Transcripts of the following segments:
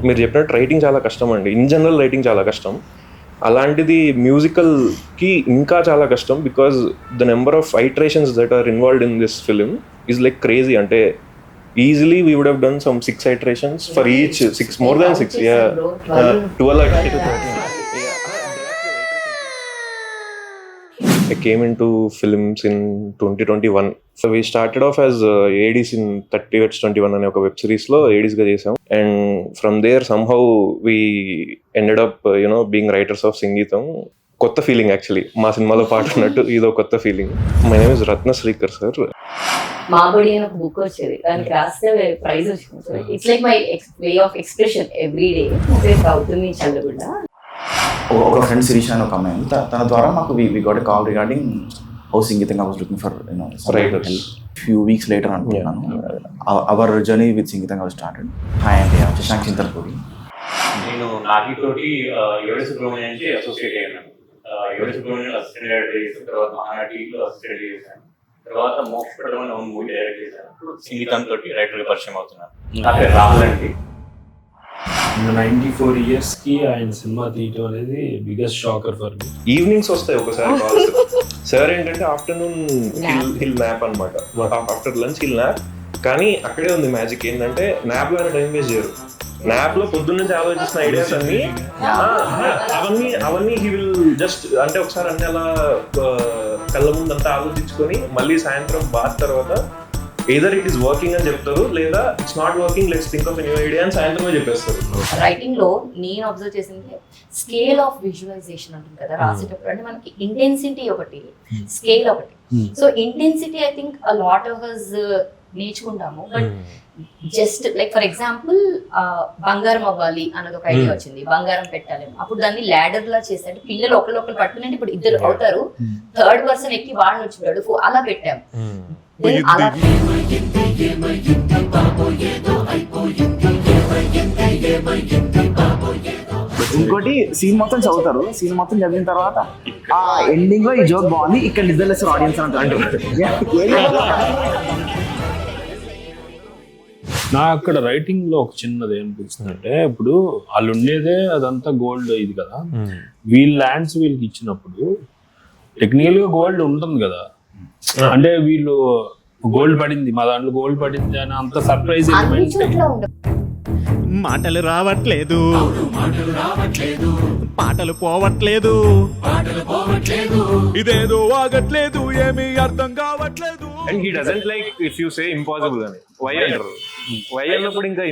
మీరు చెప్పినట్టు రైటింగ్ చాలా కష్టం అండి, ఇన్ జనరల్ రైటింగ్ చాలా కష్టం, అలాంటిది మ్యూజికల్కి ఇంకా చాలా కష్టం. Because the number of iterations that are involved in this film is like crazy. అంటే easily we would have done some 6 iterations for each, 6 more than 6, yeah, 12 to 13. I came into films in 2021. So we started off as ADs in 30/21 అనే ఒక web series లో ADs గా చేసాం. And from there somehow we ended up being writers of సంగీతం. కొత్త ఫీలింగ్ actually, మా సినిమాలో పాట ఉన్నట్టు ఇదో కొత్త feeling. My name is Ratna Srikar sir. Mabadi అని ఒక బుక్ వచ్చేది, దానికి రాస్తే ప్రైజ్ వచ్చింది. It's like my way of expression every day. అవుతుంది చల్లగుండ. ఒక ఫ్రెండ్ శిరీష అని ఒక అమ్మాయి, తన ద్వారా మాకు we got a call regarding how Singeetam. I was looking for writers. Few weeks later అనుకుంటున్నాను our journey with Sangeetam was started. Hi అండి, శశాంక్ చింతలపూడి. నేను నాగితోటి యోగేశ్ సుబ్రహ్మణ్యానికి అసోసియేట్ అయ్యాను. యోగేశ్ సుబ్రహ్మణ్యం అసిస్టెంట్ డైరెక్టర్ చేశాను, తర్వాత మహానటిలో అసిస్టెంట్ చేశాను, తర్వాత మోక్షపడడం అనే మూవీ డైరెక్ట్ చేశాను. సంగీతంతో రైటర్గా పరిచయం అవుతున్నాను. నా పేరు రాహుల్ అండి. 94 years కి ఆయన సినిమా తీయటం అనేది biggest shocker for me. Evenings వస్తాయి ఒకసారి కాల్స్. సార్ ఏంటంటే ఆఫ్టర్నూన్ హిల్ న్యాప్ అనమాట, ఆఫ్టర్ లంచ్ హిల్ న్యాప్. కానీ అక్కడే ఉంది మ్యాజిక్. ఏంటంటే న్యాప్ లో టైం వేస్ట్ చేయరు. న్యాప్ లో పొద్దున్న నుంచి ఆలోచించిన ఐడియాస్ అన్ని అవన్నీ హీ విల్ జస్ట్ అంటే ఒకసారి అన్ని అలా కళ్ళ ముందు అంతా ఆలోచించుకొని మళ్ళీ సాయంత్రం బాత్ తర్వాత either it is working అని చెప్తారు, లేదా it's not working, let's think of a new idea అని సాయంత్రమే చెప్పేస్తారు. రైటింగ్ లో నేను అబ్జర్వ్ చేసింది స్కేల్ ఆఫ్ విజువలైజేషన్ ఉంటుంది కదా రాసేటప్పుడు. అంటే మనకి ఇంటెన్సిటీ ఒకటి, స్కేల్ ఒకటి. So intensity I think a lot of us నేర్చుకుంటాము. But just like for example బంగారం అవ్వాలి అన్నది ఒక ఐడియా వచ్చింది, బంగారం పెట్టాలి. అప్పుడు దాన్ని ల్యాడర్ లా చేస్తే పిల్లలు ఒకళ్ళు పట్టుకుని ఇప్పుడు ఇద్దరు అవుతారు, థర్డ్ పర్సన్ ఎక్కి వాడిని వచ్చినాడు, అలా పెట్టాం. ఇంకోటి సీన్ మొత్తం చదువుతారు, సీన్ మొత్తం చదివిన తర్వాత ఆ ఎండింగ్ లో ఈ జోక్ బాగుంది, ఇక్కడ నిద్రలేస్తారు ఆడియన్స్ అంటారు. నాకు అక్కడ రైటింగ్ లో ఒక చిన్నది ఏమనిపిస్తుంది అంటే, ఇప్పుడు వాళ్ళు ఉండేదే అదంతా గోల్డ్ ఇది కదా, వీళ్ళ ల్యాండ్స్ వీళ్ళకి ఇచ్చినప్పుడు టెక్నికల్ గా గోల్డ్ ఉంటుంది కదా, అంటే వీళ్ళు గోల్డ్ పడింది మా దాంట్లో గోల్డ్ పడింది అని అంత సర్ప్రైజ్. మాటలు రావట్లేదు, పాటలు పోవట్లేదు, ఇదేదో ఆగట్లేదు, ఏమీ అర్థం కావట్లేదు. And he doesn't like if you say impossible అని. వై అంటారు? వై అన్నప్పుడు ఇంకా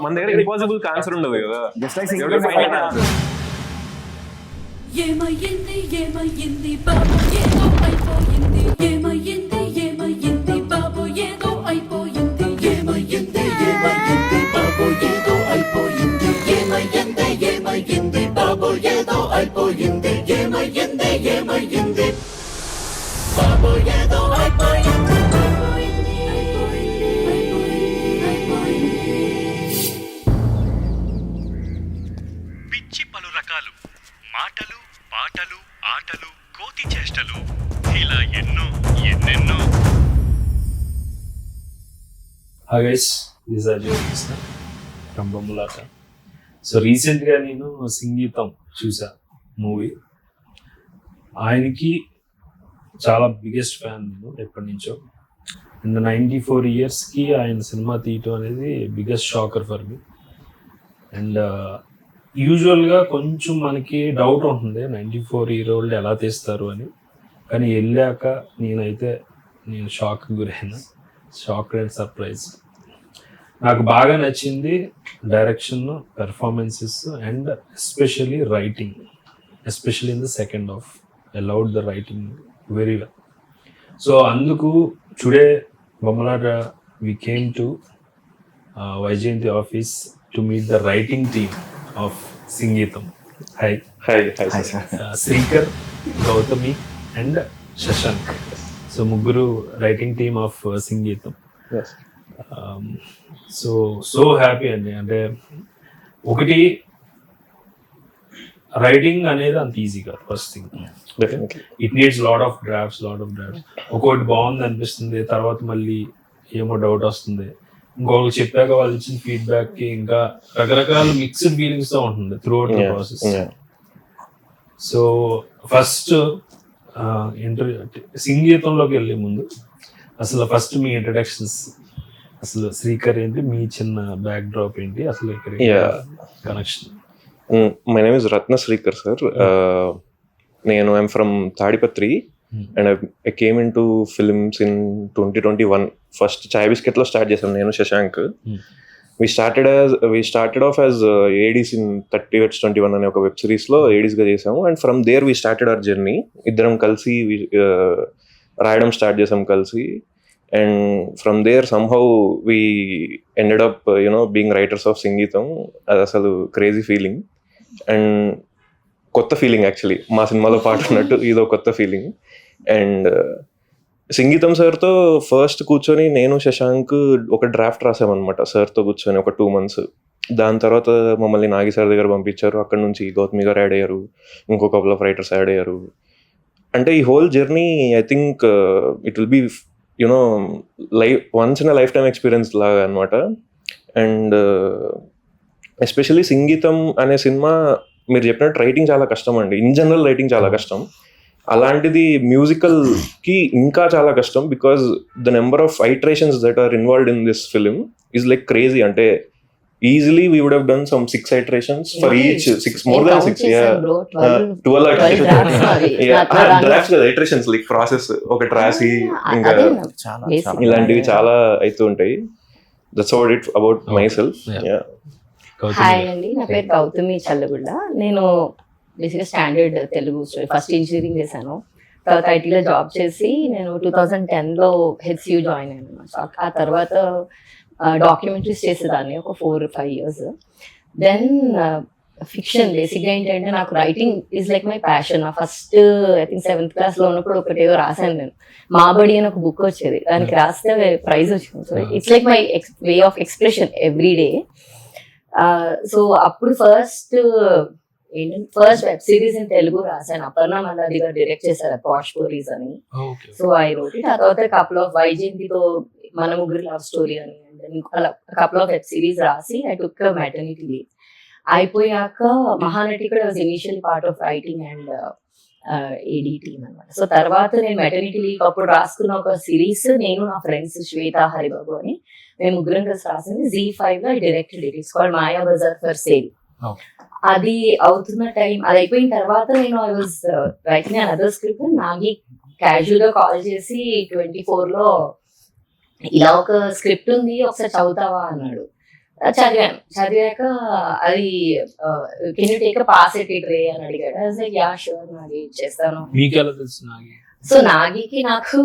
మన దగ్గర ఇంపాసిబుల్ ఆన్సర్ ఉండదు కదా. జస్ట్ లైక్ ఏమయ్యింది ఏమయ్యింది బాబు ఏదో అయిపోయింది, ఏమయ్యింది ఏమయ్యింది బాబు ఏదో అయిపోయింది, ఏమయ్యింది ఏమయ్యింది బాబు ఏదో అయిపోయింది, ఏమయ్యింది ఏమయ్యింది బాబు ఏదో అయిపోయింది, ఏమయ్యింది ఏమయ్యింది బాబు ఏదో అయిపోయింది. పిచ్చి పలు రకాలు మాటలు, పాటలు, ఆటలు, కోతి చేష్టలు, ఇలా ఎన్నెన్నో. Hi guys, this is Ajay Krishna from Bamulata. So రీసెంట్గా నేను సంగీతం చూసా మూవీ. ఆయనకి చాలా బిగ్గెస్ట్ ఫ్యాన్ నేను ఎప్పటి నుంచో. అండ్ 94 yearsకి ఆయన సినిమా తీయటం అనేది biggest shocker for me. And యూజువల్గా కొంచెం మనకి డౌట్ ఉంటుంది 94-year-old ఎలా తీస్తారు అని, కానీ వెళ్ళాక నేను షాక్ గురైనా, షాక్ అండ్ సర్ప్రైజ్. నాకు బాగా నచ్చింది direction, performances and especially writing, especially in the second half allowed the writing very well. So అందుకు today బొమ్మలాట we came to Vaijayanti office to meet the writing team of Sangeetham. Hi sir. Srikar, Gautami and Shashank. So ముగ్గురు writing team of Sangeetham. yes. So happy అండి. అంటే ఒకటి writing అనేది అంత easy కాదు. First thing it needs lot of drafts. ఒకటి బాగుంది అనిపిస్తుంది, తర్వాత మళ్ళీ ఏమో డౌట్ వస్తుంది, ఇంకొకరు చెప్పాక వాళ్ళు ఇచ్చిన ఫీడ్బ్యాక్ కి ఇంకా రకరకాల మిక్స్డ్ ఫీలింగ్స్ తో ఉంటుంది throughout the process. So first interview సంగీతంలోకి వెళ్ళే ముందు అసలు ఫస్ట్ మీ ఇంట్రడక్షన్స్, అసలు శ్రీకర్ ఏంటి, మీ చిన్న బ్యాక్ డ్రాప్ ఏంటి, అసలు ఇక్కడ connection? My name is Ratna Srikar sir. నేను I'm from Tadipatri and I came into films in 2021. First చాయ్ బిస్కెట్లో స్టార్ట్ చేసాం నేను Shashank. we started off as ADs in 30 Wets 21 అనే ఒక వెబ్ సిరీస్లో ఏడీస్గా చేసాము. And from there we started our journey. ఇద్దరం కలిసి రాయడం స్టార్ట్ చేసాం కలిసి. And from there somehow we ended up being writers of Sangeetam. అది అసలు క్రేజీ ఫీలింగ్ అండ్ కొత్త ఫీలింగ్. యాక్చువల్లీ మా సినిమాలో పాట ఉన్నట్టు ఇదో కొత్త ఫీలింగ్. అండ్ సంగీతం సార్తో ఫస్ట్ కూర్చొని నేను శశాంక్ ఒక డ్రాఫ్ట్ రాసామన్నమాట సార్తో కూర్చొని ఒక 2 months. దాని తర్వాత మమ్మల్ని నాగి సార్ దగ్గర పంపించారు. అక్కడ నుంచి గౌతమి గారు యాడ్ అయ్యారు, ఇంకో కపుల్ ఆఫ్ రైటర్స్ యాడ్ అయ్యారు. అంటే ఈ whole journey I think it will be once in a lifetime experience లాగా అనమాట. అండ్ ఎస్పెషల్లీ సంగీతం అనే సినిమా మీరు చెప్పినట్టు రైటింగ్ చాలా కష్టం అండి. ఇన్ జనరల్ రైటింగ్ చాలా కష్టం, అలాంటిది మ్యూజికల్ కి ఇంకా చాలా కష్టం. Because the number of iterations that are involved in this film is like crazy. అంటే easily we would have done some 6 iterations for each, 6 more than 6, 12 iterations like process ఒకటి రాసి ఇంకా ఇలాంటివి చాలా అవుతూ ఉంటాయి. That's about it about myself. Hi అండి, నా పేరు గౌతమి చల్లగుళ్ళ. నేను బేసిక్గా స్టాండర్డ్ తెలుగు ఫస్ట్ ఇంజనీరింగ్ చేశాను. తర్వాత ఐటీలో జాబ్ చేసి నేను 2010లో HCU జాయిన్ అయ్యాను అనమాట. ఆ తర్వాత డాక్యుమెంటరీస్ చేసేదాన్ని ఒక 4-5 years. దెన్ ఫిక్షన్ బేసిక్గా ఏంటంటే నాకు writing is like my passion. నా ఫస్ట్ ఐ థింక్ 7th classలో ఉన్నప్పుడు ఒకటి ఏదో రాశాను నేను. మాబడి అని ఒక బుక్ వచ్చేది, దానికి రాస్తే ప్రైజ్ వచ్చింది. So it's like my way of expression every day. So అప్పుడు first web series in Telugu రాశాను. అపర్ణ మల్లాది గారు డైరెక్ట్ చేశారు, పాష్ స్టోరీస్ అని. So I wrote it. ఆ తర్వాత కపుల్ ఆఫ్ వైజయంతితో మన ముగ్గురు లవ్ స్టోరీ అని అలా కపుల్ ఆఫ్ వెబ్ సిరీస్ రాసి ఐ టుక్ మెటర్నిటీ లీవ్. అయిపోయాక మహానటి కూడా was initial part of writing and AD team అనమాట. సో తర్వాత నేను మెటర్నిటీ లీవ్ అప్పుడు రాసుకున్న ఒక సిరీస్ నేను నా ఫ్రెండ్స్ శ్వేత హరిబాబు అని మేము ముగ్గురం కలిసి రాసింది. ZEE5లో I directed it. It's called Maya Bazaar for sale. అది అవుతున్న టైం, అది అయిపోయిన తర్వాత నేను I was writing another script. Nagi casual గా కాల్ చేసి 24లో ఇలా ఒక స్క్రిప్ట్ ఉంది, ఒకసారి చదువుతావా అన్నాడు. చదివాను. చదివాక అది can you take a pass at it రే అని అడిగాడు. యా షూర్ నాగి చేస్తాను. సో నాగికి నాకు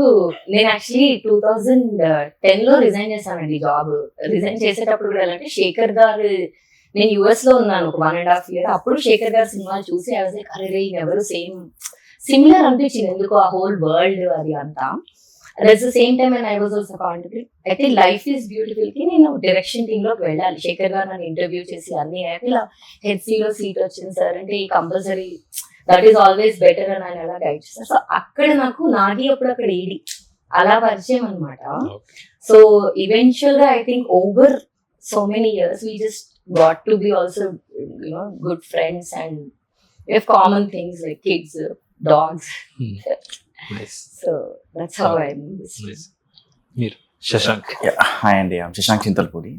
నేను యాక్చువల్లీ 2010లో రిజైన్ చేశానండి జాబ్. రిజైన్ చేసేటప్పుడు కూడా అంటే శేఖర్ గారు, నేను US లో ఉన్నాను ఒక 1.5 year. అప్పుడు శేఖర్ గారి సినిమాలు చూసి ఐ వాజ్ లైక్ అరే ఎవరు సేమ్ సిమిలర్ అనిపించింది ఎందుకు ఆ హోల్ వరల్డ్ అది అంతా. That's the same time and I was also contribute. అయితే లైఫ్ ఈజ్ బ్యూటిఫుల్ కి నేను డైరెక్షన్ టీమ్ లోకి వెళ్ళాలి. శేఖర్ గారు నన్ను ఇంటర్వ్యూ చేసి అన్ని అయ్యాక ఇలా HCలో సీట్ వచ్చింది సార్ అంటే ఈ compulsory that is always better అని ఆయన అలా గైడ్ చేస్తారు. సో అక్కడ నాకు నాగి అప్పుడు అక్కడ ఏడి అలా పరిచయం అనమాట. సో ఈవెన్చువల్ గా I think over so many years we just got to be also good friends and we have common things like kids, dogs. Nice. So that's how I mean this. Nice. Mir Shashank. Hi అండి, శశాంక్ చింతల్పూడి.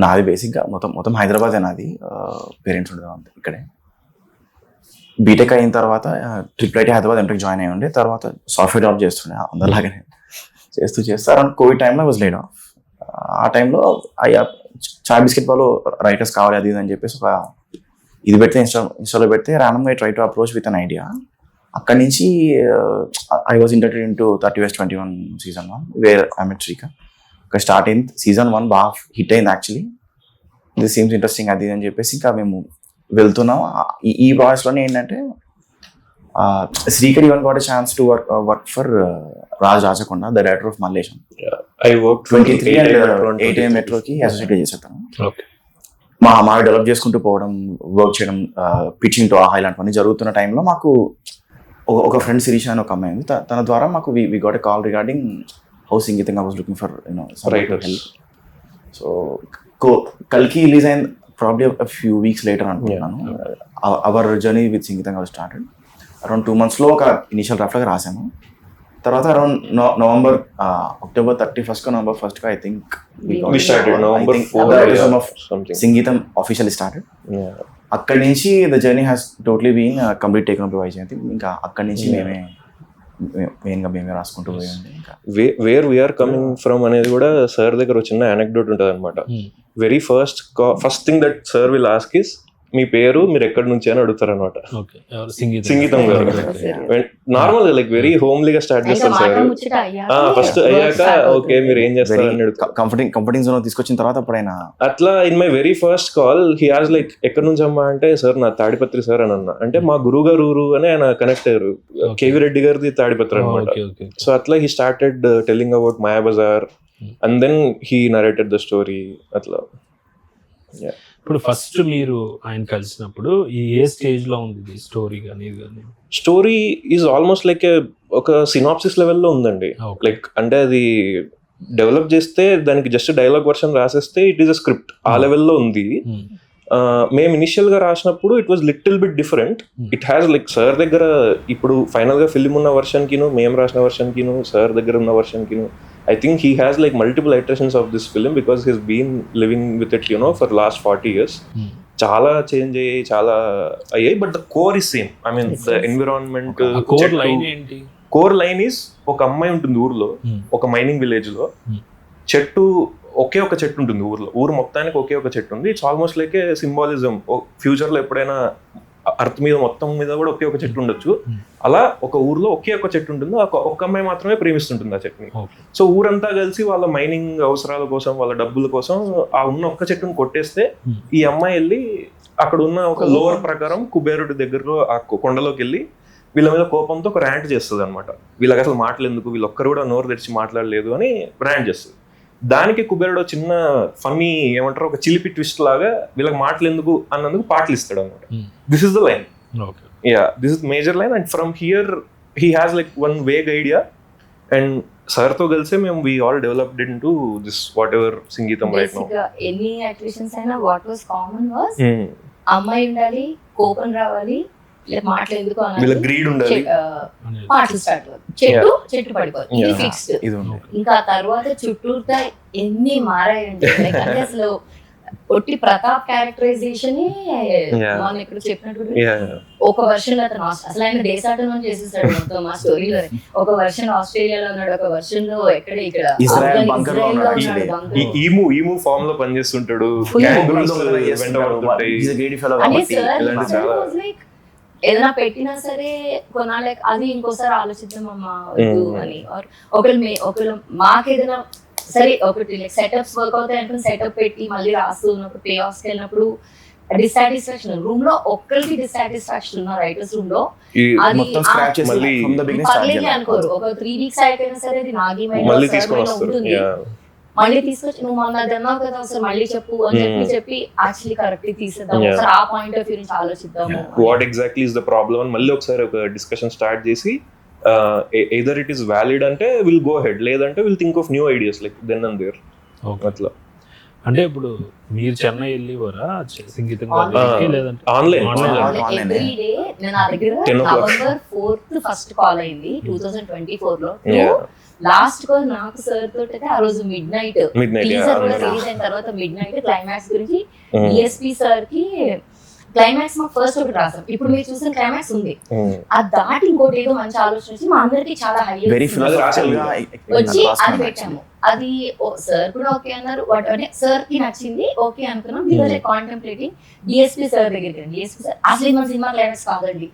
నాది బేసిక్గా మొత్తం హైదరాబాదే. నాది parents ఉండదు అంతే ఇక్కడే. BTech అయిన తర్వాత IIT హైదరాబాద్ ఎంటెక్ జాయిన్ అయ్యి ఉండే. తర్వాత సాఫ్ట్వేర్ జాబ్ చేస్తుండే అందరిలాగానే చేస్తూ అరౌండ్ కోవిడ్ టైంలో వాజ్ లేడ్ ఆఫ్. ఆ టైంలో చాయ్ బిస్కెట్ వాళ్ళు రైటర్స్ కావాలి అది అని చెప్పేసి ఒక ఇది పెడితే ఇన్స్టాలో పెడితే ర్యాండమ్గా try to approach with an idea. అక్కడి నుంచి I was interview in to 30 West 21 season 1 where I met Srikar. ఇక్కడ స్టార్ట్ అయింది. season 1 బాగా హిట్ అయింది యాక్చువల్లీ. దిస్ సీమ్స్ ఇంట్రెస్టింగ్ అది అని చెప్పేసి ఇంకా మేము వెళ్తున్నాం. ఈ ప్రాసెస్లోనే ఏంటంటే Srikar even got a chance to work for Raj Rachakonda, the director of Mallesham. I worked 23 and 8 మెట్రోకి అసోసియేట్ చేసేస్తాను. మా డెవలప్ చేసుకుంటూ పోవడం, వర్క్ చేయడం, పిచ్చింగ్ టు ఆహా ఇలాంటివన్నీ జరుగుతున్న టైంలో మాకు ఒక ఫ్రెండ్ శిరీష అని ఒక అమ్మాయి ఉంది. తన ద్వారా మాకు we got a call regarding how సంగీతంగా was looking for writer help. So కల్కి రిలీజ్ అయిన ప్రాబ్లీ ఫ్యూ వీక్స్ లేటర్ అనుకుంటున్నాను. Our journey with Sangeetham was started around 2 months ఒక ఇనిషియల్ డ్రాఫ్ట్ లాగా రాసాము. తర్వాత around October 31st November 1st I think We started November 4th something. Sangeetham officially started. Yeah. అక్కడి నుంచి the journey has totally been complete taken up by Vyjayanthi. ఇంకా అక్కడి నుంచి మేమే రాసుకుంటూ పోయండి. ఇంకా వేర్ వీఆర్ కమింగ్ ఫ్రమ్ అనేది కూడా సార్ దగ్గర ఒక చిన్న అనెక్డోట్ ఉంటుంది అనమాట. Very first thing that sir will ask is మీ పేరు, మీరు ఎక్కడి నుంచి అని అడుగుతారు అనమాట. సంగీతం గారు నార్మల్ గా లైక్ వెరీ హోమ్లీగా స్టార్ట్ చేస్తారు సార్. ఫస్ట్ అయ్యాక ఓకే మీరు ఏం చేస్తారు అని అడుగుతారు. కంఫర్టింగ్ జోన్ తీసుకొచ్చిన తర్వాత అప్పుడైనా అట్లా in my very first call he has like ఎక్కడి నుంచి అమ్మా అంటే సార్ నా తాడిపత్రి సార్ అని అన్నా. అంటే మా గురువు గారు ఊరు అని ఆయన కనెక్ట్ అయ్యారు. కేవీ రెడ్డి గారిది తాడిపత్రి అనమాట. సో అట్లా he started telling about Mayabazar and then he narrated the story. అట్లా ఇప్పుడు ఫస్ట్ మీరు ఆయన కలిసినప్పుడు ఏ స్టేజ్ లో ఉంది స్టోరీ కానీ స్టోరీ ఈజ్ ఆల్మోస్ట్ లైక్ ఒక సినాప్సిస్ లెవెల్లో ఉందండి. లైక్ అంటే అది డెవలప్ చేస్తే దానికి జస్ట్ డైలాగ్ వర్షన్ రాసేస్తే ఇట్ ఈస్ అ స్క్రిప్ట్ ఆ లెవెల్లో ఉంది. మేము ఇనిషియల్ గా రాసినప్పుడు it was little bit different. It has like sir దగ్గర ఇప్పుడు ఫైనల్ గా ఫిల్మ్ ఉన్న వర్షన్ కిను మేము రాసిన వర్షన్ కిను సార్ దగ్గర ఉన్న version కిను I think he has like multiple iterations of this film because he's been living with it, you know, for last 40 years. చాలా change అయ్యాయి, చాలా అయ్యాయి, but the core is same. I mean the environment core line is ఒక అమ్మాయి ఉంటుంది ఊర్లో, ఒక mining village లో. చెట్టు ఒకే ఒక చెట్టు ఉంటుంది ఊర్లో, ఊరు మొత్తానికి ఒకే ఒక చెట్టు ఉంది. It's almost like A symbolism. Future లో ఎప్పుడైనా అర్త్ మీద మొత్తం మీద కూడా ఒకే ఒక చెట్టు ఉండొచ్చు. అలా ఒక ఊర్లో ఒకే ఒక చెట్టు ఉంటుంది, ఒక అమ్మాయి మాత్రమే ప్రేమిస్తుంటుంది ఆ చెట్టుని. సో ఊరంతా కలిసి వాళ్ళ మైనింగ్ అవసరాల కోసం, వాళ్ళ డబ్బుల కోసం ఆ ఉన్న ఒక్క చెట్టుని కొట్టేస్తే ఈ అమ్మాయి వెళ్ళి అక్కడ ఉన్న ఒక లోవర్ ప్రకారం కుబేరుడి దగ్గరలో ఆ కొండలోకి వెళ్ళి వీళ్ళ మీద కోపంతో ఒక ర్యాంట్ చేస్తుంది అనమాట. వీళ్ళకి అసలు మాటలు ఎందుకు, వీళ్ళొక్కరు కూడా నోరు తెరిచి మాట్లాడలేదు అని ర్యాంట్ చేస్తుంది. దానికి కుబేరుడు చిన్న ఫన్నీ ఏమంటారు ఒక చిలిపి ట్విస్ట్ లాగా వీళ్ళకి మాటలు ఎందుకు అన్నందుకు పాటలు ఇస్తాడు అనమాట. This is the line. Yeah, this is major line. And from here he has like one vague idea. And sir తో కలిసి మేము we all developed into this whatever Sangeetam right now. ఎన్ని యాక్టివేషన్స్ అయినా what was common was అమ్మాయి ఉండాలి, కోపం రావాలి, మాటలు ఎందుకు వీళ్ళ గ్రీడ్ ఉండాలి, పాటలు స్టార్ట్ చెట్టు పడిపోతుంది. ఇది ఫిక్స్డ్. ఇంకా తర్వాత చుట్టూతా ఎన్ని మారాయండి. అంటే అసలు ఒట్టి ప్రతాప్ క్యారెక్టరైజేషన్ మనం ఇక్కడ చెప్పినట్టు ఒక వర్షన్ లో అతను అసలు ఆయన దేశాటనం చేసేసాడు మొత్తం ఆ స్టోరీలో. ఒక వర్షన్ ఆస్ట్రేలియాలో ఉన్నాడు, ఒక వర్షన్ లో ఎక్కడ ఇక్కడ ఈము ఫామ్ లో పనిచేస్తుంటాడు. ఏదైనా పెట్టినా సరే కొనాలి, అది ఇంకోసారి ఆలోచిద్దామమ్మా అని. ఒకళ్ళు మాకేదైనా సరే ఒకటి లైక్ సెటప్స్ వర్క్ అవుతాయి అనుకుని సెటప్ పెట్టి మళ్ళీ రాస్తూ ఉన్నప్పుడు పే ఆఫ్స్కి వెళ్ళినప్పుడు డిస్సాటిస్ఫాక్షన్ రూమ్ లో ఒక్కరికి డిస్సాటిస్ఫాక్షన్ ఉన్న రైటర్స్ రూమ్ లో అది పర్లేదు అనుకోరు. ఒక 3 weeks అయిపోయినా సరే అది నాగి ఉంటుంది, మళ్ళీ తీసుకొచ్చి నువ్వు మొన్న అన్నావు కదా ఒకసారి మళ్ళీ చెప్పు అని చెప్పి యాక్చువల్లీ కరెక్ట్ తీసేద్దాం, ఒకసారి ఆ పాయింట్ ఆఫ్ వ్యూ నుంచి ఆలోచిద్దాము. What exactly is the problem అని మళ్ళీ ఒకసారి ఒక డిస్కషన్ స్టార్ట్ చేసి either it is valid అంటే విల్ గో హెడ్, లేదంటే will think of new ideas like then and there. అట్లా అంటే ఇప్పుడు మీరు చెన్నై వెళ్ళివరా సంగీతం లేదంటే ఆన్లైన్ ఎవ్రీడే నేను నా దగ్గర November 4th ఫస్ట్ కాల్ అయింది 2024 లో. లాస్ట్ కాల్ నాకు సార్ తోటి అయితే ఆ రోజు మిడ్ నైట్ టీజర్ కూడా రిలీజ్ అయిన తర్వాత మిడ్ నైట్ క్లైమాక్స్ గురించి డిఎస్పీ సార్ కి క్లైమాక్స్ మాకు ఫస్ట్ ఒకటి రాసాం. ఇప్పుడు మీరు చూసిన క్లైమాక్స్ ఉంది, అది దాటి ఇంకోటి ఏదో మంచి ఆలోచన వచ్చి మా అందరికి చాలా హై వచ్చి అది పెట్టాము. అది సార్ కూడా ఓకే అన్నారు, అంటే సార్ కి నచ్చింది, ఓకే అనుకున్నాం. వీఆర్ కాంటెంప్లేటింగ్ డిఎస్పీ సార్ దగ్గరికి. డిఎస్పీ సార్ అసలు మన సినిమా క్లైమాక్స్ కాదండి,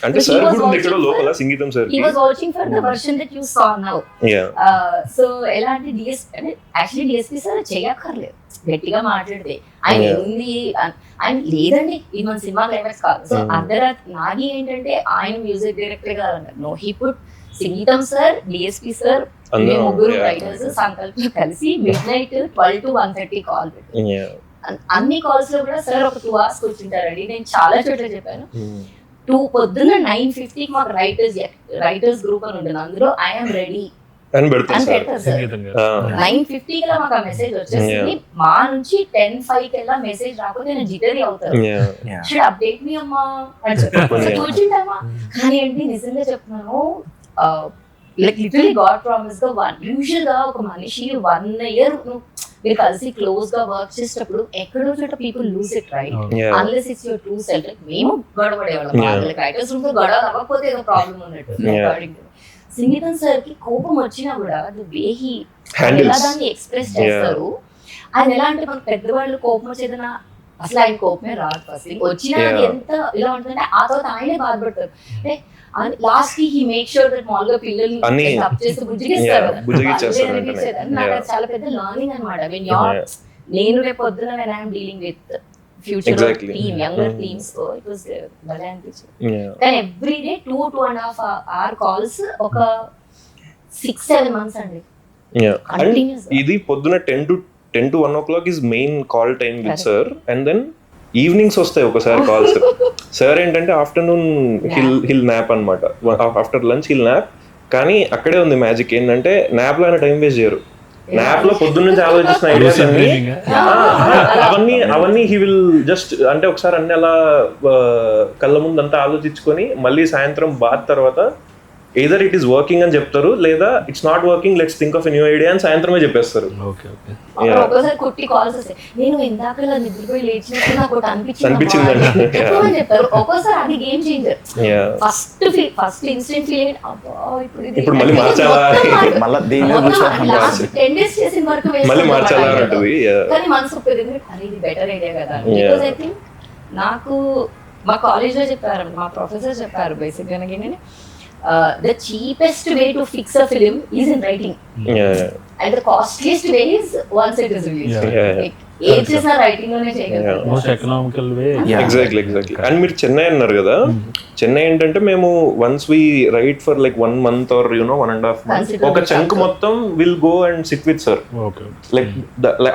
అంటే సార్ కూడా ఉంది ఇక్కడ లోపల సంగీతం sir he was watching for the version that you saw now. So ఎలాంటి డిఎస్పీ అంటే యాక్చువల్లీ డిఎస్పీ సార్ చేయక్కర్లేదు, గట్టిగా మాట్లాడితే ఆయన ఉంది ఆయన లేదండి ఇది మన సినిమా క్లైమాక్స్ కాదు. సో అర్ధరాత్రి నాగి ఏంటంటే ఆయన మ్యూజిక్ డైరెక్టర్ కాదన్నారు. నో, హీ పుట్ సంగీతం సార్, డిఎస్పీ సార్, మేము ముగ్గురు రైటర్స్ సంకల్ప్ కలిసి మిడ్ నైట్ 12 to 1:30 కాల్ పెట్టారు. అన్ని కాల్స్ లో కూడా సార్ ఒక 2 hours కూర్చుంటారండి. నేను చాలా చోట్ల చెప్పాను. పొద్దున్న 9:50 మాకు రైటర్స్ గ్రూప్ అని ఉంటుంది, అందులో ఐఎమ్ రెడీ అని పెడతారు అని సార్. పెడతారు సార్. సంగీతం గారు 9:50 కల్లా మాకు ఆ మెసేజ్ వచ్చేసింది. మా నుంచి 10:05 కల్లా మెసేజ్ రాకపోతే నేను జిటరీ అవుతాను. Yeah. షుడ్ అప్డేట్ మీ అమ్మా అని చెప్పాను. Yeah. కూర్చుంటామా కానీ ఏంటి నిజంగా చెప్తున్నాను, లైక్ లిటరలీ గాడ్ ప్రామిస్ గా యూజువల్ గా ఒక మనిషి 1 year మీరు కలిసి క్లోజ్ గా వర్క్ చేసేటప్పుడు ఎక్కడో చోట people lose it right Yeah. Unless it's your true self. మేము గొడవడేవాళ్ళం రైటర్స్ రూమ్ లో గొడవ అవ్వకపోతే ఏదో ప్రాబ్లం ఉన్నట్టు. Yeah. సంగీతం సార్ కి కోపం వచ్చినా కూడా ది వే హీ Handles. ఎలా దాన్ని ఎక్స్ప్రెస్ చేస్తారు. ఆయన ఎలా అంటే మన పెద్దవాళ్ళు కోపం వచ్చేదన్నా అసలు ఆయన కోపమే రాదు. ఫస్ట్ వచ్చినా అది Yeah. ఎంత ఇలా ఉంటుందంటే ఆ తర్వాత ఆయనే బాధపడతారు. అంటే లాస్ట్ కి హీ మేక్ షూర్ దట్ మామూలుగా పిల్లల్ని అన్ని తప్పు చేస్తే బుజ్జిగిస్తారు Yeah, కదా. బుజ్జిగిచ్చేస్తారు అదే వెంటనే. అనిపించేది. నాకు అది Yeah. చాలా పెద్ద లర్నింగ్ అనమాట. నేను రేపు పొద్దున when I am dealing with future Exactly. team, younger Mm. teams, so it was భలే అనిపించింది. Yeah. కానీ ఎవ్రీ డే 2.5 hour కాల్స్ ఒక 6-7 months అండి. Yeah. And Continuous. ఇది పొద్దున 10 to 1 o'clock is main call time with Correct. Sir. And then evenings వస్తాయి ఒకసారి calls. Sir ఏంటంటే ఆఫ్టర్నూన్ హిల్ నాప్ అనమాట. After lunch he'll nap. కానీ అక్కడే ఉంది మ్యాజిక్ ఏంటంటే నాప్ లో ఆయన టైం వేస్ట్ చేయరు. నాప్ లో పొద్దున్న నుంచి ఆలోచిస్తున్న ఐడియాస్ అన్ని అవన్నీ హీ విల్ జస్ట్ అంటే ఒకసారి అన్ని అలా కళ్ళ ముందు అంతా ఆలోచించుకొని మళ్ళీ సాయంత్రం బాత్ తర్వాత either it is working అని చెప్తారు, లేదా it's not working let's think of a new idea అని సాయంత్రమే చెప్పేస్తారు. Okay okay Yeah. ఒక్కోసారి కుట్టి కాల్స్ వస్తాయి. నేను ఇందాక ఇలా నిద్రపోయి లేచినప్పుడు నాకు ఒకటి అనిపించిందండి. అనిపించింది చెప్తారు. ఒక్కోసారి అది game changer. Yeah. First instant feeling ఇప్పుడు మళ్ళీ మార్చాలా? మళ్ళీ దేని మీద కూర్చోవాలి? లాస్ట్ 10 days చేసిన వర్క్ మళ్ళీ మార్చాలా అని ఉంటుంది. Yeah. కానీ మనసు ఒప్పేది అరే ఇది బెటర్ ఐడియా కదా. Yeah. బికాజ్ ఐ థింక్ నాకు మా కాలేజ్ లో చెప్పారు, మా ప్రొఫెసర్ చెప్పారు బేసిక్ గా the cheapest way to fix a film is in writing. Yeah. And the costliest way is once it is released. Yeah. Like, ఏం చేసినా రైటింగ్ లోనే చేయగలుగుతారు. Most economical way. Yeah. Exactly. And మీరు చెన్నై అన్నారు కదా, చెన్నై ఏంటంటే మేము once we write for like 1 month or 1.5 months ఒక చంక్ మొత్తం will go and sit with sir. Okay like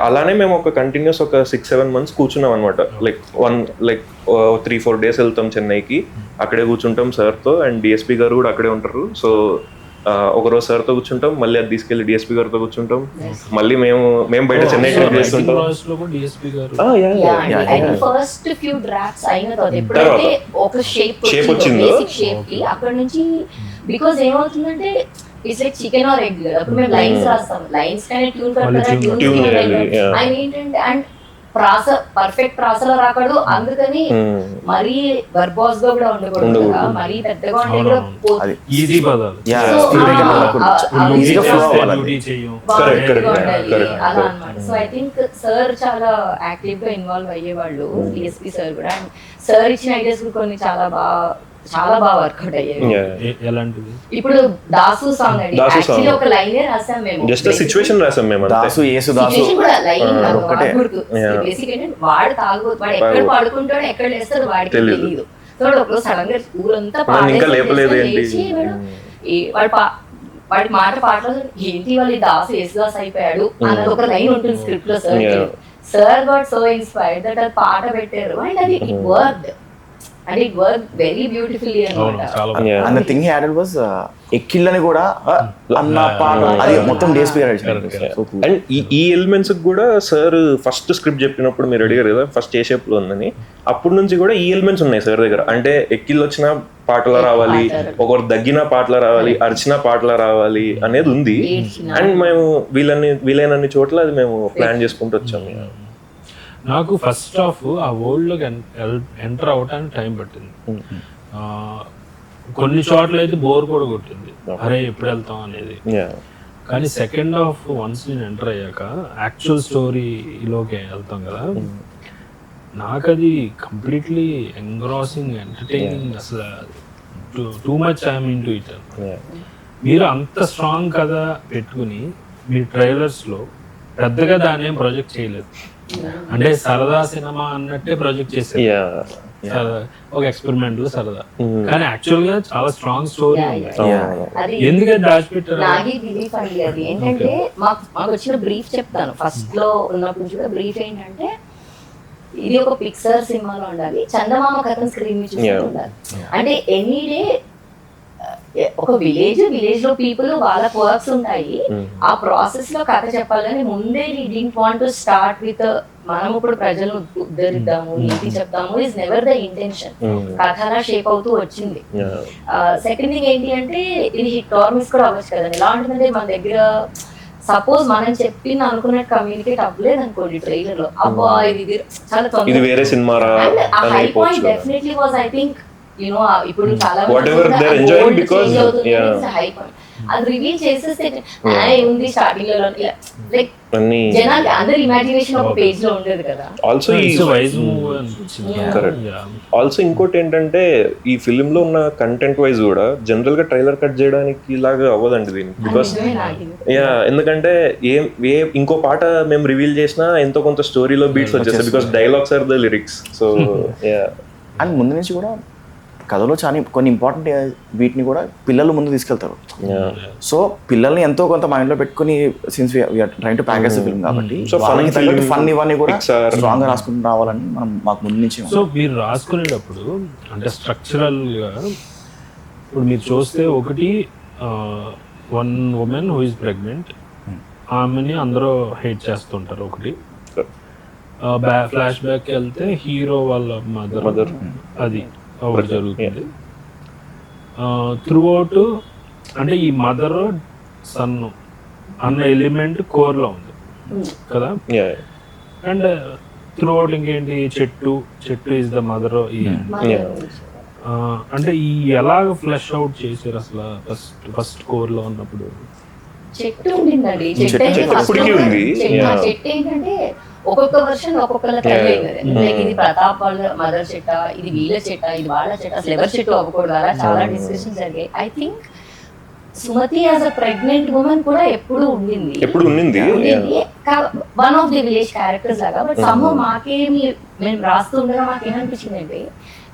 అలానే మేము ఒక కంటిన్యూస్ ఒక 6-7 months కూర్చున్నాం అనమాట. లైక్ 3-4 days వెళ్తాం చెన్నైకి, అక్కడే కూర్చుంటాం సార్తో. అండ్ డిఎస్పీ గారు కూడా అక్కడే ఉంటారు. సో ఒకరోజు సార్తో కూర్చుంటాం, మళ్ళీ అది తీసుకెళ్లి డిఎస్పీ గారితో కూర్చుంటాం, మళ్ళీ మేము బయట చెన్నై ట్రిప్ చేస్తుంటాం. లో కూడా డిఎస్పీ గారు ఫస్ట్ ఫ్యూ డ్రాఫ్ట్స్ అయిన తర్వాత ఎప్పుడైతే ఒక షేప్ వచ్చిందో, బేసిక్ షేప్ కి అక్కడ నుంచి బికాజ్ ఏమవుతుందంటే it's like chicken or egg కదా. అప్పుడు మేము లైన్స్ రాస్తాం, లైన్స్ కానీ ట్యూన్ tune చేయాలి, yeah. ఆయన ఏంటంటే అండ్ ప్రాస పర్ఫెక్ట్ ప్రాసలో రాకూడదు, అందుకని మరీ వర్బాస్ గా కూడా ఉండకూడదు కదా, మరీ పెద్దగా ఉంటే కూడా అది ఈజీ పదాలు. Yeah. So, ఈజీగా ఫ్లో అవ్వాలి. డ్యూటీ చెయ్యం. Correct, correct, ఉండాలి correct, అలా correct. అన్నమాట. సో ఐ థింక్ సార్ చాలా యాక్టివ్ గా ఇన్వాల్వ్ అయ్యేవాళ్ళు, డిఎస్పీ సార్ కూడా. అండ్ సార్ ఇచ్చిన ఐడియాస్ కూడా కొన్ని చాలా బాగా వర్కౌట్ అయ్యాయి. ఎలాంటిది? ఇప్పుడు దాసు సాంగ్ అండి, దాసు యాక్చువల్లీ song. ఒక లైనే రాసాం మేము. జస్ట్ సిచ్యువేషన్ రాసాం మేము అంతే. దాసు యేసుదాసు సిచ్యువేషన్ కూడా లైన్ నాకు ఒక్కటే. గుర్తు. Yeah. బేసిక్ ఏంటంటే వాడు తాగుబోతు, వాడు ఎక్కడ పడుకుంటాడో ఎక్కడ లేస్తాడో వాడికి తెలీదు. తెలియదు. సో ఒకరోజు సడన్ గా ఊరంతా మనం ఇంకా పాడేసి లేపలేదు ఏంటి? లేచి వాడి మాట పాటలో ఏంటి వాళ్ళు దాసు యేసుదాసు అయిపోయాడు అన్నది ఒక లైన్ ఉంటుంది స్క్రిప్ట్ లో. Sir Yeah. Sir got so inspired that అది పాట పెట్టారు అండ్ అది it worked. And it worked very beautifully అవును అన్నమాట. చాలా Yeah. And the thing he added was ఎక్కిళ్ళని కూడా అన్న పాట అది మొత్తం డిఎస్పీ గారు అండ్ ఈ ఎలిమెంట్స్ కూడా సార్ ఫస్ట్ స్క్రిప్ట్ చెప్పినప్పుడు మీరు అడిగారు కదా ఫస్ట్ ఏ షేప్ లో ఉందని, అప్పటి నుంచి కూడా ఈ ఎలిమెంట్స్ ఉన్నాయి సార్ దగ్గర. అంటే ఎక్కిళ్ళు వచ్చిన పాటలా రావాలి, ఒకరు దగ్గిన పాటలా రావాలి, అరిచిన పాటలా రావాలి అనేది ఉంది. అండ్ మేము వీలైనన్ని చోట్ల అది మేము ప్లాన్ చేసుకుంటూ వచ్చాము. నాకు ఫస్ట్ హాఫ్ ఆ వరల్డ్ లోకి ఎంటర్ అవడానికి టైం పట్టింది. కొన్ని చోట్ల అయితే బోర్ కూడా కొట్టింది, అరే ఎప్పుడు వెళ్తాం అనేది. కానీ సెకండ్ హాఫ్ వన్స్ నేను ఎంటర్ అయ్యాక యాక్చువల్ స్టోరీలోకి వెళ్తాం కదా, నాకు అది కంప్లీట్లీ ఎంగ్రాసింగ్, ఎంటర్టైనింగ్. అసలు too much I'm in to it. మీరు అంత స్ట్రాంగ్ కథ పెట్టుకుని మీ ట్రైలర్స్లో పెద్దగా దాన్ని ఏం ప్రొజెక్ట్ చేయలేదు. అంటే సరదా సినిమా అన్నట్టే ప్రొజెక్ట్ చేశారు, ఒక ఎక్స్పెరిమెంట్ లో సరదా. కానీ యాక్చువల్ గా చాలా స్ట్రాంగ్ స్టోరీ ఉంది. అది ఎందుకంటే దాచిపెట్టారు? నాగే బిలీఫ్ అండి అది. ఏంటంటే మాకు వచ్చిన బ్రీఫ్ చెప్తాను. ఫస్ట్ లో ఉన్నప్పుడు కూడా బ్రీఫ్ ఏంటంటే ఇది ఒక పిక్సర్ సినిమాలో ఉండాలి, చందమామ కథను స్క్రీన్ మీద చూసి ఉండాలి. అంటే ఎనీ డే ఒక విలేజ్ లో పీపుల్ వాళ్ళ వర్క్స్ ఉంటాయి. ఆ ప్రాసెస్ లో కథ చెప్పాలని ముందే we didn't want to start with మనం ఇప్పుడు ప్రజలను ఉద్ధరిద్దాము, నీతి చెప్తాము ఇస్ నెవర్ ద ఇంటెన్షన్. కథ అలా షేప్ అవుతూ వచ్చింది. సెకండ్ థింగ్ ఏంటి అంటే ఇది హిట్ ఆర్ మిస్ కూడా అవ్వచ్చు కదండి. ఎలా ఉంటుందంటే మన దగ్గర సపోజ్ మనం చెప్పిన అనుకున్నట్టు కమ్యూనికేట్ అవ్వలేదు అనుకోండి ట్రైలర్ లో, అబ్బా ఇది చాలా ఇది తొందరగా వేరే cinema high point definitely was I think ఇప్పుడు చాలా Whatever they're enjoying because, yeah. High point అది రివీల్ చేసేస్తే ఉంది స్టార్టింగ్ లో లైక్ అన్ని జనాలు అందరి ఇమాజినేషన్ ఒక పేజ్ లో ఉండేది కదా. ఆల్సో వైజ్ మూవ్ అనిపించింది. కరెక్ట్. ఆల్సో ఇంకోటి ఏంటంటే ఈ ఫిలిం లో ఉన్న కంటెంట్ వైజ్ కూడా జనరల్ గా ట్రైలర్ కట్ చేయడానికి ఇలాగా అవ్వదండి దీన్ని. బికాస్ ఎందుకంటే ఏ ఇంకో పాట మేము రివీల్ చేసినా ఎంతో కొంత స్టోరీలో బీట్స్ వచ్చేస్తాయి because dialogues are the lyrics. So and ముందు నుంచి కూడా కథలో చాలా కొన్ని ఇంపార్టెంట్ వీటిని కూడా పిల్లలు ముందు తీసుకెళ్తారు. సో పిల్లల్ని ఎంతో కొంత మైండ్ లో పెట్టుకుని since we're trying to package film కాబట్టి So, ఫన్ ఇవన్నీ కూడా Pixar. స్ట్రాంగ్ గా రాసుకుంటూ రావాలని మనం మాకు ముందు నుంచి సో మీరు రాసుకునేటప్పుడు అంటే స్ట్రక్చరల్ గా ఇప్పుడు మీరు చూస్తే ఒకటి one women who is pregnant, ఆమెని అందరూ హేట్ చేస్తుంటారు ఒకటి. ఫ్లాష్ బ్యాక్ వెళ్తే హీరో వాళ్ళ మదర్ అది ఒకటి జరుగుతుంది. త్రూ అవుట్ అంటే ఈ మదర్ సన్ అన్న ఎలిమెంట్ కోర్ లో ఉంది కదా. అండ్ త్రూ అవుట్ ఇంకేంటి చెట్టు ఇస్ ద మదర్. అంటే ఈ ఎలాగ ఫ్లష్ అవుట్ చేశారు అసలు ఫస్ట్ కోర్ లో ఉన్నప్పుడు? చెట్టు ఉండిందండి. చెట్టు ఏంటంటే ఒక్కొక్క వర్షన్ ఒక్కొక్కళ్ళ లైక్ ఇది ప్రతాప్ వాళ్ళ మదర్ చెట్ట, ఇది వీళ్ళ చెట్ట, ఇది వాళ్ళ చెట్ట, అసలు ఎవరి చెట్టు అవ్వకూడదు, అలా చాలా డిస్కషన్ జరిగాయి. I think Sumathi as a pregnant woman కూడా ఎప్పుడు ఉండింది one of the village characters లాగా. బట్ సమ్మ మాకేమి మేము రాస్తుండగా మాకేమనిపించింది అంటే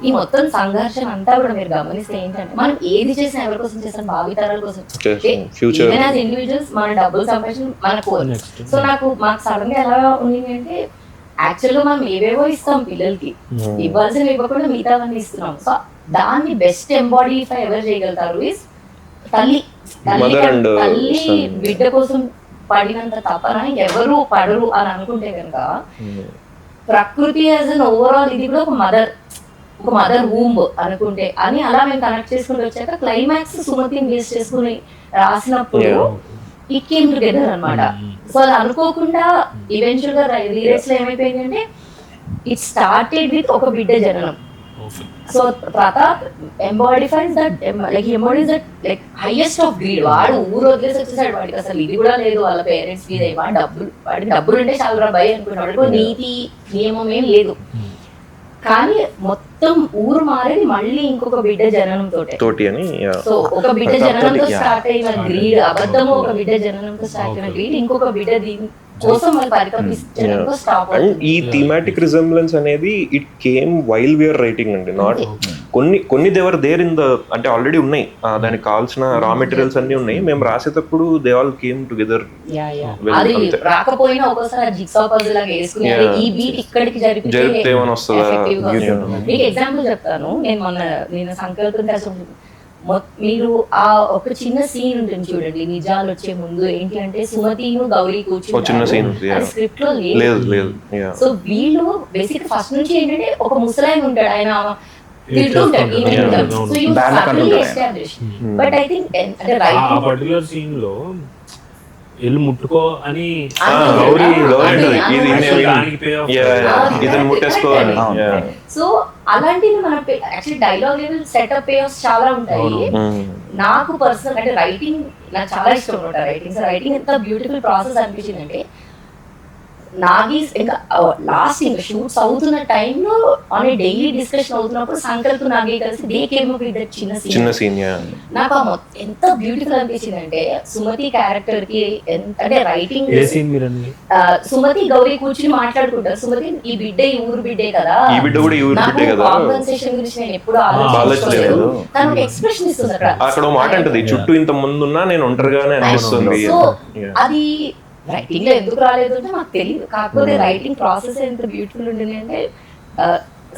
ఈ మొత్తం సంఘర్షణ అంతా కూడా మీరు గమనిస్తే ఏంటంటే మనం ఏది చేసినా ఎవరి కోసం చేస్తాం, భావితరాల కోసం. ఈవెన్ యాజ్ ఇండివిజువల్స్ మన డబ్బులు సంపాదించిన మన కోర్. సో మాకు సడన్ గా ఎలా ఉంది అంటే యాక్చువల్ గా మనం ఏవేవో ఇస్తాం పిల్లలకి, ఇవ్వాల్సినవి ఇవ్వకుండా మిగతావన్నీ ఇస్తున్నాం. సో దాన్ని బెస్ట్ ఎంబాడీఫై ఎవరు చేయగలుగుతారు ఇస్ తల్లి. తల్లి బిడ్డ కోసం పడినంత తపన ఎవరు పడరు అని అనుకుంటే కనుక ప్రకృతి యాజ్ అన్ ఓవరాల్ ఇది కూడా ఒక మదర్ వూంబ్ అనుకుంటే అని అలా మేము కనెక్ట్ చేసుకుంటూ వచ్చాక క్లైమాక్స్ సుమతిని బేస్ చేసుకుని రాసినప్పుడు ఇట్ కేమ్ టుగెదర్ అనమాట. సో అది అనుకోకుండా ఈవెన్చువల్ గా రీరేస్ లో ఏమైపోయిందంటే ఇట్ స్టార్టెడ్ విత్ ఒక బిడ్డ జననం. So Pratap embodies that like highest of greed. వాడు ఊరు వదిలేసి వచ్చేసాడు, వాడికి అసలు ఇది కూడా లేదు వాళ్ళ పేరెంట్స్ మీద. వాడి డబ్బులు ఉంటే చాలా రాబాయి అనుకున్నాడు, నీతి నియమం ఏం లేదు. కానీ మొత్తం ఊరు మారేది మళ్ళీ ఇంకొక బిడ్డ జననం తోటి అని. సో ఒక బిడ్డ జననంతో స్టార్ట్ అయిన గ్రీడ్ అబద్ధము, ఒక బిడ్డ జననంతో స్టార్ట్ అయిన గ్రీడ్ ఇంకొక బిడ్డ దీని కోసం వాళ్ళు పరితపించడంతో స్టాప్. అండ్ ఈ థీమాటిక్ రిజెంబ్లెన్స్ అనేది it came while we're writing అండి. నాట్ కొన్ని దేవర్ దేర్ ఇన్ ద అంటే ఆల్రెడీ ఉన్నాయి, దానికి కావాల్సిన రా మెటీరియల్స్ అన్ని ఉన్నాయి. మేము రాసేటప్పుడు దే ఆల్ కేమ్ టుగెదర్. అది రాకపోయినా ఒక్కోసారి జిగ్సా పజిల్ లాగా వేసుకుని ఈ బీట్ ఇక్కడికి జరిపితే ఏమైనా వస్తుందా. మీకు ఎగ్జాంపుల్ చెప్తాను. నేను సంకల్పం మీరు ఆ ఒక చిన్న సీన్ ఉంటుంది చూడండి, నిజాలు వచ్చే ముందు ఏంటి అంటే సుమతిను గౌరీ కూర్చుని స్క్రిప్ట్ లో లేదు. సో వీళ్ళు బేసిక్ ఫస్ట్ నుంచి ఏంటంటే ఒక ముసలాయన ఉంటాడు, ఆయన బట్ ఐ థింక్ అంటే పర్టికులర్ సీన్ లో ఎల్లు ముట్టుకో అని సో అలాంటివి మన actually dialogue level setup pay of చాలా ఉంటాయి. నాకు పర్సనల్ అంటే రైటింగ్ నాకు చాలా ఇష్టం అనమాట. రైటింగ్ ఎంత బ్యూటిఫుల్ ప్రాసెస్ అనిపించింది అంటే నాగి ఇంకా లాస్ట్ ఇంకా షూట్స్ అవుతున్న టైంలో ఆన్ ఏ డైలీ డిస్కషన్ అవుతున్నప్పుడు సంకల్ప్ నాగి కలిసి దే కేమ్ అప్ విత్ చిన్న సీన్. నాకు ఎంత బ్యూటిఫుల్ అనిపించింది అంటే సుమతి క్యారెక్టర్ కి అంటే రైటింగ్ సుమతి గౌరీ కూర్చుని మాట్లాడుకుంటారు. సుమతి ఈ బిడ్డ ఈ ఊరు బిడ్డే కదా, కాంపెన్సేషన్ గురించి నేను ఎప్పుడు ఆలోచించలేదు. తనకు ఎక్స్ప్రెషన్ ఇస్తుంది అక్కడ మాట అంటది, చుట్టూ ఇంత ముందు ఉన్నా నేను ఒంటరిగానే అనిపిస్తుంది. సో అది రైటింగ్ లో ఎందుకు రాలేదు అంటే మాకు తెలియదు. కాకపోతే రైటింగ్ ప్రాసెస్ ఎంత బ్యూటిఫుల్ ఉంటుంది అంటే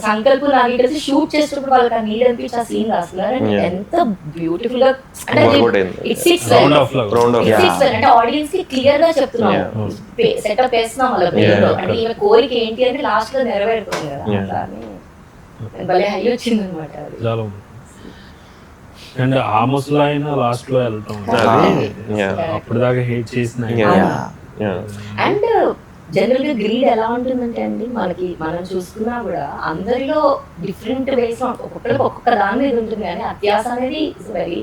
సంకల్ప్ నాకు కలిసి షూట్ చేసేటప్పుడు వాళ్ళకి ఆ నీడ్ అనిపించి ఆ సీన్ రాస్తున్నారు and Yeah. ఎంత బ్యూటిఫుల్ గా అంటే Workout అయింది. It's it's Round of love. Round of అంటే ఆడియన్స్ కి క్లియర్ గా చెప్తున్నాం సెటప్ వేస్తున్నాం వాళ్ళ Yeah. పేరులో అంటే ఈమె కోరిక ఏంటి అంటే లాస్ట్ లో నెరవేరుతుంది కదా Yeah. అట్లా అని భలే హై వచ్చింది అనమాట అది చాలా అండ్ ఆమోస్ లో అయినా లాస్ట్ లో వెళ్తాం అది yeah. అప్పుడు దాకా హేట్ చేసిన Yeah. Yeah. అండ్ జనరల్ గా గ్రీడ్ ఎలా ఉంటుందంటే అండి మనకి మనం చూసుకున్నా కూడా అందరిలో డిఫరెంట్ వేస్ ఒక్కొక్కరికి ఒక్కొక్క దాని మీద ఉంటుంది కానీ అత్యాస అనేది వెరీ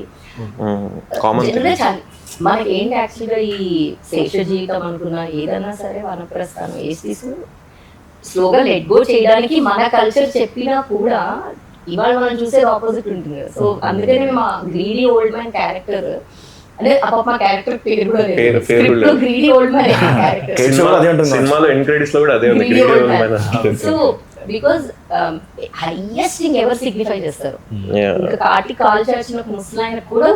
కామన్ జనరల్ గా మనకి ఏంటి యాక్చువల్గా ఈ శేష జీవితం అనుకున్నా ఏదన్నా సరే వనప్రస్థానం ఏసి తీసుకుని స్లోగా లెట్ గో చేయడానికి మన కల్చర్ చెప్పినా కూడా ఇవాళ మనం చూసేది ఆపోజిట్ ఉంటుంది కదా సో అందుకనే మా గ్రీడీ ఓల్డ్ మ్యాన్ క్యారెక్టర్ అంటే అప్పుడు మా క్యారెక్టర్ పేరు కూడా పేరు లేదు లేదు. Greedy old man character Kids కూడా అదే ఉంటుంది. సినిమాలో ఎండ్ క్రెడిట్స్ లో కూడా అదే ఉంది Greedy old man. Greedy old so because highest thing ఎవరు సిగ్నిఫై చేస్తారు man. Yeah. ఇంకా కాటి కాల్ చేసిన ముసలాయన కూడా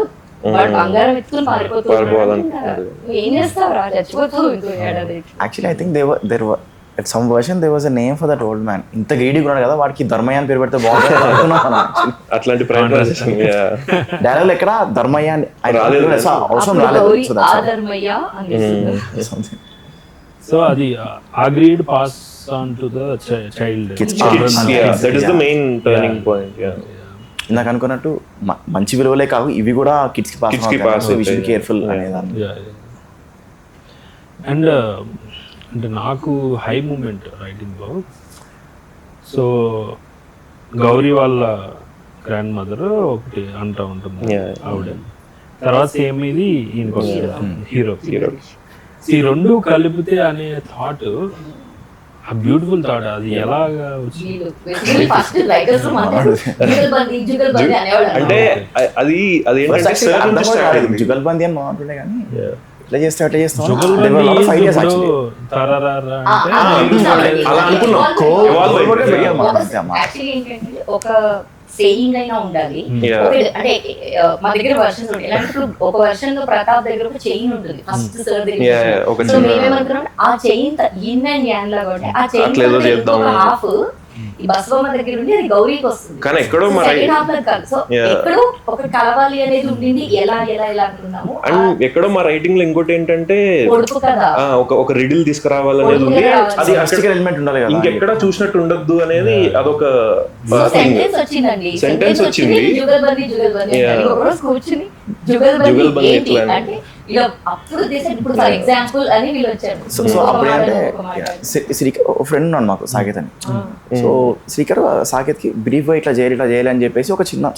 వాడు బంగారం ఎత్తుకుని పారిపోతున్నాడు పారిపోవాలనుకుంటున్నాడు. నువ్వు ఏం చేస్తావు రా చచ్చిపోతావు ఇంకో ఏడాది Actually, I think there were at some version there was a name for that old man. ఇంత greedy ఉన్నాడు కదా వాడికి ధర్మయ్య అని పేరు పెడితే బాగుంటుంది అనుకున్నాను. అట్లాంటి ప్రయత్నాలు చేశాం. Yeah. డైలాగ్ ఎక్కడ ధర్మయ్య అని ఆయన రాలేదు. అవసరం అప్పుడు రాలేదు. Gauri So that's all. ఆధర్మయ్య అనిపిస్తుంది Something. సో అది ఆ greed pass on to the child Kids. Kids, yeah, that is the Yeah. main turning point. Yeah. ఇందాక అనుకున్నట్టు మంచి విలువలే కావు ఇవి కూడా కిడ్స్ కి పాస్ Kids కి pass అవుతాయి. అవుతాయి. Careful Yeah. అనేదాన్ని. అండ్ అంటే నాకు హై మూమెంట్ రైటింగ్లో సో గౌరీ వాళ్ళ గ్రాండ్ మదర్ ఒకటి అంటూ ఉంటుంది Yeah. ఆవిడ తర్వాత సేమ్ ఇది ఈయనకి వస్తుంది హీరో Hero. ఈ రెండు కలిపితే అనే థాట్ ఆ బ్యూటిఫుల్ థాట్ అది ఎలాగా వచ్చింది ఫస్ట్ రైటర్స్ జుగల్బందీ అనేవాడు అంటే అది First అదేంటంటే actually సార్ అర్థం నుంచి కూడా స్టార్ట్ కాలేదు. అయింది. జుగల్బందీ అని బాగుంటుండే కానీ ఎట్లా చేస్తాం జుగల్బందీ తరారా అంటే అలా అనుకున్నాం. Evolve అయిపోయింది. యాక్చువల్లీ ఏంటంటే ఒక సేయింగ్ అయినా ఉండాలి Yeah. అంటే మా దగ్గర వర్షన్స్ ఉంటాయి ఎలాంటి ఒక వర్షన్ లో ప్రతాప్ దగ్గర ఒక చైన్ ఉంటుంది ఫస్ట్ సార్ Yeah, yeah, ఒక దగ్గర సో చిన్న- మేమేమనుకున్నాం ఆ చైన్ ఇన్ అండ్ యాన్ లాగా ఉంటే ఆ చైన్ అట్లా ఏదో చేద్దాం. హాఫ్ ఈ బస్వమ్మ దగ్గర ఉండి అది గౌరీకి వస్తుంది కానీ ఎక్కడో మా సెకండ్ హాఫ్ లో కాదు సో Yeah. ఎక్కడో ఒకటి కలవాలి అనేది ఉండింది ఎలా అనుకున్నాము అండ్ ఎక్కడో మా రైటింగ్ లో ఇంకోటి ఏంటంటే కొడుకు కదా ఒక రిడిల్ తీసుకురావాలనేది ఉంది. అది అది ఎలిమెంట్ ఉండాలి కదా. ఇంకెక్కడ చూసినట్టు ఉండద్దు అనేది అదొక సెంటెన్స్ వచ్చిందండి Sentence వచ్చింది. జుగల్బందీ Yeah. అని ఒకరోజు కూర్చుని జుగల్బందీ జుగల్బందీ ఏంటి ఎట్లా? అంటే ఇలా అప్పుడు ఇప్పుడు ఫర్ ఎగ్జాంపుల్ అని వీళ్ళు వచ్చారు సో ఒక అప్పుడు మాట, అంటే ఒక మాట. శ్రీకర్ ఒక ఫ్రెండ్ ఉన్నాడు మాకు సాకేత్ అని. సో శ్రీకర్ సాకేత్కి బ్రీఫ్ గా ఇట్లా చేయాలి అని చెప్పేసి ఒక చిన్న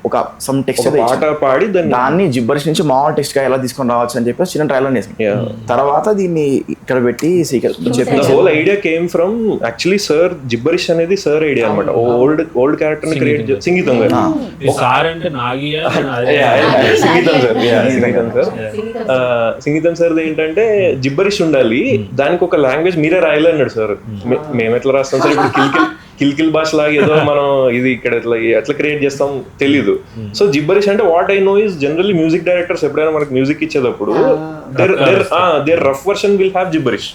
ఒక సమ్ టెక్స్ట్ ఒక పాట పాడి దాన్ని జిబ్బరిష్ నుంచి మామూలు టెక్స్ట్ గా ఎలా తీసుకొని రావచ్చు అని చెప్పేసి చిన్న ట్రైలర్ వేసాం. Yeah. తర్వాత దీన్ని ఇక్కడ పెట్టి శ్రీకర్ ద చెప్పి whole idea came from actually sir gibberish అనేది సార్ ఐడియా అనమాట. ఓల్డ్ క్యారెక్టర్ ని క్రియేట్ సంగీతం గారు. సార్ అంటే నాగియా సంగీతం సార్ సంగీతం సార్ సింగితం సంగీతం సార్ ఏంటంటే జిబ్బరిష్ ఉండాలి, దానికి ఒక లాంగ్వేజ్ మీరే రాయాలి అన్నాడు సార్. మేము ఎట్లా రాస్తాం సార్ ఇప్పుడు కిల్కిల్ భాష లాగా ఏదో మనం ఇది ఇక్కడ ఎట్లా క్రియేట్ చేస్తాం తెలీదు. సో జిబ్బరిష్ అంటే what I know is generally music directors ఎప్పుడైనా మనకి మ్యూజిక్ ఇచ్చేటప్పుడు there rough version will have gibberish.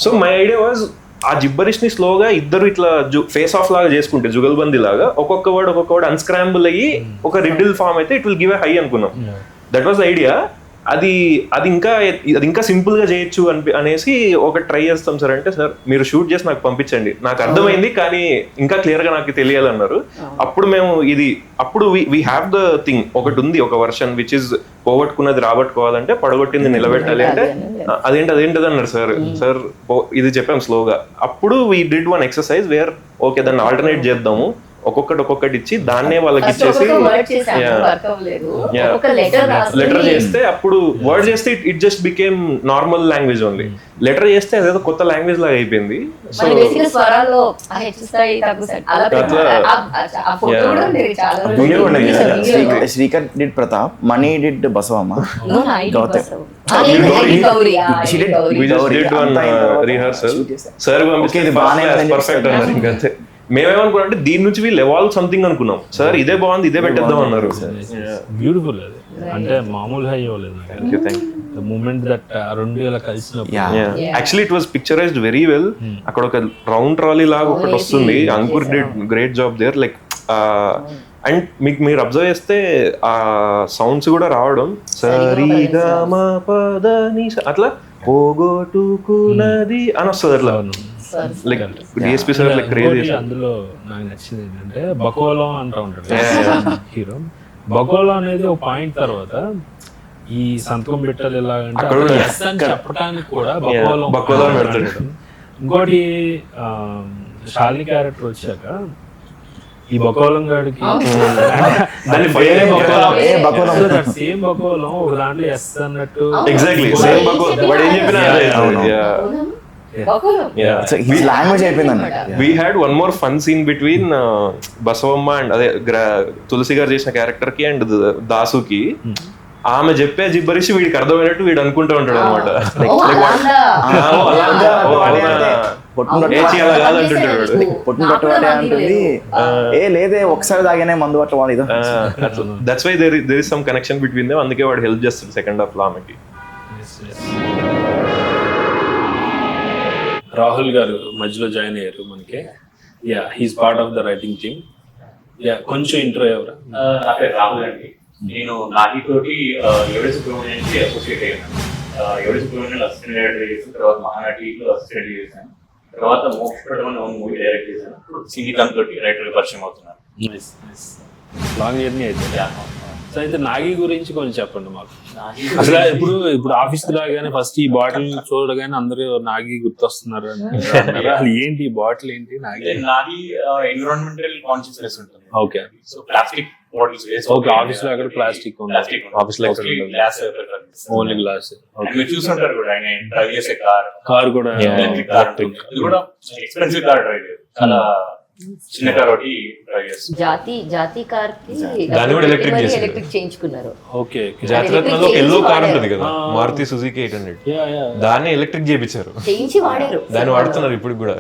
So my idea was ఆ జిబ్బరిష్ ని స్లోగా ఇద్దరు ఇట్లా ఫేస్ ఆఫ్ లాగా చేసుకుంటే జుగల్బందీ లాగా ఒక్కొక్క వర్డ్ అన్స్క్రాంబుల్ అయ్యి ఒక రిడిల్ ఫామ్ అయితే it will give a high అనుకున్నాం. That was idea. అది ఇంకా సింపుల్ గా చేయొచ్చు అనేసి ఒక ట్రై చేస్తాం సార్ అంటే, సార్ మీరు షూట్ చేసి నాకు పంపించండి, నాకు అర్థమైంది కానీ ఇంకా క్లియర్ గా నాకు తెలియాలన్నారు. అప్పుడు మేము అప్పుడు వీ హ్యావ్ ద థింగ్ ఒకటి ఉంది, ఒక వర్షన్ విచ్ ఇస్ పోగొట్టుకున్నది రాబట్టుకోవాలంటే పడగొట్టింది నిలబెట్టాలి అంటే అదేంటది అన్నారు సార్. సార్ ఇది చెప్పాం స్లోగా. అప్పుడు we did one exercise where okay దాన్ని ఆల్టర్నేట్ చేద్దాము, ఒక్కొక్కటి ఇచ్చి దాన్నే వాళ్ళకి ఇచ్చేసి లెటర్ చేస్తే అప్పుడు వర్డ్ చేస్తే it just became normal language only. Letter చేస్తే అదేదో కొత్త లాంగ్వేజ్ లాగా అయిపోయింది. సో స్వరాల్లో Srikar did Pratap, Mani did Basavamma, we just did one rehearsal. Sir perfect అన్నారు. ఇంకంతే. మేమేమనుకున్నాం అంటే దీని నుంచి వీళ్ళు ఎవాల్వ్ సంథింగ్ అనుకున్నాం. సార్ ఇదే బాగుంది, ఇదే పెట్టేద్దాం అన్నారు. బ్యూటిఫుల్ అది అంటే మామూలు హై అవ్వలేదు. Thank you. The moment that రెండు ఇలా కలిసినప్పుడు actually it was picturised very well. అక్కడ ఒక రౌండ్ ట్రాలీ లాగా ఒకటి వస్తుంది. Ankur did great job there. Like and మీరు అబ్జర్వ్ చేస్తే ఆ సౌండ్స్ కూడా రావడం సరిగమపదని అట్లా పోగొట్టుకున్నది అని వస్తుంది అట్లా. Like DSP sir like crazy. అందులో నాకు నచ్చింది ఏంటంటే బకోలో అంటూ ఉంటాడు హీరో. బకోలో అనేది ఒక పాయింట్ తర్వాత ఈ సంతకం పెట్టాలి ఎలాగంటే ఎస్ అని చెప్పడానికి కూడా బకోలో పెడతాడు. ఇంకోటి శాలిని క్యారెక్టర్ వచ్చాక ఈ బకోలం గాడికి సేమ్ బకోలం ఒక దాంట్లో ఎస్ అన్నట్టు ఎగ్జాక్ట్లీ సేమ్ బకోలం వాడు ఏం చెప్పినా లాంగ్వేజ్ అయిపోయింది. We had one more fun scene between Basavamma and అదే తులసి గారు చేసిన క్యారెక్టర్ కి అండ్ దాసుకి. ఆమె చెప్పే జిబ్బరిషి వీడికి అర్థమైనట్టు వీడు అనుకుంటూ ఉంటాడు అనమాట. పొట్టును పట్టుబడి అంటుంది ఏ లేదే ఒకసారి తాగానే మందు పట్ల వాడు. That's why there is some connection between them. అందుకే వాడు హెల్ప్ చేస్తాడు సెకండ్ హాఫ్ లో ఆమెకి. రాహుల్ గారు మధ్యలో జాయిన్ అయ్యారు మనకి. Yeah he's part of the writing team. Yeah కొంచెం ఇంట్రో ఎవరా? నా పేరు రాహుల్ అండి. నేను నాగి తోటి ఎవరి సుబ్రహ్మణ్యానికి అసోసియేట్ అయ్యాను. ఎవరి సుబ్రహ్మణ్యం అసిస్టెంట్ డైరెక్టర్ చేశాను. తర్వాత మహానటిలో అసిస్టెంట్ చేశాను. తర్వాత మోక్షపడడం అనే మూవీ డైరెక్ట్ చేశాను. సంగీతం తోటి రైటర్ పరిచయం అవుతున్నాను. లాంగ్ జర్నీ అయితే. సో అయితే నాగి గురించి కొంచెం చెప్పండి మాకు. అసలు ఇప్పుడు ఆఫీస్ రాగానే ఫస్ట్ ఈ బాటిల్ చూడగానే అందరూ నాగి గుర్తొస్తున్నారు అసలు ఏంటి ఈ బాటిల్ ఏంటి? నాగి ఎన్విరాన్మెంటల్ కాన్షియస్నెస్ ఉంటుంది. Okay. So plastic bottles okay. Office లో అక్కడ ప్లాస్టిక్ ఉంది. ఆఫీస్ లో గ్లాస్ ఓన్లీ గ్లాస్. మీరు చూస్తుంటారు కూడా ఆయన డ్రైవ్ చేసే కార్ కూడా ఎలక్ట్రిక్ కార్ ఉంటుంది. ఇది కూడా ఎక్స్పెన్సివ్ కార్ డ్రైవ్ చేయదు. చాలా చిన్న కార్ ఒకటి డ్రైవ్ చేస్తుంది. జాతి కార్ కి దాన్ని కూడా ఎలక్ట్రిక్ చేయించుకున్నారు. ఓకే. జాతరత్నంలో ఎల్లో కార్ ఉంటుంది కదా, మారుతి సుజుకి 800. దాన్ని ఎలక్ట్రిక్ చేయించారు, చేయించి వాడారు. దాన్ని వాడుతున్నారు ఇప్పుడు కూడా.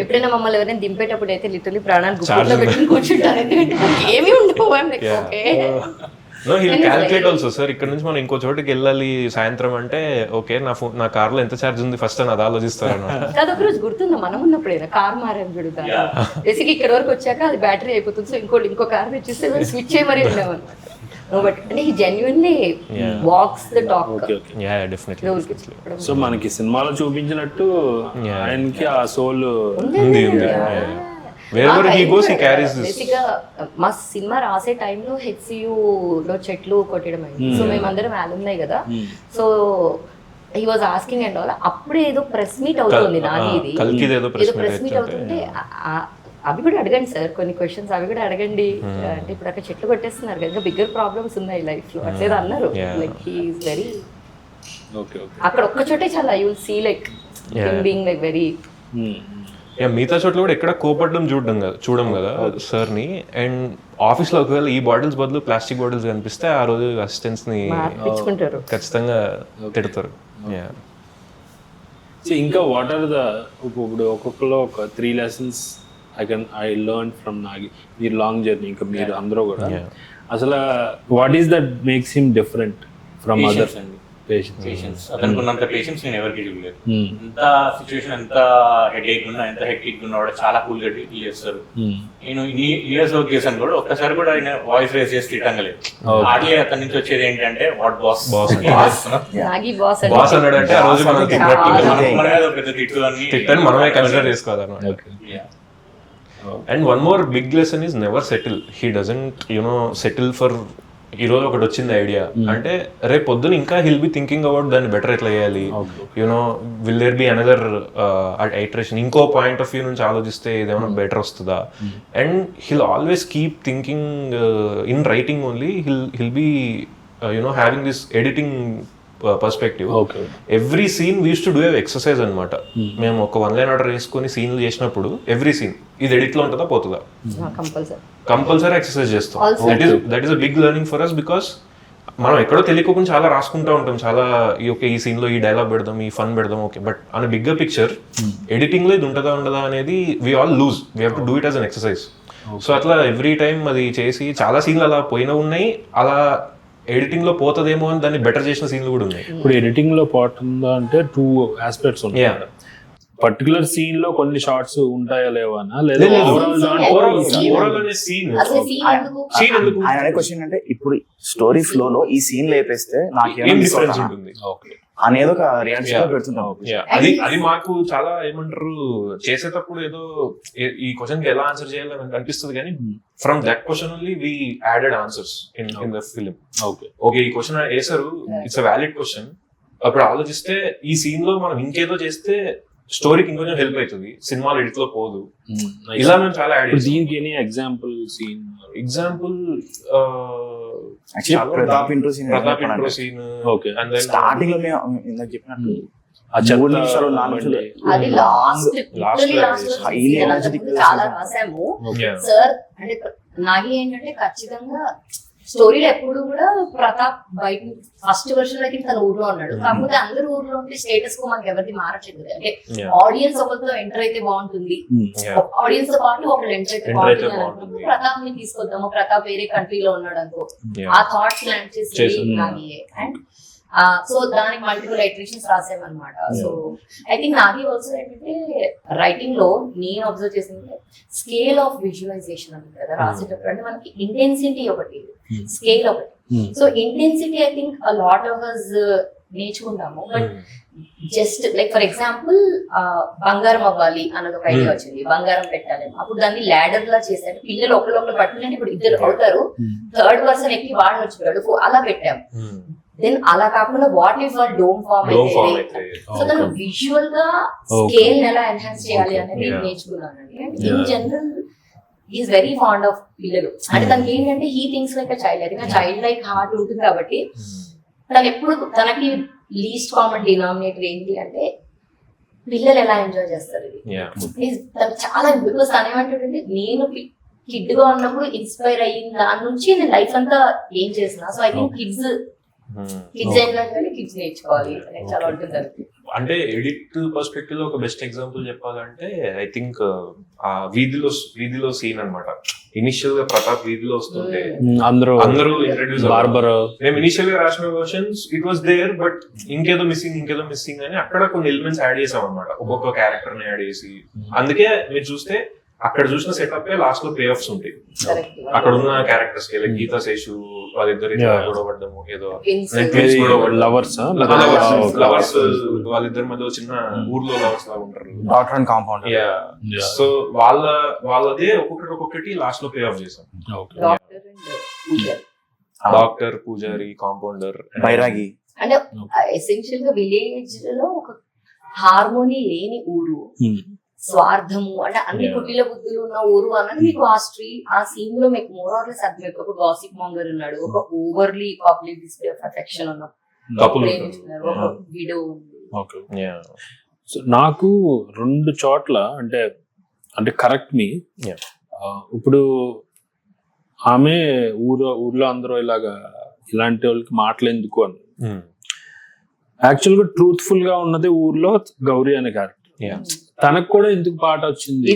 ఎప్పుడైనా మమ్మల్ని ఎవరైనా దింపేటప్పుడు అయితే లిటరలీ ప్రాణాన్ని గుప్పిట్లో పెట్టుకుని కూర్చుంటారు. ఎందుకంటే ఏమి ఉండకపోయాం. No, he'll calculate also, sir. ఇక్కడ నుంచి మనం ఇంకో చోటుకి వెళ్ళాలి సాయంత్రం అంటే ఓకే నా కార్ లో ఎంత ఛార్జ్ ఉంది ఫస్ట్ అని అది ఆలోచిస్తారు అన్నమాట. కాదు, ఒక రోజు గుర్తుందా మనం ఉన్నప్పుడైనా కార్ మారాం చూడు. బేసిక్ ఇక్కడ వరకు వచ్చాక అది బ్యాటరీ అయిపోతుంది. సో ఇంకో కార్ తెచ్చిస్తే స్విచ్ చేయ మరీ ఉండేవాళ్ళు. బట్ అంటే he genuinely walks the talk. Yeah, definitely. So మనకి సినిమాలో చూపించినట్టు ఆయనకి ఆ సోల్ ఉంది. Wherever he goes, he carries this. బేసిక్గా మా సినిమా రాసే టైంలో HCU లో చెట్లు కొట్టడం అయింది. సో మేమందరం అలుమ్నాయి కదా. So he was asking and all. అప్పుడే ఏదో ప్రెస్ మీట్ అవుతుంది నాది, ఇది ఏదో ప్రెస్ మీట్ అవుతుంటే అవి కూడా అడగండి సార్, కొన్ని క్వశ్చన్స్ అవి కూడా అడగండి. అంటే ఇప్పుడు అక్కడ చెట్లు కొట్టేస్తున్నారు కదా, బిగ్గర్ ప్రాబ్లమ్స్ ఉన్నాయి లైఫ్ లో అట్లేదో అన్నారు. లైక్ హీ ఈస్ వెరీ అక్కడ ఒక్క చోటే చాలా you see like being like very. మిగతా చోట్ల కూడా ఎక్కడ కోపడడం చూడం కదా సార్ ని. అండ్ ఆఫీస్ లో ఒకవేళ ఈ బాటిల్స్ బదులు ప్లాస్టిక్ బాటిల్స్ కనిపిస్తే ఆ రోజు అసిస్టెంట్స్ ని ఖచ్చితంగా తిడతారు. ఇంకా వాట్ ఆర్ ద ఇప్పుడు ఒక్కొక్కలో ఒక 3 lessons I learn from Nagi. మీరు లాంగ్ జర్నీ ఇంకా మీరు అందరూ కూడా అసలు what is that makes him different from others? అండి పేషెన్స్. అతనికి ఉన్నంత పేషెన్స్ నేను ఎవరికి చూడలేదు. ఎంత సిచ్యువేషన్, ఎంత హెడేక్ ఉన్నా, ఎంత హెక్టిక్ ఉన్నా కూడా చాలా కూల్ గా డీల్ చేస్తారు. నేను ఇయర్స్ వర్క్ చేశాను కూడా ఒక్కసారి కూడా ఆయన వాయిస్ రేస్ చేసి తిట్టంగలేదు. అట్లే అతని నుంచి వచ్చేది ఏంటంటే వాట్ బాస్ అన్నాడు అంటే ఆ రోజు మనం పెద్ద తిట్టని మనమే కన్సిడర్ చేసుకోవాలన్నమాట. And one more big lesson is never settle. He doesn't settle for ఈ రోజు ఒకటి వచ్చింది ఐడియా అంటే రేపు పొద్దున ఇంకా హిల్ బి థింకింగ్ అబౌట్ దాన్ని బెటర్ ఎట్లా చేయాలి, will there be another iteration, ఇంకో పాయింట్ ఆఫ్ వ్యూ నుంచి ఆలోచిస్తే ఇదేమైనా బెటర్ వస్తుందా. And he'll always keep thinking in writing only. He'll be having this editing perspective. Every scene we use to do exercise అనమాట. మేము ఒక 1 line ఆర్డర్ వేసుకొని సీన్లు చేసినప్పుడు ఎవ్రీ సీన్ ఇది ఎడిట్ లో ఉంటుందా పోతుందా కంపల్సరీ ఎక్సర్సైజ్ చేస్తాం. That is a big learning for us. Because మనం ఎక్కడో తెలియకుండా చాలా రాసుకుంటూ ఉంటాం, చాలా ఈ సీన్ లో ఈ డైలాగ్ పెడదాం, ఈ ఫన్ పెడదాం, okay. But on bigger picture editing లో ఇది ఉంటుందా ఉండదా అనేది we all lose. We have to do it as an exercise. So అట్లా ఎవ్రీ టైం అది చేసి చాలా సీన్లు అలా పోయినా ఉన్నాయి. అలా ఎడిటింగ్ లో పోతుందేమో అని దాన్ని బెటర్ చేసిన సీన్లు కూడా ఉన్నాయి. ఇప్పుడు ఎడిటింగ్ లో పోతుందా అంటే 2 ఆస్పెక్ట్స్ ఉంటాయి. పర్టికులర్ సీన్ లో కొన్ని షార్ట్స్ ఉంటాయా లేవనా, లేదా సీన్ అసలు scene ఎందుకు? ఆయన అనే క్వశ్చన్ అంటే ఇప్పుడు స్టోరీ ఫ్లో లో ఈ సీన్ లేపేస్తే ఏం నాకేం డిఫరెన్స్ ఉంటుంది అనేది ఒక రియాక్షన్ పెడుతుంటాం. అది మాకు చాలా ఏమంటారు చేసేటప్పుడు ఏదో ఈ క్వశ్చన్ కి ఎలా ఆన్సర్ చేయాలని అనిపిస్తుంది కానీ from that question only we added answers in the film. Okay ఈ క్వశ్చన్ వేసారు, ఇట్స్ అ వ్యాలిడ్ క్వశ్చన్. అప్పుడు ఆలోచిస్తే ఈ సీన్ లో మనం ఇంకేదో చేస్తే స్టోరీకి ఇంకొంచెం హెల్ప్ అవుతుంది, సినిమాలో ఎడిట్ లో పోదు. ఇలా మేము చాలా యాడ్ చేసాం. దీనికి example scene Pratap intro scene okay starting లో మేము ఇందాక చెప్పినట్టు ఆ 3 నిమిషాలు 4 నిమిషాలు అది లాస్ట్ highly energetic చాలా రాసాము Yeah. సార్. అంటే నాగి ఏంటంటే ఖచ్చితంగా స్టోరీలో ఎప్పుడు కూడా ప్రతాప్ బయట ఫస్ట్ వర్షన్ లో తన ఊర్లో ఉన్నాడు, కాకపోతే అందరు ఊర్లో ఉంటే స్టేటస్ కో మనకి ఎవరిది మారట్లేదు. అంటే Yeah. ఆడియన్స్ ఒకరితో ఎంటర్ అయితే బాగుంటుంది, Yeah. ఆడియన్స్ తో పాటు ఒకళ్ళు ఎంటర్ అయితే Enter అయితే బాగుంటుంది బాగుంటుంది. అనుకున్నప్పుడు ప్రతాప్ ని తీసుకొద్దాము, ప్రతాప్ వేరే కంట్రీలో ఉన్నాడు అనుకో. Yeah. ఆ థాట్స్ ప్లాన్ చేసి చేశాను. నాగియే. అండ్ సో దానికి మల్టిపుల్ ఇటరేషన్స్ రాసామన్నమాట. So I think Nagi also ఏంటంటే రైటింగ్ లో నేను అబ్జర్వ్ చేసింది స్కేల్ ఆఫ్ విజువలైజేషన్ అంటుంది కదా రాసేటప్పుడు. అంటే మనకి ఇంటెన్సిటీ ఒకటి, స్కేల్ ఒకటి. So intensity I think a lot of us నేర్చుకుంటాము, but just like for example బంగారం అవ్వాలి అన్నది ఒక ఐడియా వచ్చింది, బంగారం పెట్టాలి. అప్పుడు దాన్ని ల్యాడర్ లా చేశారు, పిల్లలు ఒకళ్ళు పట్టుకుంటే ఇప్పుడు ఇద్దరు అవుతారు, థర్డ్ పర్సన్ ఎక్కి వాడిని వచ్చిపోయాడు, అలా పెట్టాము. దెన్ అలా కాకుండా వాట్ ఇఫ్ డోమ్ ఫామ్ అయితే, సో దాన్ని విజువల్ గా స్కేల్ ఎలా ఎన్హాన్స్ చేయాలి అనేది నేర్చుకున్నానండి. And in general is very fond of పిల్లలు. అంటే తనకి ఏంటంటే he things like a child, అది చైల్డ్ లైక్ హార్ట్ ఉంటుంది కాబట్టి తను ఎప్పుడు తనకి లీస్ట్ కామన్ డినామినేటర్ ఏంటి అంటే పిల్లలు ఎలా ఎంజాయ్ చేస్తారు ఇది. తనకు చాలా బికాస్ తను ఏమంటాడంటే నేను కిడ్ గా ఉన్నప్పుడు ఇన్స్పైర్ అయిన దాని నుంచి నేను లైఫ్ అంతా ఏం చేసిన. So I think kids enjoy చేయాలి, కిడ్స్ నేర్చుకోవాలి అనేది చాలా ఉంటుంది. అంటే ఎడిట్ పర్స్పెక్టివ్ లో ఒక బెస్ట్ ఎగ్జాంపుల్ చెప్పాలంటే ఐ థింక్ ఆ వీధిలో సీన్ అన్నమాట. ఇనిషియల్ గా ప్రతాప్ వీధిలో వస్తుంటే అందరూ ఇంట్రడ్యూస్ బార్బర్. మేము ఇనిషియల్ గా రాసిన versions it was there, but ఇంకేదో మిస్సింగ్ అని అక్కడ కొన్ని ఎలిమెంట్స్ యాడ్ చేసాం అనమాట, ఒక్కొక్క క్యారెక్టర్ ని యాడ్ చేసి. అందుకే మీరు చూస్తే అక్కడ చూసిన సెటప్ లాస్ట్ లో ప్లే ఆఫ్స్ ఉంటాయి. అక్కడ ఉన్న క్యారెక్టర్స్ కి గీతా శేషు వాళ్ళిద్దరు గొడవపడ్డము, ఏదో లవర్స్ వాళ్ళిద్దరి మధ్య చిన్న ఊర్లో లవర్స్ లాగా ఉంటారు, డాక్టర్ అండ్ కాంపౌండ్. సో వాళ్ళదే ఒక్కొక్కటి లాస్ట్ లో ప్లే ఆఫ్ చేసాం. డాక్టర్, పూజారి, కాంపౌండర్, బైరాగి. అంటే ఎసెన్షియల్ గా విలేజ్ లో ఒక హార్మోనీ లేని ఊరు, స్వార్థము అంటే అన్ని కుటీల బుద్ధులు ఉన్న ఊరు అన్నది మీకు ఆ సీన్ లో మీకు మోర్ ఆర్ లెస్ అర్థమైపోయి. ఒక గాసిప్ మాంగర్ ఉన్నాడు, ఒక overly public display of affection ఉన్న ప్రేమించున్నారు, ఒక విడో ఉంది. సో నాకు 2 చోట్ల అంటే కరెక్ట్ మీ, ఇప్పుడు ఆమె ఊర్లో అందరూ ఇలాంటి వాళ్ళకి మాటలు ఎందుకు అని, యాక్చువల్ గా ట్రూత్ఫుల్ గా ఉన్నది ఊర్లో గౌరీ అనే క్యారెక్టర్. తనకు కూడా ఎందుకు పాట వచ్చింది.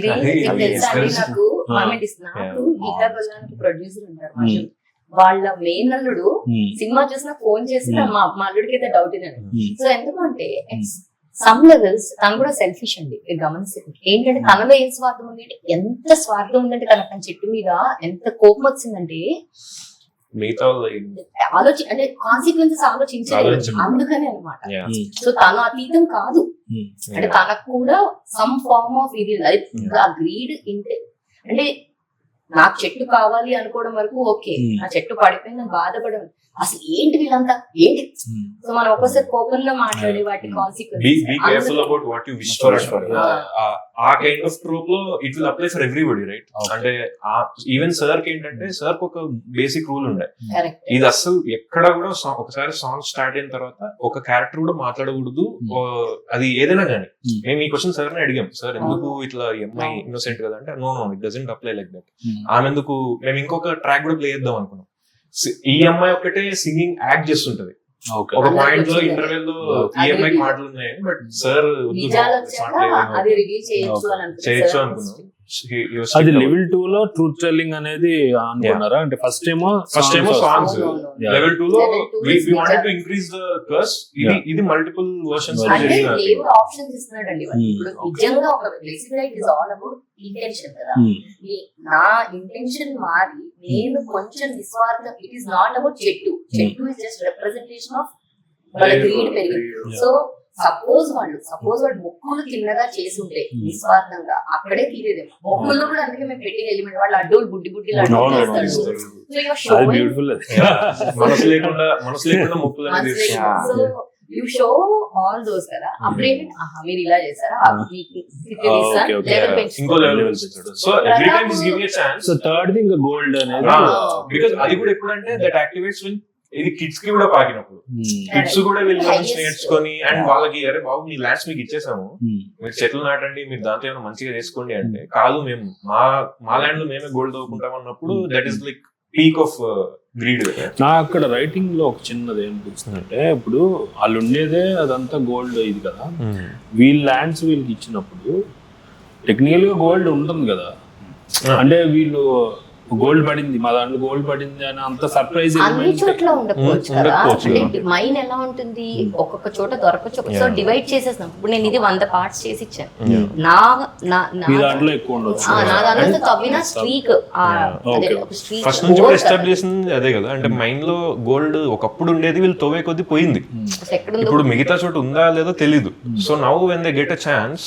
నాకు గీతా బల్లానికి ప్రొడ్యూసర్ ఉంటారు, వాళ్ళ మేనల్లుడు సినిమా చూసిన ఫోన్ చేసి మా అల్లుడికి అయితే డౌట్ ఇదండి. సో ఎందుకంటే సమ్ లెవెల్స్ తను కూడా సెల్ఫిష్ అండి. మీరు గమనించండి ఏంటంటే తనలో ఏం స్వార్థం ఉంది అంటే, ఎంత స్వార్థం ఉందంటే తన చెట్టు మీద ఎంత కోపం వచ్చిందంటే మిగతా అంటే కాన్సిక్వెన్సెస్ ఆలోచించలేదు, అందుకని అనమాట. సో తను అతీతం కాదు, అంటే తనకు కూడా సమ్ ఫార్మ్ ఆఫ్ ఇది గ్రీడ్ అంటే నాకు చెట్టు కావాలి అనుకోవడం వరకు ఓకే, నా చెట్టు పడిపోయింది బాధపడడం అసలు ఏంటి వీళ్ళంతా ఏంటి. సో మనం ఒక్కోసారి కోపంలో మాట్లాడే వాటి ఆ కైండ్ ఆఫ్ ట్రూప్ లో it will apply for everybody, right? అంటే ఈవెన్ సార్ కి ఏంటంటే సార్ కి ఒక బేసిక్ రూల్ ఉండే, ఇది అసలు ఎక్కడ కూడా ఒకసారి సాంగ్ స్టార్ట్ అయిన తర్వాత ఒక క్యారెక్టర్ కూడా మాట్లాడకూడదు, అది ఏదైనా కానీ. మేము ఈ క్వశ్చన్ సార్ ని అడిగాం, సార్ ఎందుకు ఇట్లా ఎంఐ ఇన్నోసెంట్ కదా అంటే, no it doesn't apply like that. ఆమె ఎందుకు, మేము ఇంకొక ట్రాక్ కూడా ప్లే చేద్దాం అనుకున్నాం. ఈ అమ్మాయి ఒకటే సింగింగ్ యాక్ట్ చేస్తుంటది ఒక పాయింట్ లో, ఇంటర్వెల్ లో ఈ అమ్మాయికి మాటలు ఉన్నాయి, బట్ సార్ చేయొచ్చు అనుకున్నాం. అది లెవెల్ 2 లో ట్రూత్ టెల్లింగ్ అనేది అనుకున్నారా? అంటే ఫస్ట్ ఏమో సాంగ్స్, Yeah. లెవెల్ 2 లో Level 2 we is wanted to major. increase the curse. ఇది మల్టిపుల్ వర్షన్స్ అంటే దేవుడు ఆప్షన్స్ ఇస్తున్నాడండి వాళ్ళు. ఇప్పుడు నిజంగా ఒక బేసిక్ గా it is all about intention కదా. నా ఇంటెన్షన్ మారి నేను కొంచెం నిస్వార్థం, ఇట్ ఈస్ నాట్ అబౌట్ చెట్టు ఇస్ జస్ట్ రిప్రజెంటేషన్ ఆఫ్ వాళ్ళ గ్రీడ్ పెరిగింది. సో సపోజ్ వాళ్ళు మొక్కులు కిందగా చేసి ఉంటే నిస్వార్థంగా అక్కడే తీరేదేమో. మొక్కుల్లో కూడా అందుకే మేము పెట్టిన ఎలిమెంట్ వాళ్ళు అడ్డోలు బుడ్డి బ్యూటిఫుల్. మనసు లేకుండా మొక్కులు అనేది so you show all those కదా. అప్పుడేంటి మీరు ఇలా చేశారా, ఇంకో level. So every time is giving a chance. So third thing gold అనేది బికాజ్ అది కూడా ఎప్పుడంటే దట్ యాక్టివేట్స్ విన్ ఇది కిడ్స్ కి కూడా పాకినప్పుడు కిడ్స్ కూడా వీళ్ళ నుంచి నేర్చుకొని అండ్ వాళ్ళకి అరే బాబు మీ ల్యాండ్స్ మీకు ఇచ్చేసాము, మీరు చెట్లు నాటండి, మీరు దాంతో ఏమైనా మంచిగా చేసుకోండి అంటే కాదు మేము మా ల్యాండ్ లో మేమే గోల్డ్ తవ్వుకుంటాం అన్నప్పుడు that is like peak of greed. నాకు అక్కడ రైటింగ్ లో ఒక చిన్నది ఏమనిపిస్తుందంటే ఇప్పుడు వాళ్ళు ఉండేదే అదంతా గోల్డ్ ఇది కదా, వీళ్ళ ల్యాండ్స్ వీళ్ళకి ఇచ్చినప్పుడు టెక్నికల్ గా గోల్డ్ ఉంటుంది కదా, అంటే వీళ్ళు గోల్డ్ పడింది మా దాంట్లో గోల్డ్ పడింది అని అంత సర్ప్రైజ్ అన్ని చోట్ల ఉండకపోవచ్చు కదా. అంటే మైన్ ఎలా ఉంటుంది, ఒక్కొక్క చోట దొరకచ్చు. సో డివైడ్ చేసేస్తాం. ఇప్పుడు నేను ఇది 100 పార్ట్స్ చేసి ఇచ్చాను. నా దాంట్లో ఎక్కువ ఉండొచ్చు. నా దాంట్లో తవ్విన స్ట్రీక్ ఫస్ట్ నుంచి కూడా ఎస్టాబ్లిష్ చేసింది అదే కదా. అంటే మైన్ లో గోల్డ్ ఒకప్పుడు ఉండేది, వీళ్ళు తవ్వే కొద్ది పోయింది. ఇప్పుడు మిగతా చోట ఉందా లేదో తెలీదు. So now when they get a chance,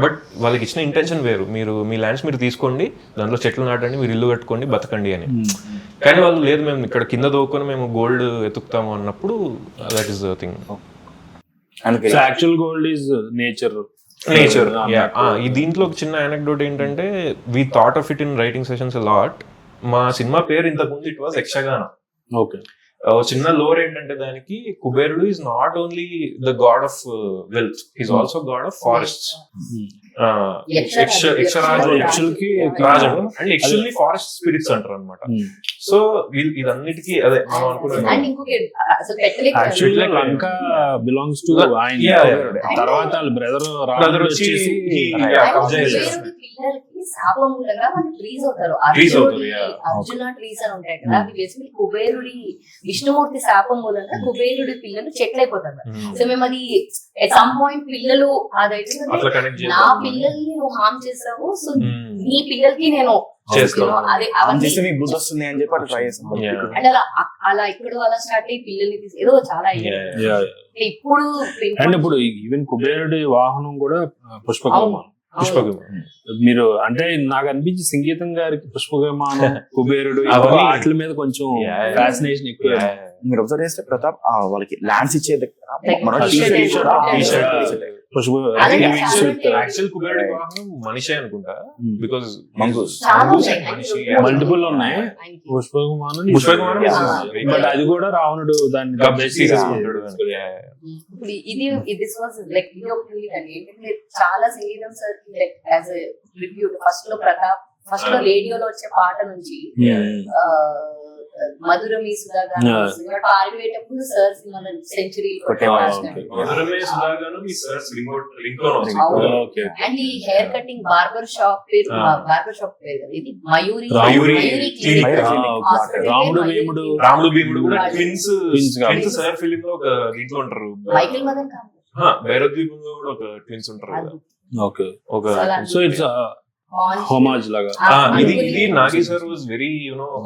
but వాళ్ళకి ఇచ్చిన ఇంటెన్షన్ వేరు. మీరు మీ ల్యాండ్స్ మీరు తీసుకోండి, దాంట్లో చెట్లు నాటండి, మీరు ఇల్లు కట్టుకోండి, బతకండి అని. కానీ వాళ్ళు లేదు మేము ఇక్కడ కింద దోకొని మేము గోల్డ్ ఎతుకుతాము అన్నప్పుడు that is the thing. Actual gold is nature. ఈ దీంట్లో ఒక చిన్న అనెక్డోట్ ఏంటంటే we thought of it in writing sessions lot. మా సినిమా పేరు ఇంతకు ముందు ఇట్ వాస్ యక్షగాన. ఓకే. చిన్న లోర్ ఏంటంటే దానికి కుబేరుడు is not only the god of wealth, is also god of forests. And actually forest spirits అంటారు అనమాట. సో ఇదన్నిటికీ అదే మనం అనుకున్నాం. యాక్చువల్లీ లంక బిలాంగ్స్ టు ఆయన. తర్వాత వాళ్ళ బ్రదర్ వచ్చి శాపం మూలంగా వాళ్ళు ట్రీస్ అవుతారు. అర్జున ట్రీస్ అని ఉంటాయి కదా, అవి బేసికలీ కుబేరుడి విష్ణుమూర్తి శాపం మూలంగా కుబేరుడి పిల్లలు చెట్లు అయిపోతారు. సో మేము అది ఎట్ సమ్ పాయింట్ పిల్లలు అదైతే నా పిల్లల్ని నువ్వు హార్మ్ చేసావు, సో నీ పిల్లలకి నేను అలా ఇక్కడ అలా స్టార్ట్ అయ్యి పిల్లల్ని తీసి ఏదో చాలా ఇప్పుడు ఈవెన్ కుబేరుడి వాహనం కూడా పుష్పకం. మీరు అంటే నాకు అనిపించి సంగీతం గారికి పుష్పవిమానం, కుబేరుడు వాటి మీద కొంచెం ఫ్యాసినేషన్ ఎక్కువ. మీరు అబ్జర్వ్ చేస్తే ప్రతాప్ వాళ్ళకి ల్యాండ్స్ ఇచ్చే యాక్చువల్ కుబేరుడి వాహనం మనిషి అనుకుంటా, బికాస్ మల్టిపుల్ ఉన్నాయి. పుష్పవిమానం బట్ అది కూడా రావణుడు దాన్ని చాలా సంగీతం సార్ యాజ్ రివ్యూ ఫస్ట్ లో రేడియోలో వచ్చే పాట నుంచి మధురమే సుధాగాను పారిపోయేటప్పుడు సార్ సెంచరీ అండ్ ఈ హెయిర్ కటింగ్ బార్బర్ షాప్ పేరు కదా, ఇది మయూరి రాముడు భీముడు కూడా ట్విన్స్ సార్ ఫిలిం లో ఒక దీంట్లో ఉంటారు. మైకేల్ మదన్ భైరద్వీపంలో కూడా ఒక ట్విన్స్ ఉంటారు కదా. సో ఇట్స్ హోమాజ్ లాగా. ఇది Nagi sir was very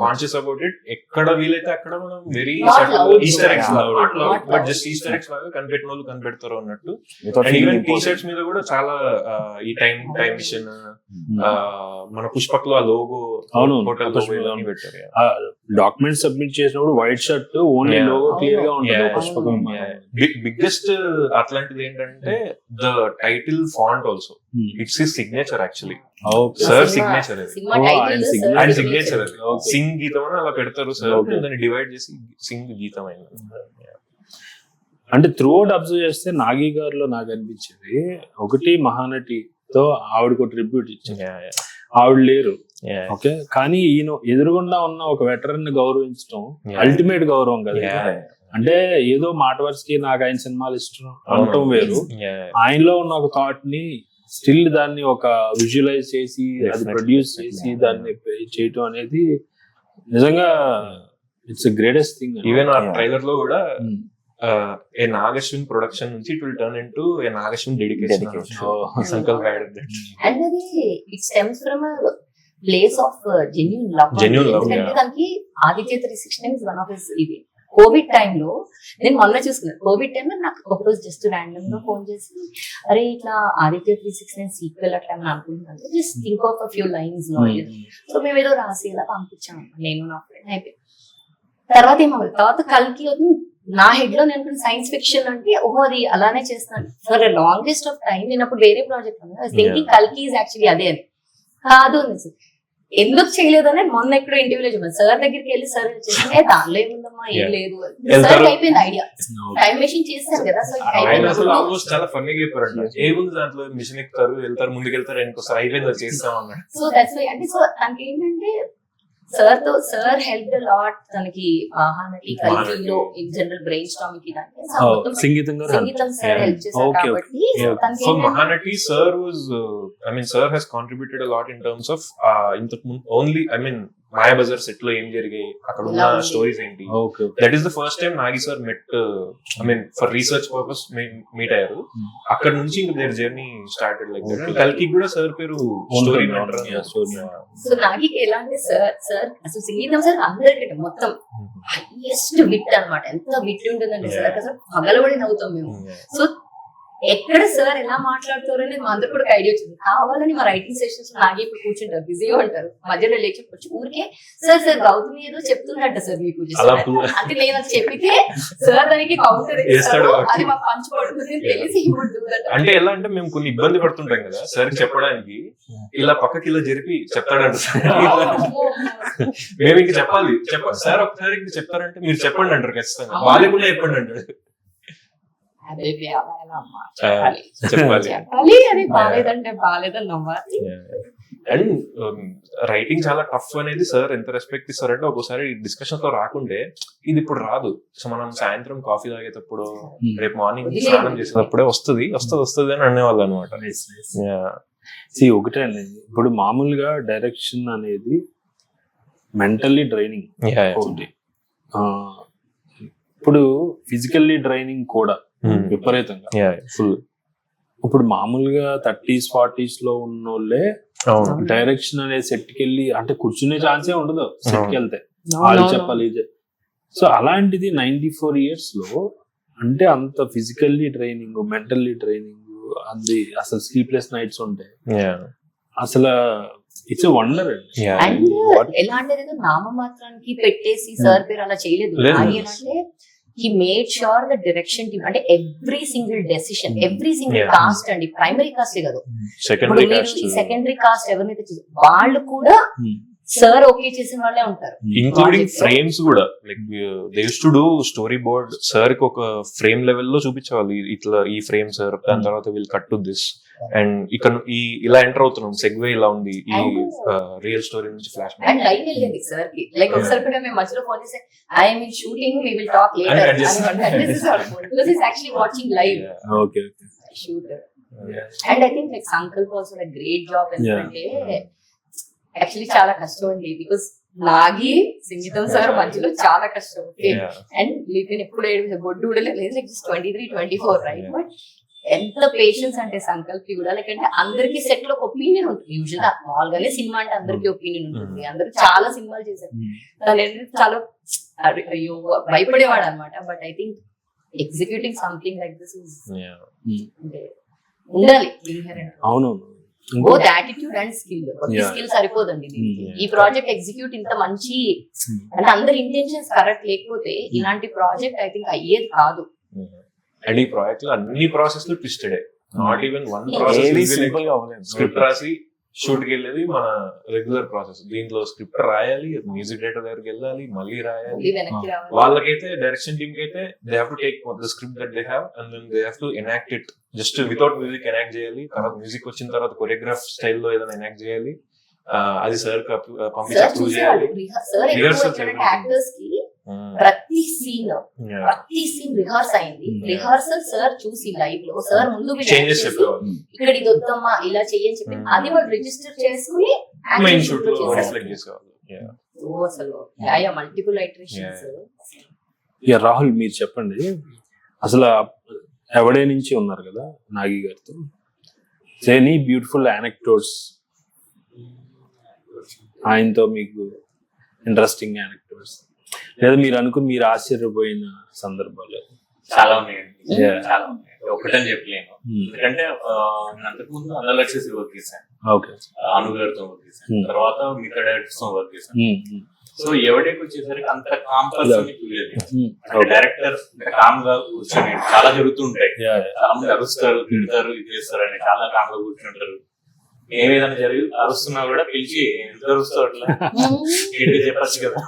conscious about it. ఎక్కడ వీలైతే అక్కడ మనం very Easter eggs but just Easter eggs లాగా కనిపెట్టిన వాళ్ళు కనిపెడతారు అన్నట్టు. అండ్ ఈవెన్ టీ షర్ట్స్ మీద కూడా చాలా ఈ టైం మిషన్, మన పుష్పక్ లో ఆ లోగో పెట్టారు. డాక్యుమెంట్ సబ్మిట్ చేసినప్పుడు white shirt only logo clear గా ఉంటుంది పుష్పకం. బిగ్గెస్ట్ అట్లాంటిది ఏంటంటే the title font also it's his signature actually. Sir signature ఆయన సిగ్నేచర్ అది. సింగ్ గీతం అని అలా పెడతారు సార్, దాన్ని డివైడ్ చేసి సింగ్ గీతం అయింది. అంటే త్రూ అవుట్ అబ్జర్వ్ చేస్తే నాగి గారిలో నాకు అనిపించేది ఒకటి మహానటితో ఆవిడకు ట్రిబ్యూట్ ఇచ్చింది. ఆవిడ లేరు ఓకే, కానీ ఈయన ఎదురుగుండా ఉన్న ఒక వెటరన్ ని గౌరవించడం అల్టిమేట్ గౌరవం కదా. అంటే ఏదో మాట వరుసకి నాకు ఆయన సినిమాలు ఇష్టం అనటం వేరు, ఆయనలో ఉన్న ఒక థాట్ ని స్టిల్ దాన్ని ఒక విజువలైజ్ చేసి అది Definitely, ప్రొడ్యూస్ చేసి దాన్ని చేయటం అనేది నిజంగా ఇట్స్ గ్రేటెస్ట్ థింగ్. ఈవెన్ ఆ ట్రైలర్ లో కూడా ఏ నాగశ్విన్ ప్రొడక్షన్ నుంచి it will turn into a Nag Ashwin dedication. Sankalp added that. And అది it stems from place of genuine love. Genuine love, ఎందుకంటే yeah. దానికి Aditya 369 is one of his ఇది. కోవిడ్ టైంలో నేను మొన్న చూసుకున్నాను. కోవిడ్ టైంలో నాకు ఒకరోజు జస్ట్ ర్యాండమ్ గా ఫోన్ చేసి, అరే ఇట్లా ఆదిత్య 369 సీక్వెల్ అట్లా అని అనుకుంటున్నాను, just think of a few lines. So మేము ఏదో రాసి ఇలా పంపించాము, నేను నా ఫ్రెండ్ అయిపోయి. తర్వాత తర్వాత కల్కి నా హెడ్ లో నేను సైన్స్ ఫిక్షన్ అంటే అది అలానే చేస్తాను ఫర్ లాంగెస్ట్ ఆఫ్ టైం. నేను అప్పుడు వేరే ప్రాజెక్ట్ థింకింగ్ కల్కి ఈజ్ యాక్చువల్లీ అదే అని కాదు అని. ఎందుకు చేయలేదని మొన్న ఎక్కడో ఇంటర్వ్యూలో చెప్పాను. సార్ దగ్గరికి వెళ్ళి సార్ చేస్తే దానిలో ఏముందమ్మా ఏం లేదు, సార్ అయిపోయింది ఐడియా. టైం మెషిన్ చేశారు కదా. సో ఆయన అసలు ఆల్మోస్ట్ చాలా ఫన్నీగా చెప్పారంట. ఏముంది దాంట్లో, మిషన్ ఎక్కుతారు, వెళ్తారు, ముందుకు వెళ్తారు, ఇంకోసారి అయిపోయింది చేస్తాం అన్నాడు. So that's why. అంటే సో తనకి ఏంటంటే సార్ హెల్ప్ లాట్ తనకి మహానటి కల్కిలో ఇన్ జనరల్ బ్రెయిన్ స్టామింగ్ కి సంగీతం సార్ హెల్ప్ చేశారు కాబట్టి తనకి So Mahanati sir was, sir has contributed a lot in terms of only, Maya Bazaar set lo em జరిగాయి, అక్కడ ఉన్న స్టోరీస్ ఏంటి. That is the first time Nagi sir met, for research purpose meet అయ్యారు. అక్కడ నుంచి ఇంకా their journey started like that. కల్కి కూడా సార్ పేరు స్టోరీ మ్యాటర్. సో నాగి ఎలా అంటే సార్ అసలు సంగీతం సార్ అందరికంటే మొత్తం హైయెస్ట్ విట్ అన్నమాట. ఎంత విట్ ఉంటుందంటే సార్ అసలు పగలబడి నవ్వుతాం మేము. సో ఎక్కడ సార్ ఎలా మాట్లాడుతారు అనేది మా అందరు కూడా ఐడియా వచ్చింది. కావాలని మా రైటింగ్ సెషన్స్ నాగే ఇప్పుడు కూర్చుంటారు, బిజీగా ఉంటారు, మధ్యలో లేకపోవచ్చు ఊరికే సార్ గౌతమి ఏదో చెప్తున్నట్ట సార్ మీకు అంటే నేను అది చెప్పితే సార్ దానికి కౌంటర్ ఇస్తాడు. అది మా పంచ్ పడుతుంది తెలిసి అంటే ఎలా అంటే మేము కొన్ని ఇబ్బంది పడుతుంటాం కదా సార్ చెప్పడానికి, ఇలా పక్కకి ఇలా జరిపి చెప్తాడంట సార్. మేము ఇంక చెప్పాలి సార్ ఒకసారి ఇంక చెప్తారంటే మీరు చెప్పండి అంటారు ఖచ్చితంగా, వాళ్ళకుండా చెప్పండి అంటాడు. చెప్పాలి అది బాగాలేదంటే బాగాలేదని నవ్వాలి. అండ్ రైటింగ్ చాలా టఫ్ అనేది సార్ ఎంత రెస్పెక్ట్ ఇస్తారంటే ఒక్కోసారి డిస్కషన్ లో రాకుంటే ఇది ఇప్పుడు రాదు. సో మనం సాయంత్రం కాఫీ తాగేటప్పుడు, రేపు మార్నింగ్ స్నానం చేసేటప్పుడే వస్తుంది అని అనేవాళ్ళు అనమాట. ఒకటే అండి, ఇప్పుడు మామూలుగా డైరెక్షన్ అనేది మెంటల్లీ డ్రైనింగ్ ఒకటి, ఇప్పుడు ఫిజికల్లీ డ్రైనింగ్ కూడా విపరీతంగా ఫుల్. ఇప్పుడు మామూలుగా 30s 40s లో ఉన్నోళ్ళే డైరెక్షన్ అనే సెట్ కి వెళ్ళి అంటే కూర్చునే ఛాన్సే ఉండదు సెట్ కి వెళ్తే, వాళ్ళు చెప్పాలి. సో అలాంటిది 94 years లో అంటే అంత ఫిజికల్లీ ట్రైనింగ్, మెంటల్లీ ట్రైనింగ్, అది అసలు స్లీప్లెస్ నైట్స్ ఉంటాయి. అసలు ఇట్స్ వండర్ అండి. అండ్ ఎలా అంటే నామమాత్రానికి పెట్టేసి సార్ పేరు అలా చేయలేదు. అంటే he made sure the direction team అంటే every single decision, every single cast అండి, ప్రైమరీ కాస్ట్ కాదు, సెకండరీ కాస్ట్ ఎవరినైతే వాళ్ళు కూడా సార్ ఓకే చేసిన వాళ్ళే ఉంటారు, ఇంక్లూడింగ్ ఫ్రేమ్స్ కూడా. Like they used to do story board, sir కి ఒక ఫ్రేమ్ లెవెల్ లో చూపించేవాళ్ళు, ఇట్లా ఈ ఫ్రేమ్ సార్, దాని తర్వాత వీళ్ళు కట్ టు దిస్, అండ్ ఇక్కడ ఇలా ఎంటర్ అవుతున్నాం, సెగ్వే ఇలా ఉంది, ఈ రియల్ స్టోరీ నుంచి ఫ్లాష్ బ్యాక్. అండ్ లైవ్ వెళ్ళేది సార్ కి. లైక్ ఒకసారి కూడా మేము మధ్యలో ఫోన్ చేసి I am in shooting, we will talk later, this is our phone because is actually watching live shooter. And I think like Sankalp also like great job. ఎందుకంటే actually చాలా కష్టం అండి, బికాస్ నాగి సంగీతం సార్ మధ్యలో చాలా కష్టం. అండ్ నేను ఎప్పుడు బొడ్డు కూడా లేదు, లైక్ 23, 24 రైట్. బట్ ఎంత పేషెన్స్ అంటే సంకల్ప్ కూడా, లైక్ అంటే అందరికి సెట్ లో ఒక ఒపీనియన్ ఉంటుంది. యూజువల్ మామూలుగానే సినిమా అంటే అందరికి ఒపీనియన్ ఉంటుంది, అందరూ చాలా సినిమాలు చేశారు, తను చాలా అయ్యో భయపడేవాడు అనమాట. But I think executing something like this is ఉండాలి. అవునవును, both attitude and skill. Skill సరిపోదండి ఈ ప్రాజెక్ట్ ఎగ్జిక్యూట్ ఇంత మంచి అంటే అందరి ఇంటెన్షన్స్ కరెక్ట్ లేకపోతే ఇలాంటి ప్రాజెక్ట్ ఐ థింక్ అయ్యేది కాదు. అండ్ ఈ ప్రాజెక్ట్ లో అన్ని ప్రాసెస్ లో twisted, not even one process. Script రాసి షూట్ కి వెళ్ళేది మన రెగ్యులర్ ప్రాసెస్. దీంట్లో స్క్రిప్ట్ రాయాలి, మ్యూజిక్ డైరెక్టర్ దగ్గరికి వెళ్ళాలి, మళ్ళీ రాయాలి. వాళ్ళకైతే డైరెక్షన్ టీమ్ కి అయితే they have to take the script that they have and then they have to enact it just without music enact చేయాలి. తర్వాత మ్యూజిక్ వచ్చిన తర్వాత కొరియోగ్రాఫ్ స్టైల్లో ఏదైనా ఎనాక్ట్ చేయాలి, అది సార్ పంపించి అప్రూవ్ చేయాలి. యాక్టర్స్ కి ప్రతి సీన్ రిహార్స్ అయింది. రిహార్సల్ సార్ చూసి లైవ్ లో సార్ ముందు వీళ్ళు చేంజెస్ act చేసి, చెప్పేవాళ్ళు ఇక్కడ ఇది వద్దమ్మా ఇలా చెయ్యని చెప్పి అది వాళ్ళు రిజిస్టర్ చేసుకుని మెయిన్ action షూట్ లో లో చేశారు. రిఫ్లెక్ట్ చేసేవాళ్ళు. ఓ అసలు మల్టిపుల్ ఐటరేషన్స్. ఇక రాహుల్ మీరు చెప్పండి, అసలు ఎవడే నుంచి ఉన్నారు కదా నాగి గారితో, ఎనీ బ్యూటిఫుల్ యానెక్టోట్స్ ఆయనతో మీకు ఇంట్రెస్టింగ్ యానెక్టోట్స్, లేదా మీరు అనుకుని మీరు ఆశ్చర్యపోయిన సందర్భాలు? చాలా ఉన్నాయండి, Yeah. చాలా ఉన్నాయి. ఒకటని చెప్పలేను, ఎందుకంటే నేను అంతకుముందు అందలక్షసి వర్క్ చేశాను, ఓకే. అనుగారితో వర్క్ చేశాను, తర్వాత మిగతా డైరెక్టర్స్ తో వర్క్ చేశాను. సో ఎవడేకి వచ్చేసరికి అంత కాంపల్స్ చూడలేదు. డైరెక్టర్ కామ్ గా కూర్చొని చాలా జరుగుతుంటాయి, చాలా మంది అరుస్తారు, తిడతారు, ఇది చేస్తారు అని చాలా కామ్ గా కూర్చుంటారు. ఏదైనా జరిగి అరుస్తున్నా కూడా పిలిచి ఎంత అరుస్తావు అట్లా ఏంటి చెప్పచ్చు కదా,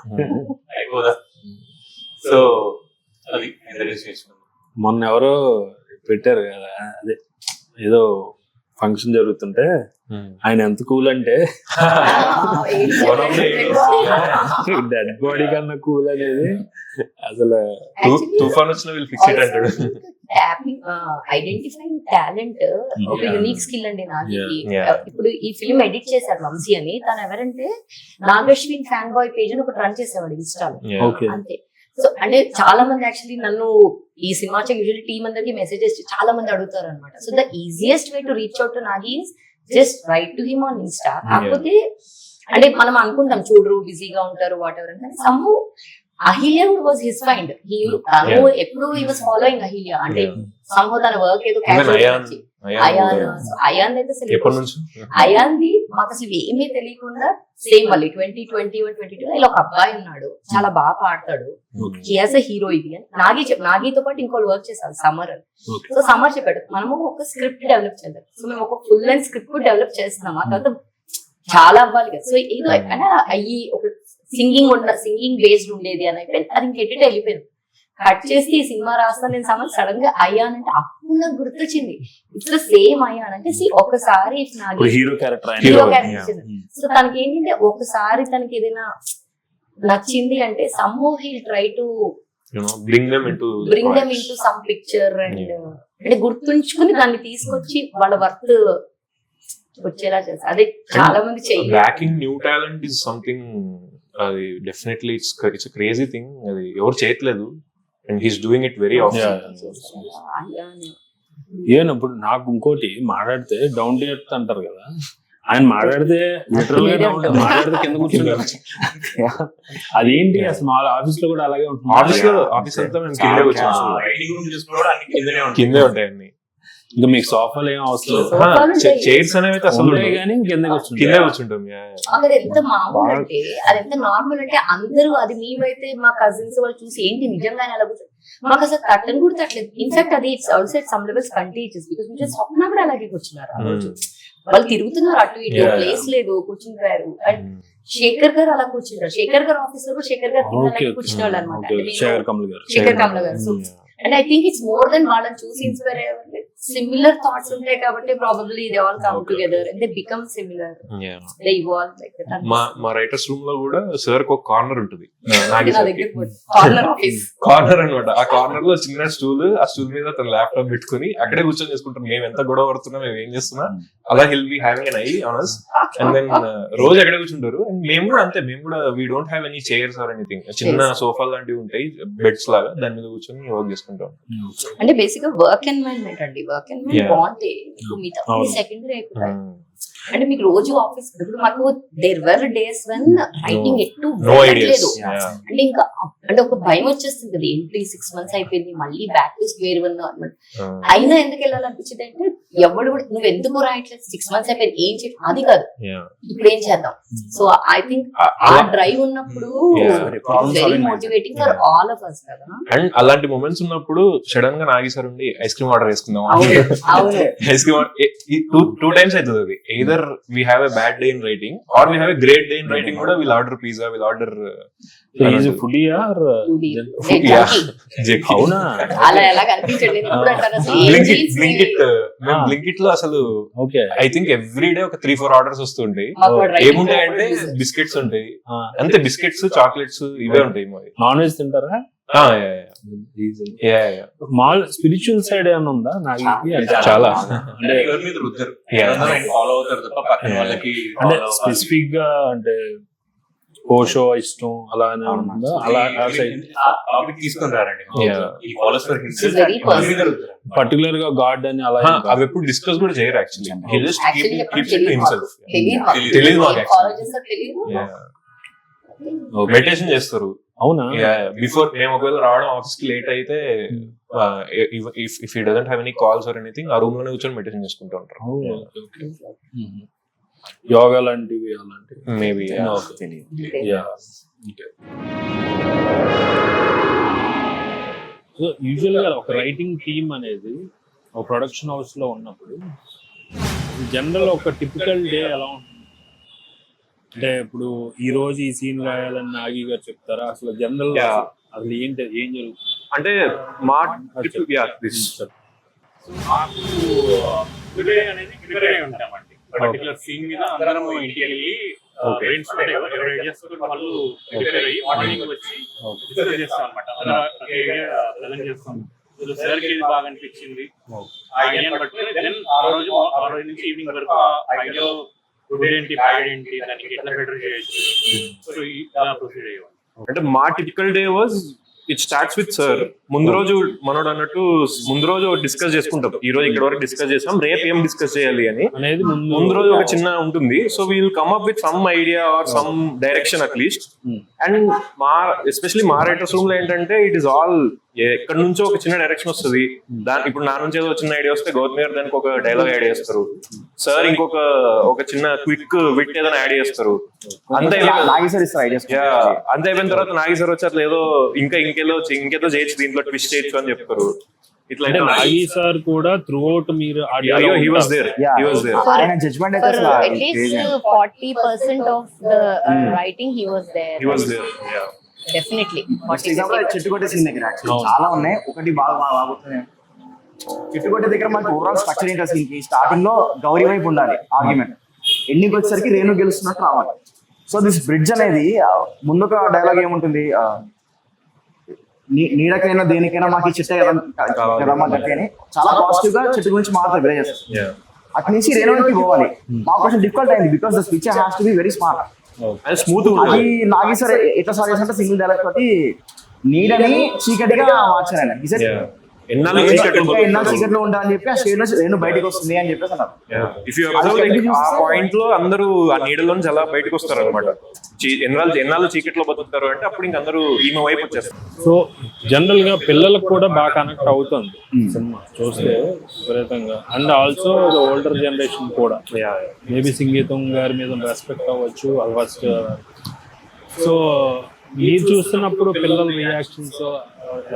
అయిపోదా. సో అది ఎంకరేజ్ చేసుకున్నాను. మొన్న ఎవరో పెట్టారు కదా, అదే ఏదో ఫంక్షన్ జరుగుతుంటే ఆయన ఎంత కూల్ అంటే డెడ్ బాడీ కన్నా కూల్ అనేది అసలు తుఫాన్ వచ్చిన వీళ్ళు ఫిక్స్ అంటాడు. ఐడెంటిఫైయింగ్ టాలెంట్ ఒక యూనిక్ స్కిల్ అండి నాకు. Yeah. ఇప్పుడు ఈ ఫిల్మ్ ఎడిట్ చేశారు వంశీ అని, తను ఎవరంటే నాగశ్విన్ ఫ్యాన్ బాయ్ పేజ్ అని ఒకటి రన్ చేసేవాడు ఇన్స్టాలో. ఓకే. అంతే. సో అంటే చాలా మంది యాక్చువల్లీ నన్ను ఈ సినిమా యూజువల్లీ టీమ్ అందరికి మెసేజెస్ చాలా మంది అడుగుతారు అనమాట. So the easiest way to reach out to Nagi is just right to him on Insta. కాకపోతే అంటే మనం అనుకుంటాం చూడరు బిజీగా ఉంటారు వాట్ ఎవర్ అని, some Ahilya was his find. తను ఎప్పుడు హీ వాజ్ ఫాలోయింగ్ అహిల్య, అంటే సంహో తన వర్క్ ఏదో అయాన్ అయితే ఎప్పటి నుంచి అయాన్ది మాకు అసలు ఏమీ తెలియకుండా సేమ్ మళ్ళీ 2021-22 ఇలా ఒక అబ్బాయి ఉన్నాడు, చాలా బాగా పాడతాడు, హీ హాస్ అ హీరో ఇది అని నాగితో పాటు ఇంకోటి వర్క్ చేశారు సమర్ అని. సో సమర్ చెప్పాడు మనము ఒక స్క్రిప్ట్ డెవలప్ చేద్దాం. సో మేము ఒక ఫుల్ లెంత్ స్క్రిప్ట్ డెవలప్ చేస్తున్నాం, ఆ తర్వాత చాలా అవ్వాలి కదా. సో ఏదో అంటే అయ్యి ఒక సింగింగ్ బేస్డ్ ఉండేది అని అయిపోయింది, అది ఇంక ఎడిట్ వెళ్ళిపోయింది. కట్ చేసి ఈ సినిమా రాస్తా నేను సడన్ గా అయ్యాన్ అంటే అప్పుడు నాకు గుర్తొచ్చింది ఇట్స్ ద సేమ్ అయ్యాన్ అంటే ఒకసారి హీరో క్యారెక్టర్. సో తనకి ఏంటంటే ఒకసారి తనకి ఏదైనా నచ్చింది అంటే somehow he try to bring them into some picture and అంటే గుర్తుంచుకుని దాన్ని తీసుకొచ్చి వాళ్ళ వర్త్ వచ్చేలా చేస్తారు. అదే చాలా మంది చెయ్యాలి. Backing new talent is something, అది డెఫినెట్లీ ఇట్స్ క్రేజీ థింగ్, అది ఎవరు చేయట్లేదు and he's doing it very often. ఇప్పుడు నాకు ఇంకోటి మాట్లాడితే డౌన్ టు ఎర్త్ అంటారు కదా, ఆయన మాట్లాడితే లిటరల్ గా మాట్లాడితే కింద కూర్చుంటారు. అదేంటి అసలు మా ఆఫీస్ లో కూడా అలాగే ఉంటుంది. ఆఫీస్ అంతా మేము కిందే కూర్చున్నాం, రైటింగ్ రూమ్ చూసుకోవడం అన్ని కిందనే ఉంటాయి. కిందే ఉంటాయి అన్ని. ఇంకా మీకు సోఫాలు ఏం అవసరం లేదు, చైర్స్ అనేవి అయితే అసలు కానీ కింద కిందే కూర్చుంటాం. అది ఎంత మామూలు అంటే అది ఎంత నార్మల్ అంటే అందరూ అది మేమైతే మా కజిన్స్ వాళ్ళు చూసి ఏంటి నిజంగానే అలా కూర్చొని మాకు అసలు తట్టని కూడా తట్టలేదు. ఇన్ఫాక్ట్ అది it's also at some levels contagious because మీరు స్వప్న కూడా అలాగే కూర్చున్నారు ఆ రోజు. వాళ్ళు తిరుగుతున్నారు అటు ఇటు, ప్లేస్ లేదు, కూర్చుంటారు. అండ్ శేఖర్ గారు అలా కూర్చుంటారు. శేఖర్ గారు ఆఫీస్ లో కూడా శేఖర్ గారు కూర్చునే వాళ్ళు అనమాట. శేఖర్ కమల గారు. So and I think it's more than వాళ్ళని చూసి ఇన్స్పైర్ అయ్యే సిమిలర్ థాట్స్ ఉంటాయి కాబట్టి probably they all come together and they become similar, they evolve like that. మా రైటర్స్ రూమ్ లో కూడా సార్ ఒక కార్నర్ ఉంటుంది, కార్నర్ అన్నమాట. ఆ కార్నర్ లో చిన్న స్టూల్, ఆ స్టూల్ మీద తన ల్యాప్టాప్ పెట్టుకుని అక్కడే కూర్చొని చేసుకుంటాం. మేము ఎంత గొడవ పడుతున్నా, మేము ఏం చేస్తున్నా అలా he'll be having an eye on us. And then రోజు అక్కడే కూర్చుంటారు. అండ్ మేము కూడా అంతే, మేము కూడా we don't have any chairs or anything. చిన్న సోఫా లాంటివి ఉంటాయి, బెడ్స్ లాగా, దాని మీద కూర్చొని వర్క్ చేసుకుంటాం. అంటే బేసిక్ గా వర్క్ ఎన్వైరన్మెంట్ అండి. వర్క్ ఎన్వైరన్మెంట్ బాగుంటే మిగతా సెకండరీ అయిపోతాయి. అంటే మీకు రోజు ఆఫీస్ ఇప్పుడు మాకు there were days when writing ఎటు వెళ్ళట్లేదు. అంటే ఇంకా అంటే ఒక భయం వచ్చేస్తుంది కదా, ఏంటి 6 months అయిపోయింది మళ్ళీ బ్యాక్ టు స్క్వేర్ వన్ అనమాట. అయినా ఎందుకు వెళ్ళాలనిపించింది అంటే ఎవడు కూడా నువ్వు ఎందుకు రాయట్లేదు, 6 months అయిపోయింది ఏం చేయ, అది కాదు ఇప్పుడు ఏం చేద్దాం. సో ఐ థింక్ ఆ డ్రైవ్ ఉన్నప్పుడు very motivating for all of us కదా. అండ్ అలాంటి మూమెంట్స్ ఉన్నప్పుడు సడన్ గా నాగి సార్ ఉండి ఐస్ క్రీమ్ ఆర్డర్ చేసుకుందాం, ఐస్ క్రీమ్ 2 times అవుతుంది అది. Either we have a bad day in writing or we have a great day in writing కూడా will order pizza, will order is foodie or అవునా? అలా ఎలా కనిపించండి ఇప్పుడు అంటారు అసలు ఏం jeans బ్లింకిట్ లో అసలు okay. I think every day ఒక 3-4 ఆర్డర్స్ వస్తుంటాయి. మాకు కూడా writing ఏముంటాయంటే బిస్కెట్స్ ఉంటాయి, అంతే బిస్కెట్స్ చాక్లెట్స్ ఇవే ఉంటాయి మరి. నాన్ వెజ్ తింటారా? మాల్ స్పిరిచువల్ సైడ్ ఏమైనా ఉందా? నాకు చాలా. అంటే ఎవరి మీద రుద్దరు, ఫాలో అవుతారు తప్ప పక్కన వాళ్ళకి అంటే స్పెసిఫిక్ గా అంటే కోషో ఇష్టం అలా ఉందా? అలా టాపిక్ తీసుకొని రారండి. ఈ follows for This is very personal. Particular గా గాడ్ అని అలా అవి ఎప్పుడు డిస్కస్ కూడా చేయరు actually. He just Actually keeps it to himself. తెలీదు మాకు మాకు. Follow చేస్తారు తెలీదు. మెడిటేషన్ చేస్తారు. అవునా? బిఫోర్ మేము ఒకవేళ రావడం ఆఫీస్ కి లేట్ అయితే if he doesn't have any calls or anything ఆ రూమ్ లోనే కూర్చొని మెడిటేషన్ చేసుకుంటూ ఉంటారు. యోగా లాంటివి అలాంటివి మేబీ సో యూజువల్ గా ఒక రైటింగ్ టీమ్ అనేది ఒక ప్రొడక్షన్ హౌస్ లో ఉన్నప్పుడు జనరల్ ఒక టిపికల్ డే ఎలా ఉంటుంది? అంటే ఇప్పుడు ఈ రోజు ఈ సీన్ రాయాలని నాగి గారు చెప్తారా? అసలు జనరల్ అసలు ఏంటి, ఏం జరుగుతుంది? అంటే మా టుడే అనేది ప్రిపేర్ అయి ఉంటామండి. పర్టికులర్ సీన్ మీద అందరం ఇంటికి వెళ్ళి ఎవరు ఐడియాస్ వాళ్ళు ప్రిపేర్ అయ్యి మార్నింగ్ వచ్చి డిస్కస్ చేస్తాం అనమాట. ప్రజెంట్ చేస్తాం. సార్ కి ఇది బాగా అనిపించింది ఆ ఐడియాని బట్టి దెన్ ఆ రోజు నుంచి ఈవినింగ్ వరకు ఆ ఐడియా గుడ్ ఏంటి, బ్యాడ్ ఏంటి, దానికి ఎట్లా బెటర్ చేయొచ్చు, సో ఇలా ప్రొసీడ్ అయ్యాం. అంటే మా typical day was it starts with sir. ముందు రోజు మనోడు అన్నట్టు ముందు రోజు డిస్కస్ చేసుకుంటాం. ఈ రోజు ఇక్కడ వరకు డిస్కస్ చేసాం, రేపు ఏం డిస్కస్ చేయాలి అని అనేది ముందు రోజు ఒక చిన్న ఉంటుంది. So we'll come up with some idea or some direction at least. And especially మా రైటర్స్ రూమ్ లో ఏంటంటే ఇట్ ఈస్ ఆల్ ఎక్కడి నుంచో ఒక చిన్న డైరెక్షన్ వస్తుంది. ఇప్పుడు నా నుంచి ఏదో చిన్న ఐడియా వస్తే గౌతమ్ గారు దానికి ఒక డైలాగ్ యాడ్ చేస్తారు, సార్ ఒక చిన్న క్విక్ విట్ ఏదైనా యాడ్ చేస్తారు. అంతే అంతే అయిపోయిన తర్వాత నాగి సార్ వచ్చి అట్లా ఏదో ఇంకేదో చేయొచ్చు, దీంట్లో ట్విస్ట్ చేయొచ్చు అని చెప్తారు. ఇట్లా నాగి సార్ కూడా త్రూ అవుట్ మీరు he was there. ఆయన జడ్జ్మెంట్ అయితే For అసలు at least 40% of the writing he was there. Yeah. Definitely. First example చెట్టు కొట్టే సీన్ దగ్గర actually చాలా ఉన్నాయి. ఒకటి బాగా బాగుతుంది. చెట్టు కొట్టే దగ్గర మనకి ఓవరాల్ స్ట్రక్చర్ ఏంటి సీన్ కి? స్టార్టింగ్ లో గౌరీ వైపు ఉండాలి ఆర్గ్యుమెంట్, ఎండింగ్ వచ్చేసరికి రేణు గెలుస్తున్నట్టు రావాలి. సో దిస్ బ్రిడ్జ్ అనేది ముందుక డైలాగ్ ఏముంటుంది, నీడకైనా దేనికైనా మాకు ఈ చెట్టే కదా మా గట్టి అని చాలా పాజిటివ్ గా చెట్టు గురించి మాట్లాడుతూ విలే చేస్తారు. అటు నుంచి రేణుకి పోవాలి. మాకు కొంచెం డిఫికల్ట్ అయింది because the switch has to be very smart. Smooth అది నాగి సార్ ఎట్లా సార్ చేసినట్టు సింగిల్ డైలాగ్ తోటి నీడని చీకటిగా మార్చారు ఆయన. ఎన్నాళ్ళు చీకట్లో ఉండాలని అని చెప్పి ఆ షేడ్ లో రేణు బయటకు వస్తుంది అని చెప్పేసి అన్నారు. ఇఫ్ యూ అబ్జర్వ్ ఆ పాయింట్ లో అందరూ ఆ నీడలో నుంచి అలా బయటకు వస్తారు అనమాట. ఎన్నాళ్ళు చీకట్లో బతుకుతారు అంటే అప్పుడు ఇంక అందరూ ఈమె వైపు వచ్చేస్తారు. సో జనరల్ గా పిల్లలకు కూడా బాగా కనెక్ట్ అవుతుంది సినిమా చూస్తే విపరీతంగా. అండ్ ఆల్సో ఓల్డర్ జనరేషన్ కూడా మేబీ సంగీతం గారి మీద రెస్పెక్ట్ అవ్వచ్చు ఫస్ట్. సో మీరు చూస్తున్నప్పుడు పిల్లల reactions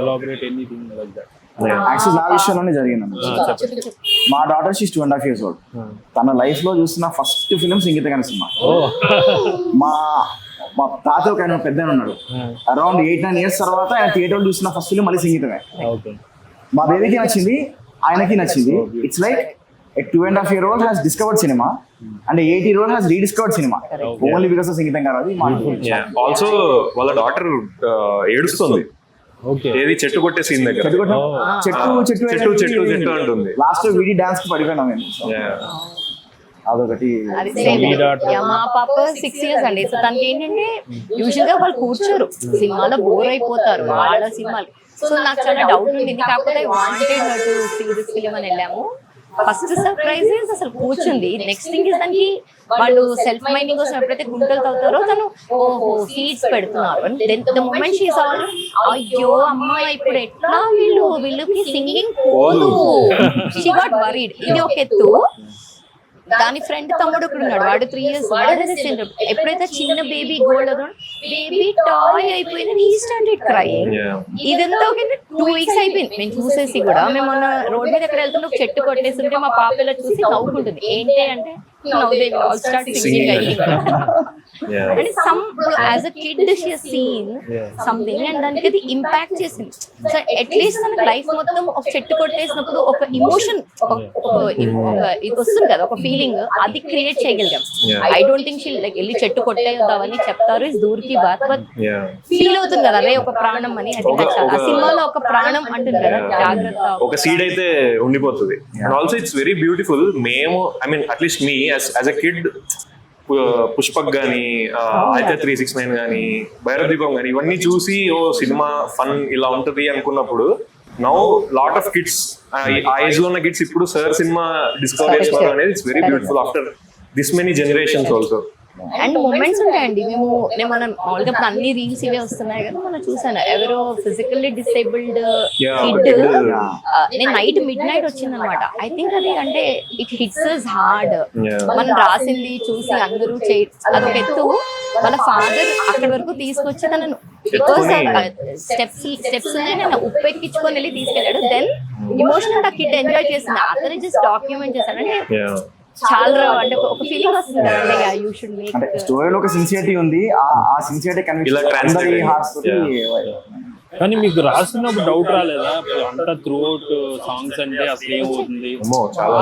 elaborate anything like that? Actual నా విషయంలోనే జరిగింది. మా డాటర్ షీస్ 2.5 years old. తన లైఫ్ లో చూసిన ఫస్ట్ ఫిలిం సంగీతం గారి సినిమా. మా తాత ఒక ఆయన పెద్ద ఉన్నాడు, అరౌండ్ 8-9 years తర్వాత ఆయన థియేటర్ చూసిన ఫస్ట్ ఫిలిం మళ్ళీ సంగీతమే. మా బేబీకి నచ్చింది, ఆయనకి నచ్చింది. It's like a 2.5 year old has discovered cinema and a 8 year old has rediscovered cinema only because of సంగీతం గారు. అది ఆల్సో వాళ్ళ డాటర్ ఏడుస్తుంది ఏది చెట్టు కొట్టే సీన్ దగ్గర. చెట్టు అంటుంది. లాస్ట్ వీడి డాన్స్ కి పడిపోయినా మేము. అదొకటి. మా పాప 6 years అండి. సో తనకి ఏంటంటే యూజువల్ గా వాళ్ళు కూర్చోరు, సినిమాలో బోర్ అయిపోతారు వాళ్ళ సినిమాలు. సో నాకు చాలా డౌట్ ఉంది, కాకపోతే wanted to see this film అని వెళ్ళాము. ఫస్ట్ సర్ప్రైజ్ అసలు కూర్చుంది. నెక్స్ట్ థింగ్ ఇస్ దానికి వాళ్ళు సెల్ఫ్ మైనింగ్ కోసం ఎప్పుడైతే గుంటలు తవ్వుతారో తను ఓహో సీడ్స్ పెడుతున్నారు. ద మూమెంట్ షీ సా అయ్యో అమ్మ ఇప్పుడు ఎట్లా వీళ్ళకి సింగింగ్ పోదు, షీ గాట్ వరీడ్. ఇది ఒక ఎత్తు. దాని ఫ్రెండ్ తమ్ముడు ఒకడు ఉన్నాడు, వాడు 3 years, వాడు అదే సేమ్. ఎప్పుడైతే చిన్న బేబీ గోల్డ్ బేబీ టాయ్ అయిపోయింది, హీ స్టార్టెడ్ క్రైయింగ్. ఇదంతా ఒక 2 weeks అయిపోయింది మేము చూసేసి కూడా. మేము మొన్న రోడ్ మీద ఎక్కడ వెళ్తుంటే ఒక చెట్టు కొట్టేస్తుంటే మా పాప ఇలా చూసి నవ్వుకుంటుంది. ఏంటి అంటే now they will all start singing, I think. And some, as a kid she has seen something and దానికి అది ఇంపాక్ట్ చేసింది. సో అట్లీస్ట్ తన లైఫ్ మొత్తం ఒక చెట్టు కొట్టేసినప్పుడు ఒక ఇమోషన్ ఇది వస్తుంది కదా, ఒక ఫీలింగ్, అది క్రియేట్ చేయగలిగాం. I don't think she like వెళ్ళి చెట్టు కొట్టేద్దామని చెప్తారు, ఇస్ దూర్కి బాత్, బట్ ఫీల్ అవుతుంది కదా అదే ఒక ప్రాణం అని. అది ఆ సినిమాలో ఒక ప్రాణం అంటుంది కదా, జాగ్రత్త, ఒక సీడ్ అయితే ఉండిపోతుంది. And also it's very beautiful. మేము I mean at least me as a kid Pushpak గానీ, అయితే 369 గానీ, భైరవదీపం గానీ, ఇవన్నీ చూసి ఓ సినిమా ఫన్ ఇలా ఉంటది అనుకున్నప్పుడు నౌ లాట్ ఆఫ్ కిడ్స్, ఆ ఏజ్ లో ఉన్న కిడ్స్ ఇప్పుడు సార్ సినిమా డిస్కవర్ చేసుకోవడం అనేది it's very beautiful after this many generations also. And moments ఉంటాయండి. నేను మనం మామూలుగా ఇప్పుడు అన్ని రీల్స్ ఇవే వస్తున్నాయి కదా, మనం చూసాను ఎవరో ఫిజికల్లీ డిసేబుల్డ్ కిడ్, నేను నైట్ మిడ్-నైట్ వచ్చింది అనమాట. ఐ థింక్ అది అంటే ఇట్ హిట్స్ అస్ హార్డ్. మనం రాసింది చూసి అందరూ అదొక ఎత్తు, వాళ్ళ ఫాదర్ అక్కడి వరకు తీసుకొచ్చి తనను స్టెప్స్ నేను ఉప్పెక్కించుకొని వెళ్ళి తీసుకెళ్ళాడు. దెన్ ఇమోషనల్ ఆ కిడ్ ఎంజాయ్ చేసింది, అతను జస్ట్ డాక్యుమెంట్ చేశాడు. అంటే చాలా అంటే ఒక ఫీలింగ్ వస్తుంది కదా, యూ షుడ్ మేక్. అంటే స్టోరీలో ఒక సిన్సియరిటీ ఉంది, ఆ సిన్సియరిటీ అందరి హార్ట్స్ తోటి. కానీ మీకు రాస్తున్నప్పుడు డౌట్ రాలేదా అంతా త్రూ అవుట్ సాంగ్స్ అంటే అసలు ఏమవుతుంది? చాలా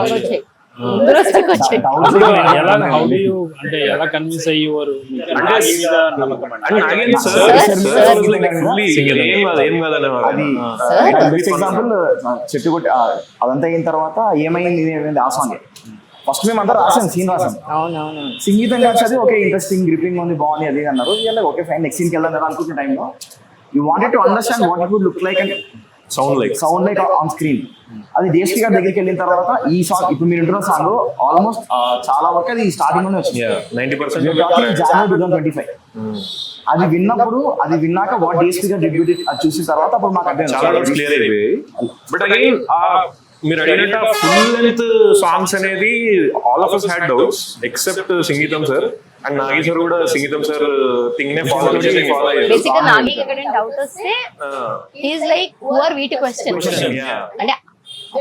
అంటే ఎలా కన్విన్స్ అయ్యేవారు? ఎగ్జాంపుల్ చెట్టు కొట్టి అదంతా అయిన తర్వాత ఏమైంది ఆ సాంగ్ ఫస్ట్ మేము అంతా రాసాం, సీన్ రాసాం. సంగీతం కాదు అది ఓకే, ఇంట్రెస్టింగ్ గ్రిప్పింగ్ ఉంది, బాగుంది అది అన్నారు. ఓకే ఫైన్, నెక్స్ట్ సీన్కి వెళ్దాం కదా అనుకున్న టైంలో you wanted to understand what it would look like and sound like on screen. అది DSP గారి దగ్గరికి వెళ్ళిన తర్వాత ఈ సాంగ్ ఇప్పుడు మీరు వింటున్న సాంగ్ ఆల్మోస్ట్ చాలా వరకు అది స్టార్టింగ్ లోనే వచ్చింది, 90%. January 2025. అది విన్నాక వాట్ DSP గారు డెబ్యూట్ అది చూసిన తర్వాత అప్పుడు మాకు అర్థం చాలా క్లియర్ అయిపోయి. బట్ అగైన్ మీరు అడిగినట్టు ఫుల్ లెంత్ సాంగ్స్ అనేది all of us had doubts except సంగీతం సార్ అండ్ నాగి సార్ కూడా సంగీతం సార్ థింగ్ నే ఫాలో అయ్యారు. బేసిక్గా నాగి ఎక్కడైనా డౌట్ వస్తే he is like who are we to question. అంటే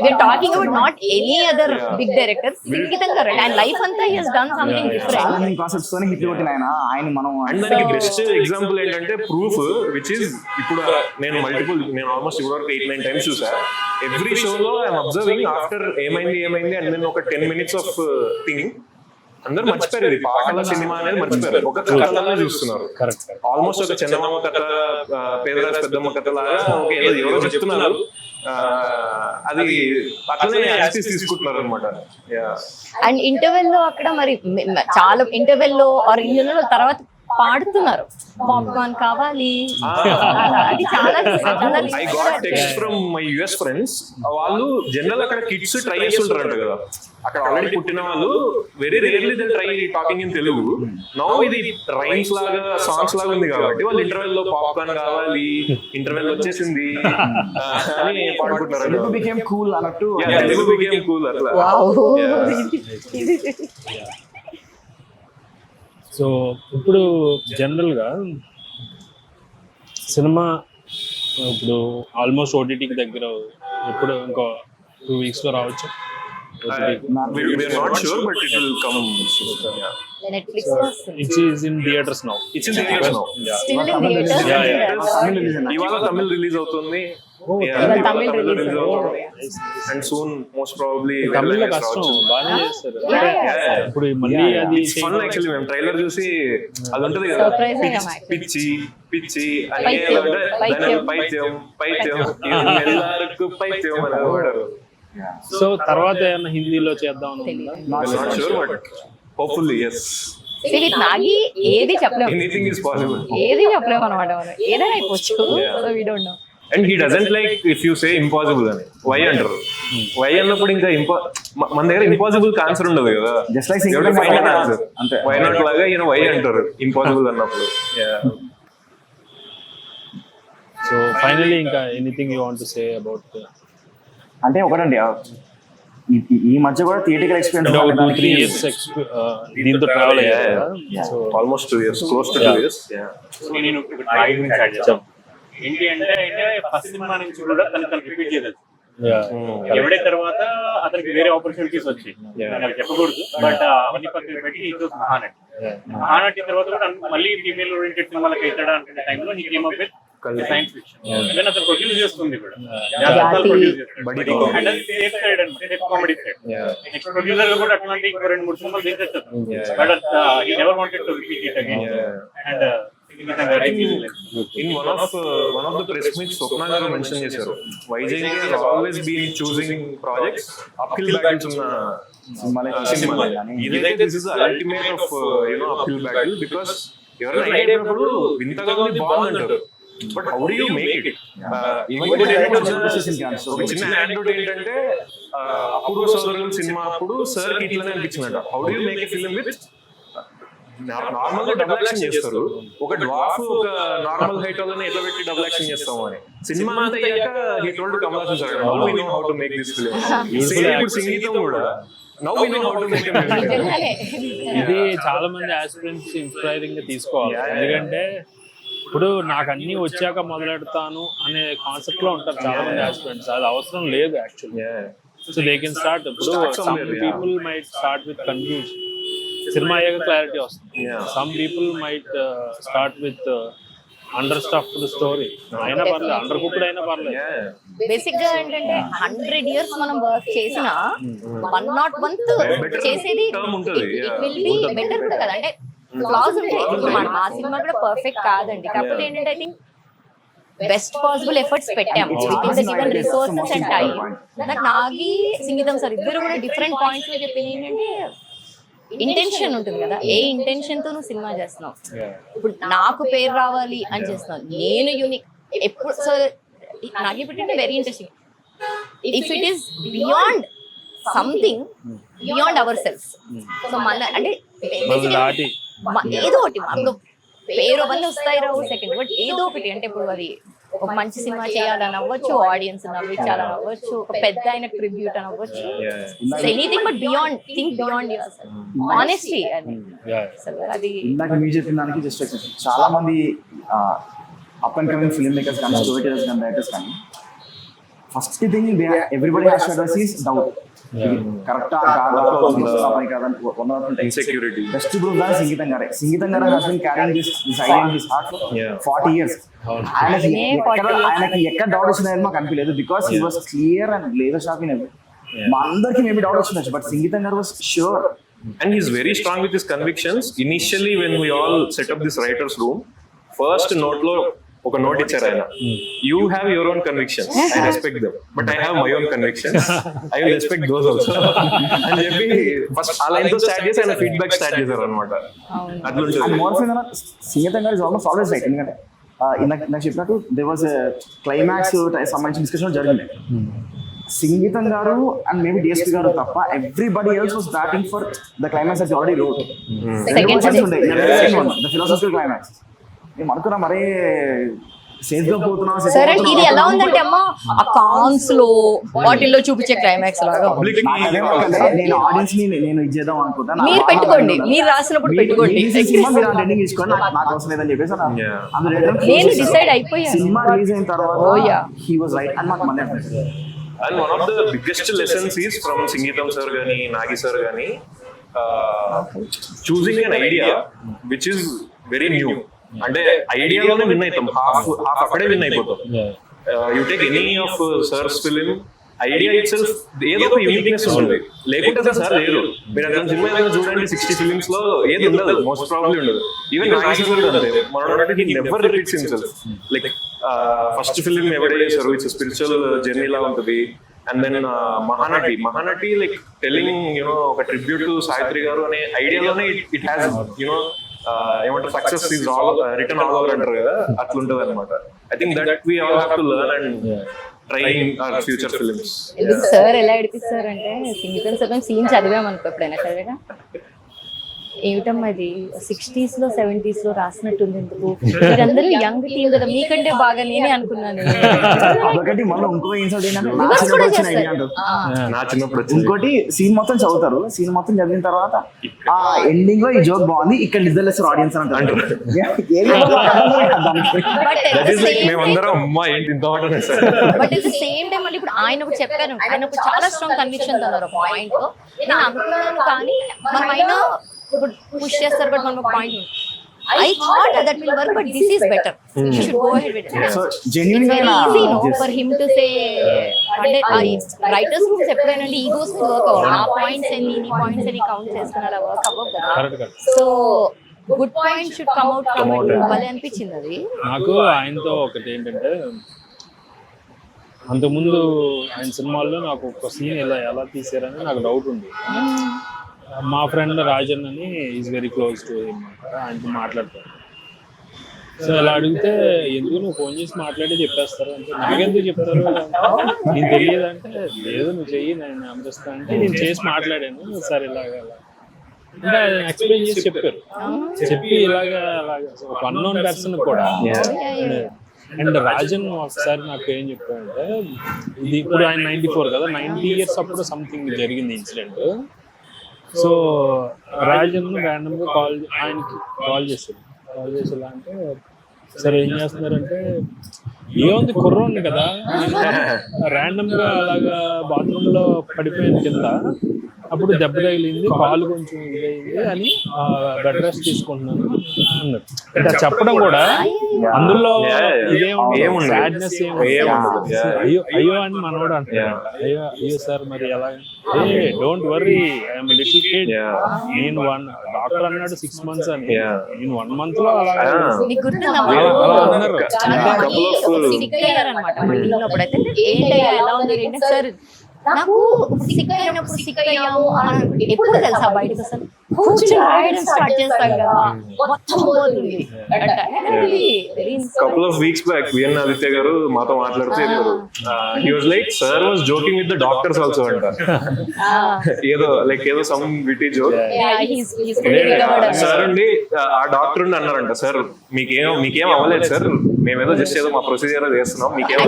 we are talking about not any other big director, సంగీతం గారు and life అంతా he has done something different. చాలా కాన్సెప్ట్స్ తోనే హిట్ కొట్టిన ఆయన మనం. అండ్ దానికి బెస్ట్ ఎగ్జాంపుల్ ఏంటంటే ప్రూఫ్ విచ్ ఇస్ ఇప్పుడు నేను ఆల్మోస్ట్ ఇప్పుడు 8-9 టైమ్స్ చూసా. ఎవ్రీ షోలో ఐఎమ్ అబ్జర్వింగ్ ఆఫ్టర్ ఏమైంది అండ్ నేను ఒక 10 minutes ఆఫ్ థింగ్ అందరూ మర్చిపోయారు, ఇది పాటల సినిమా అనేది మర్చిపోయారు, ఒక కథలనే చూస్తున్నారు. ఆల్మోస్ట్ ఒక చందమామ కథ, పేదరాజు పెద్దమ్మ కథ లాగా ఓకే ఎవరో చెప్తున్నారు, అది అట్లనే యాక్సెస్ తీసుకుంటున్నారు అనమాట. అండ్ ఇంటర్వెల్ లో అక్కడ మరి చాలా ఇంటర్వెల్ లో ఆర్ ఇంటర్వెల్ తర్వాత పాడుతున్నారు పాప్కార్న్ కావాలి, అది చాలా. I got text from my US friends, వాళ్ళు జనరల్ అక్కడ కిడ్స్ ట్రై చేస్తుంటారంట కదా, అక్కడ ఆల్రెడీ పుట్టిన వాళ్ళు very rarely they try talking in Telugu. Now ఇది రైమ్స్ లాగా సాంగ్స్ లాగా ఉంది కాబట్టి వాళ్ళు ఇంటర్వెల్ లో పాప్కార్న్ కావాలి, ఇంటర్వెల్ వచ్చేసింది అని పాడుకుంటున్నారు. తెలుగు బికేమ్ కూల్ అన్నట్టు. తెలుగు బికేమ్ కూల్ అట్లా. సో ఇప్పుడు జనరల్గా సినిమా ఇప్పుడు ఆల్మోస్ట్ ఓటీటీకి దగ్గర ఎప్పుడు ఇంకో 2 weeks లో రావచ్చు. We're not sure, but it will come soon. Netflix It is in theaters now. It's in theaters now. still in theaters. ఇవాళ తమిళ్ రిలీజ్ అవుతుంది. Tamil release and soon most probably తమిళ్లో కష్టం బాగా చేస్తారు. ఇప్పుడు మళ్ళీ అది ఫన్ యాక్చువల్లీ మేము ట్రైలర్ చూసి అది ఉంటది కదా, పిచ్చి అని పైత్యం ఎల్లరికూ పైత్యం అని వాడారు. సో తర్వాత ఏమన్నా హిందీలో చేద్దాం not sure but hopefully yes. Nagi ఏది చెప్పలేము, ఎనీథింగ్ ఇస్ పాసిబుల్, ఏది చెప్పలేము అనమాట, మనం ఏదైనా అయిపోవచ్చు. So we don't know. And he doesn't like if you say impossible అని. వై అంటారు, వై అన్నప్పుడు ఇంకా మన దగ్గర ఇంపాసిబుల్ ఆన్సర్ ఉండదు కదా, జస్ట్ లైక్ ఆన్సర్ అంతే. వై నాట్ లాగా ఈయన వై అంటారు ఇంపాసిబుల్ అన్నప్పుడు. సో ఫైనలీ ఇంకా anything you want to say about? అంటే ఒకటండి, ఈ మధ్య కూడా థియేటికల్ అంటే ఒక 2-3 ఎక్స్పీరియన్స్ ఇయర్స్ దీంతో ట్రావెల్ అయ్యారు. So almost 2 years, close to 2 years. So నేను నాగి గురించి యాడ్ చేస్తాను. ఏంటి అంటే ఫస్ట్ సినిమా నుంచి కూడా తను రిపీట్ చేయలేదు. ఎవడే తర్వాత అతనికి వేరే ఆపర్చునిటీస్ వచ్చాయి, నాకు చెప్పకూడదు, బట్ అవన్నీ పక్కన పెట్టి ఈ మహానటి తర్వాత కూడా మళ్ళీ ఫీమేల్ ఓరియంటెడ్ సినిమాలకు అవుతాడా అనుకునే టైంలో he came up with science fiction. Even అతను ప్రొడ్యూస్ చేస్తుంది కూడా, కామెడీ సైడ్. నెక్స్ట్ ప్రొడ్యూసర్ కూడా అట్లాంటి 2-3 సినిమాలు చేసేస్తారు, but he never wanted to repeat it again. And In one of the press meets, Swapna garu mention chesaru, YJK has always been choosing projects uphill battles unna cinema. Idaithe this is the ultimate of uphill battle, because everana idea appudu vintaga undi baguntaru, but how do you make it? చిన్న anecdote ఏంటంటే అప్పుడు సోదరులు cinema అప్పుడు sir కి ఇట్లానే అనిపించిందట, how do you make a film with normal గా double action చేస్తారు, ఒక డ్వార్ఫ్ ఒక నార్మల్ హైట్ వాళ్ళని ఎట్లా పెట్టి డబుల్ యాక్షన్ చేస్తాము అని. సినిమా అంతా అయ్యాక he told Kamal Haasan sir, now we know how to make this film. Same ఇప్పుడు సంగీతం కూడా now we know how to make a film. ఇది చాలా మంది ఆస్పిరెంట్స్ ఇన్స్పైరింగ్ గా తీసుకోవాలి, ఎందుకంటే ఇప్పుడు నాకు అన్ని వచ్చాక మొదలెడతాను అనే కాన్సెప్ట్ లో ఉంటారు చాలా మంది ఆస్పిరెంట్స్. అది అవసరం లేదు actually. So they can start. ఇప్పుడు some people might start with confusion, cinema అయ్యాక క్లారిటీ వస్తుంది. Some people might start with under stuffed story, అయినా పర్లేదు, అండర్ కుక్డ్ అయినా పర్లేదు. బేసిక్ గా ఏంటంటే 100 years మనం వర్క్ చేసిన 101th చేసేది ఇట్ విల్ బి బెటర్ కూడా కదా. అంటే ఫ్లాస్ ఉంటాయి, ఇప్పుడు మన మా సినిమా కూడా పర్ఫెక్ట్ కాదండి, కాకపోతే ఏంటంటే I think best possible efforts పెట్టాము with in the given resources and time. నాకు నాగి సంగీతం సార్ ఇద్దరు కూడా డిఫరెంట్ పాయింట్స్ లో చెప్పింది ఏంటంటే ఇంటెన్షన్ ఉంటుంది కదా, ఏ ఇంటెన్షన్ తో నువ్వు సినిమా చేస్తున్నావు. ఇప్పుడు నాకు పేరు రావాలి అని చేస్తున్నావు, నేను యూనిక్ ఎప్పుడు. సో నాకు ఇప్పుడు very interesting, if it is beyond something beyond our self. So మళ్ళీ అంటే ఏదో ఒకటి ఇప్పుడు పేరు అవన్నీ వస్తాయి రావు సెకండ్, బట్ ఏదో ఒకటి అంటే ఇప్పుడు అది ఒక మంచి సినిమా చేయాలని అవ్వచ్చు, ఆడియన్స్ నవ్వించాలని అవ్వచ్చు, ఒక పెద్ద అయిన ట్రిబ్యూట్ అని అవ్వచ్చు, anything but beyond, think beyond your self, honesty. అది ఇందాక మీరు చెప్పిన దానికి జస్ట్ చాలా మంది up and coming film makers కానీ స్టోరీ టెలర్స్ కానీ డైరెక్టర్స్ కానీ first thing everybody has to address is doubt. కరెక్టా కాదా ఇన్సెక్యూరిటీ. బెస్ట్ ప్రూఫ్ దాని సంగీతం గారే. సంగీతం గారు has been carrying this idea in his heart for 40 years. ఆయనకి ఎక్కడ డౌట్ వచ్చిందని మాకు అనిపించలేదు, because he was clear and laser sharp in every. మా అందరికి మేబీ డౌట్ వచ్చింది, బట్ సంగీతం గారు was sure. And he's very strong with his convictions. Initially when we all set up this writer's room, first note lo ఒక note ఇచ్చారు ఆయన, you have your own convictions, I respect them, but I have my own convictions, I will respect those also అని చెప్పి first ఆ line తో start చేసి ఆయన feedback start చేశారు అనమాట. అట్లుంటుంది. సంగీతం గారు ఇస్ ఆల్మోస్ట్ ఆల్వేస్ రైట్. ఎందుకంటే నాకు చెప్పినట్టు దేర్ వాజ్ క్లైమాక్స్ సంబంధించిన డిస్కషన్ జరిగింది. సంగీతం గారు అండ్ మేబీ డిఎస్పీ గారు తప్ప everybody else was batting for the climax that you already wrote. The philosophical climax మేము అనుకున్నా మరే సేఫ్ గా పోతున్నాం. సరే ఇది ఎలా ఉందంటే అమ్మా ఆ కాన్స్ లో వాటిల్లో చూపించే క్లైమాక్స్ లాగా నేను ఆడియన్స్ ని నేను ఇచ్చేద్దాం అనుకుంటా. మీరు పెట్టుకోండి, మీరు రాసినప్పుడు పెట్టుకోండి, సినిమా మీరు ఎండింగ్ తీసుకోండి, నాకు అవసరం లేదని చెప్పేసి నేను డిసైడ్ అయిపోయాను. సినిమా రిలీజ్ అయిన తర్వాత హీ వాజ్ రైట్ అని నాకు మళ్ళీ అనిపిస్తుంది. And one of the biggest lessons is from Singeetam sir gani, Nagi sir gani, choosing an idea which is very new. అంటే ఐడియాలోనే విన్ అవుతాం, హాఫ్ అక్కడే విన్ అయిపోతాం. You take any of sir's film, idea itself ఏదో ఒక uniqueness ఉంటుంది, లేకుంటే అసలు సార్ లేదు. మీరు అతను సినిమా ఏదైనా చూడండి 60 ఫిలిమ్స్ లో ఏది ఉండదు, మోస్ట్ ప్రాబ్లీ ఉండదు. ఈవెన్ నాగి సార్ అంతే, మనోడు he never repeats himself. Like first film ఎవరైతే చేశారు ఇట్స్ స్పిరిచువల్ జర్నీ లా ఉంటుంది. And then Mahanati like telling you know ఒక ట్రిబ్యూట్ టు సావిత్రి గారు అనే ఐడియాలోనే ఇట్ హ్యాస్ యూనో ఏమంటారు success is all return all over అంటారు కదా, అట్లుంటది అనమాట. I think that we all have to learn and try in our future films. Sir ఎలా ఏడిపిస్తారు అంటే సంగీతం సార్ సీన్ చదివామనుకో, ఎప్పుడైనా చదివేగా ఏమిటమ్మా ఇది 60s లో 70s లో రాసినట్టుంది ఎందుకు మీరందరూ యంగ్ టీమ్ కదా మీకంటే బాగా నేనే అనుకున్నాను. ఒకటి మళ్ళీ ఇంకో ఇన్సిడెంట్ ఏంటంటే నా Reverse చిన్నప్పుడు కూడా వచ్చిన చేస్తారు. idea అంటారు. నా చిన్నప్పుడు వచ్చింది. ఇంకోటి సీన్ మొత్తం చదువుతారు, సీన్ మొత్తం చదివిన తర్వాత ఆ ఎండింగ్ లో ఈ జోక్ బాగుంది, ఇక్కడ నిద్రలేస్తారు ఆడియన్స్ అని అంటారు. That is like మేమందరం అమ్మా ఏంటి ఇంత మాట అనేసి. But at the same time మళ్ళీ ఇప్పుడు ఆయన ఒకటి చెప్పారు, ఆయన ఒక చాలా స్ట్రాంగ్ కన్విక్షన్ అన్నారు పాయింట్. నేను అనుకున్నాను కానీ మనం అయినా ఇప్పుడు పుష్ చేస్తారు బట్ మనం point I thought that will work, but this is better. You should go ahead with it. So It's genuine very easy, no, for him to say. అంటే రైటర్స్ రూమ్స్ ఎప్పుడైనా ఈగోస్ వర్క్ అవ్వదు. ఆ points ఎన్ని ఈ points ఎన్ని count చేసుకున్నాడు work అవ్వదు కదా. Correct correct. So good point should come out from it. భలే అనిపించింది అది. నాకు ఆయనతో ఒకటి ఏంటంటే అంతకుముందు ఆయన సినిమాల్లో నాకు ఒక సీన్ ఎలా తీసారని నాకు డౌట్ ఉంది. మా ఫ్రెండ్ రాజన్ అని is very close to him, ఆయనతో మాట్లాడతారు. సో అలా అడిగితే ఎందుకు నువ్వు ఫోన్ చేసి మాట్లాడి చెప్పేస్తారు అంటే నాకెందుకు చెప్తారు నేను తెలియదు అంటే లేదు నువ్వు చెయ్యి నేను అమరిస్తా అంటే నేను చేసి మాట్లాడాను సార్ ఇలాగా అంటే ఆయన ఎక్స్ప్లెయిన్ చేసి చెప్పారు. చెప్పి ఇలాగా ఒక అన్నోన్ పర్సన్ కూడా. అండ్ రాజన్ ఒకసారి నాకు ఏం చెప్పాడంటే ఇది ఇప్పుడు ఆయన 94 కదా, 90 years అప్పుడు సంథింగ్ జరిగింది ఇన్సిడెంట్. సో రాజన్ ర్యాండమ్గా ఆయనకి కాల్ చేసి ఎలా అంటే సరే ఏం చేస్తున్నారంటే ఏముంది కుర్రోండి కదా ర్యాండమ్గా అలాగా బాత్రూంలో పడిపోయింది కింద, అప్పుడు దెబ్బ తగిలింది, కాలు కొంచెం ఇదైంది అని బెడ్ రెస్ట్ తీసుకుంటున్నాను అన్నాడు. అంటే చెప్పడం కూడా అందులో ఇదేముంది సాడ్నెస్ అయ్యో అయ్యో అని మనోడు అంటున్నాడు. అయ్యో సార్ మరి ఎలా don't worry I'm little kid, నేను డాక్టర్ అన్నాడు 6 months అని, నేను 1 month లో అలా అన్నారు. ఏంటయ్యా ఎలా ఉన్నారు ఏంటి సార్ నాకు సిక్ అయినప్పుడు సిక్ అయ్యాము ఎప్పుడు తెలుసా బయటకు అసలు కూర్చొని రాయడం స్టార్ట్ చేస్తాం కదా మొత్తం పోతుంది. Couple of weeks back V N Aditya garu మాతో మాట్లాడుతూ చెప్పారు he was like sir was joking with the doctors also అంట. ఏదో సమ్ విటీ జోక్. సార్ అండి ఆ డాక్టర్ ఉండి అన్నారంట సార్ మీకేం అవ్వలేదు సార్, మేమేదో జస్ట్ ఏదో మా ప్రొసీజర్ చేస్తున్నాం మీకేం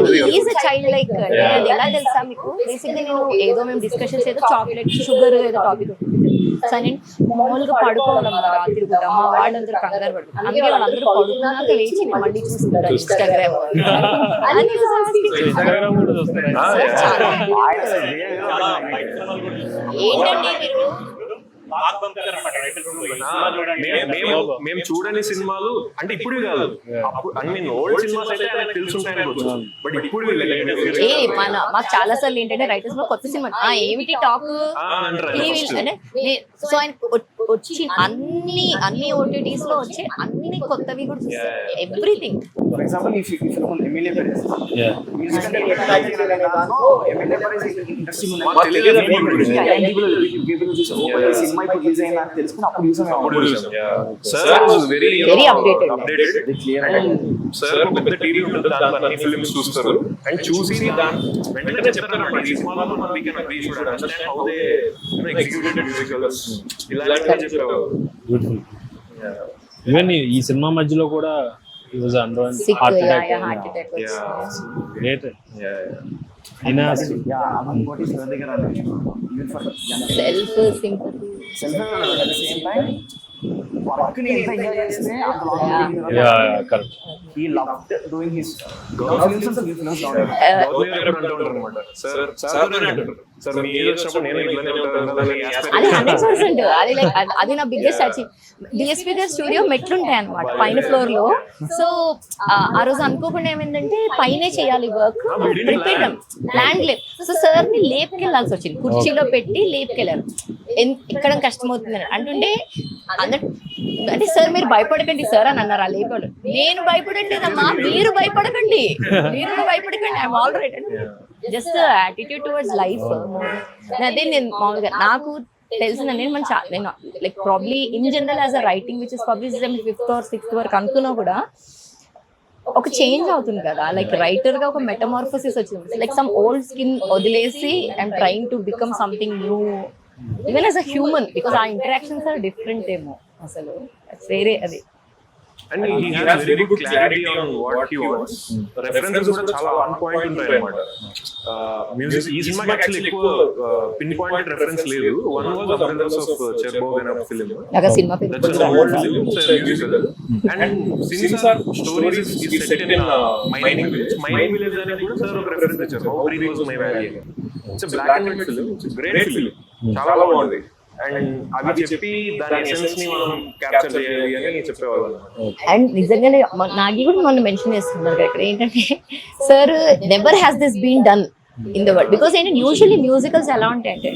చైల్డ్ లైక్ అది ఎలా తెలుసా మీకు బేసిక్గా నేను ఏదో మేము డిస్కషన్స్ ఏదో చాక్లెట్ షుగర్ ఏదో టాపిక్ సరే మామూలుగా పడుకోవడం రాత్రి పూట మా వాళ్ళందరూ కంగారు పడుతుంది, అందుకే వాళ్ళందరూ పడుకున్నాక లేచి మళ్ళీ చూసుకుంటారు ఇన్స్టాగ్రామ్ ఏంటండి మీరు మేము చూడని సినిమాలు అంటే ఇప్పుడు కాదు, ఐ మీన్ ఓల్డ్ సినిమాస్ అయితే తెలుసుంటాయి బట్ ఇప్పుడు మాకు చాలా సార్లు ఏంటంటే రైటర్స్ లో కొత్త సినిమా ఏమిటి టాక్ సో ఆయన వచ్చి అన్ని ఓటీటీస్ లో వచ్చే అన్ని కొత్తవి కూడా చూస్తారు everything. For example if MLA పెరేస్ సినిమా ఇప్పుడు రిలీజ్ అయిందా అని తెలుసుకుని అప్పుడు చూసాం. Very updated. సార్ పెద్ద టీవీ ఉంటుంది, దాంట్లో అన్ని ఫిల్మ్స్ చూస్తారు అండ్ చూసి వెంటనే చెప్తారు ఈ సినిమాలో మనం we can we should understand how they executed musicals ఇలాంటివి చెప్పారు. ఈవెన్ ఈ సినిమా మధ్యలో కూడా he was under heart attack. Great. అయినా what is the దగ్గర even for self sympathy same time work ని ఎంత ఎంజాయ్ చేస్తే అంత yeah correct. he loved doing his films and films Gautam గారు ఎప్పుడు అంటూ ఉంటారు అన్నమాట సార్ మీ ఏజ్ వచ్చినప్పుడు నేను ఇట్లానే ఉంటాను అది 100%. అది లైక్ అది నా బిగ్గెస్ట్ అచీవ్. డిఎస్పీ గారి స్టూడియో మెట్లుంటాయి అనమాట పైన ఫ్లోర్ లో. సో ఆ రోజు అనుకోకుండా ఏమైందంటే పైనే చేయాలి వర్క్, ప్రిపేర్ ప్లాన్ లేదు. సో సార్ ని లేపుకెళ్లాల్సి వచ్చింది, కుర్చీలో పెట్టి లేపుకెళ్ళారు. ఎక్కడ కష్టమవుతుంది అంటుంటే అందరు అంటే సార్ మీరు భయపడకండి సార్ అని అన్నారు ఆ లేపాడు. నేను భయపడట్లేదమ్మా, మీరు భయపడకండి I'm all right. Just attitude towards life. అదే నేను మామూలుగా నాకు తెలిసిందండి నేను like probably in general as a writing which is probably 5th or 6th వరకు అనుకున్నా కూడా ఒక చేంజ్ అవుతుంది కదా. లైక్ రైటర్ గా ఒక మెటమార్ఫోసిస్ వచ్చింది. లైక్ సమ్ ఓల్డ్ స్కిన్ వదిలేసి I'm trying to become something new even as a human, because ఆ ఇంటరాక్షన్స్ ఆర్ డిఫరెంట్ ఏమో అసలు వేరే అది. And he has very good clarity on what he wants. References కూడా చాలా on point ఉంటాయి అన్నమాట. Music ఈ సినిమాకి యాక్చువల్లీ ఎక్కువ పిన్ పాయింట్ రెఫరెన్స్ లేదు. One was Abundance of Cherbourg in a film. నాకు సినిమా పేరు That's an old film, it's a musical. And since our story is set in mining village అనేది కూడా సార్ ఒక reference ఇచ్చారు. How green was my valley. It's a black and white film. It's a great film. చాలా బాగుంది. And అవి చెప్పి దాని essence ని మనం క్యాప్చర్ చేయాలి అని చెప్పేవాళ్ళు. అండ్ నిజంగానే నాగి కూడా మనం మెన్షన్ చేస్తున్నారు ఇక్కడ ఏంటంటే sir never has this been done in the world. Because ఏంటంటే యూజువల్లీ మ్యూజికల్స్ ఎలా ఉంటాయి అంటే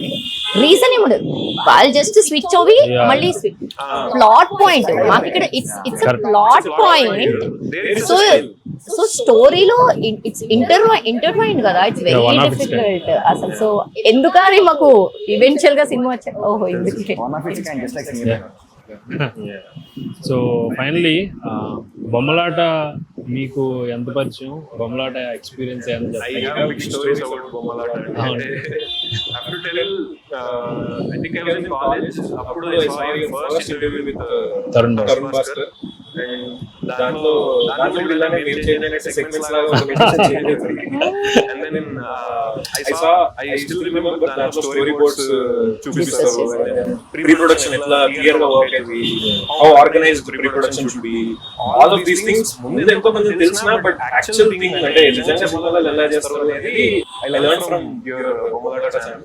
రీజన్ ఏమి ఉండదు, వాళ్ళు జస్ట్ స్విచ్ అవి మళ్ళీ ప్లాట్ పాయింట్. మాకు ఇక్కడ ఇట్స్ ప్లాట్ పాయింట్. సో స్టోరీలో ఇట్స్ ఇంటర్వైన్ కదా, ఇట్స్ వెరీ డిఫికల్ట్ అసలు. సో ఎందుకని మాకు ఈవెన్చువల్ గా సినిమా వచ్చా, ఓహో ఎందుకు. సో ఫైనలీ బొమ్మలాట మీకు ఎంత పరిచయం, బొమ్మలాట ఎక్స్పీరియన్స్ ఏమైనా I have big stories about Bommalata. I have to tell, I think I was in college. అప్పుడు I saw your first interview with Tarun Bhaskar. And దాంట్లో ఇలానే మీరు చేసిన segments లాగా ఒక message చేయండి. And then I still remember దాంట్లో storyboards చూపిస్తారు. Pre-production ఎట్లా clear గా work అయ్యింది, how organized pre-production should be. All of these things ముందు ఎంతో మంది తెలిసినా బట్ యాక్చువల్ థింగ్ అంటే నిజంగా బొమ్మలాట ఎలా చేస్తారు అనేది I learned from your Bommalata channel.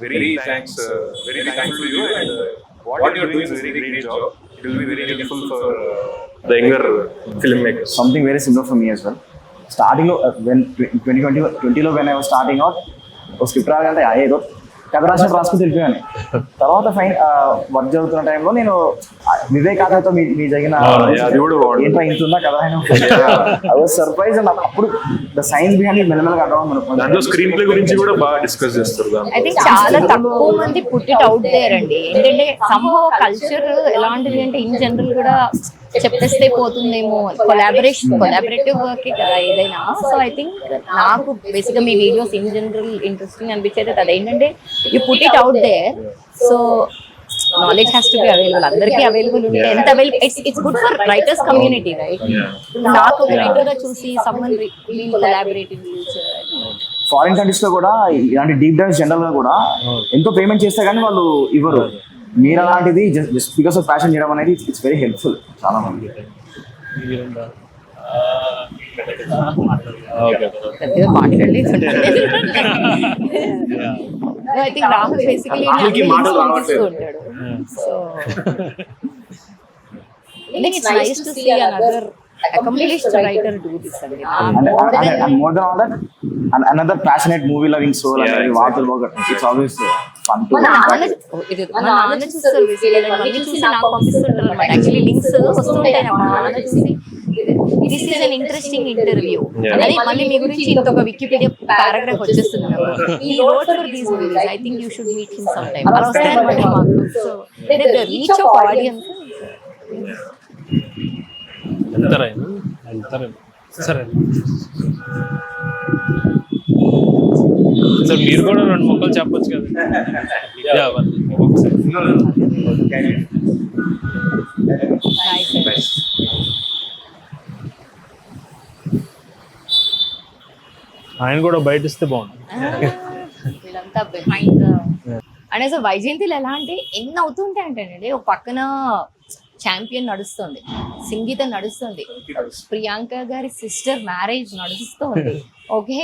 Very thankful to you, and what you're doing is a very great job. It will be very helpful for the younger filmmakers. Something very similar for me as well. Starting when 2020 when I was starting out, ఒక script రాగాలంటే ఏదో కథ రాసుకుని వెళ్ళిపోయాను. తర్వాత work జరుగుతున్న టైంలో నేను వివేక్ ఆధార్తో మీ జరిగిన ఏంటో ఇంతుందా కదా ఐ వాజ్ సర్ప్రైజ్. అండ్ అప్పుడు ద సైన్స్ బిహైండ్ మెల్లమెల్లగా దాంట్లో స్క్రీన్ ప్లే గురించి కూడా బాగా డిస్కస్ చేస్తారు. ఐ థింక్ చాలా తక్కువ మంది పుట్ ఇట్ అవుట్ దేర్ అండి. ఏంటంటే సంహౌ కల్చర్ ఎలాంటిది అంటే ఇన్ జనరల్ కూడా చెప్పేస్తే పోతుందేమో, కొలాబరేటివ్ వర్క్ కదా ఏదైనా. సో ఐ థింక్ నాకు బేసిక్ గా మీ వీడియోస్ ఇన్ జనరల్ ఇంట్రెస్టింగ్ అనిపించేది అదేంటంటే you put it out there. So knowledge has to be available, అందరికీ అవైలబుల్ ఉంటే ఎంత available. It's good for writers community, right? నాకు ఒక రైటర్ గా చూసి someone will collaborate in future. Foreign countries లో కూడా ఇలాంటి డీప్ డైవ్స్ జనరల్ గా కూడా ఎంతో పేమెంట్ చేస్తే కానీ వాళ్ళు ఇవ్వరు. మీరు అలాంటిది జస్ట్ బికాస్ ఆఫ్ ప్యాషన్ చేయడం అనేది ఇట్స్ వెరీ హెల్ప్ఫుల్ చాలా మంది. I think Rahul basically ఉంటాడు. So I think it's nice to see another accomplished writer do this. And more than all that, another passionate movie loving soul. Vatul Bhogat. It's always fun to మా నాన్న చూస్తారు basically, mummy చూసి నాకు పంపిస్తుంటారు అనమాట. Actually links వస్తుంటాయి మా నాన్న చూసి this is an interesting interview అని మళ్ళీ మీ గురించి ఇంకొక వికీపీడియా పారాగ్రాఫ్ వచ్చేస్తుంది. He wrote for these movies I think you should meet him some time. అలా వస్తాయన్నమాట మాకు. So the reach of audience. వెళ్తారేమో సరే సార్, మీరు కూడా 2 మొక్కలు చెప్పొచ్చు కదా. ఆయన కూడా బయట ఇస్తే బాగుంది. వీళ్ళంతా బిహైండ్ అంటే అసలు వైజయంతిలో ఎలా అంటే ఎన్ని అవుతుంటాయి అంటే ఒక పక్కన ఛాంపియన్ నడుస్తుంది, సంగీతం నడుస్తుంది, ప్రియాంక గారి సిస్టర్ మ్యారేజ్ నడుస్తుంది, ఓకే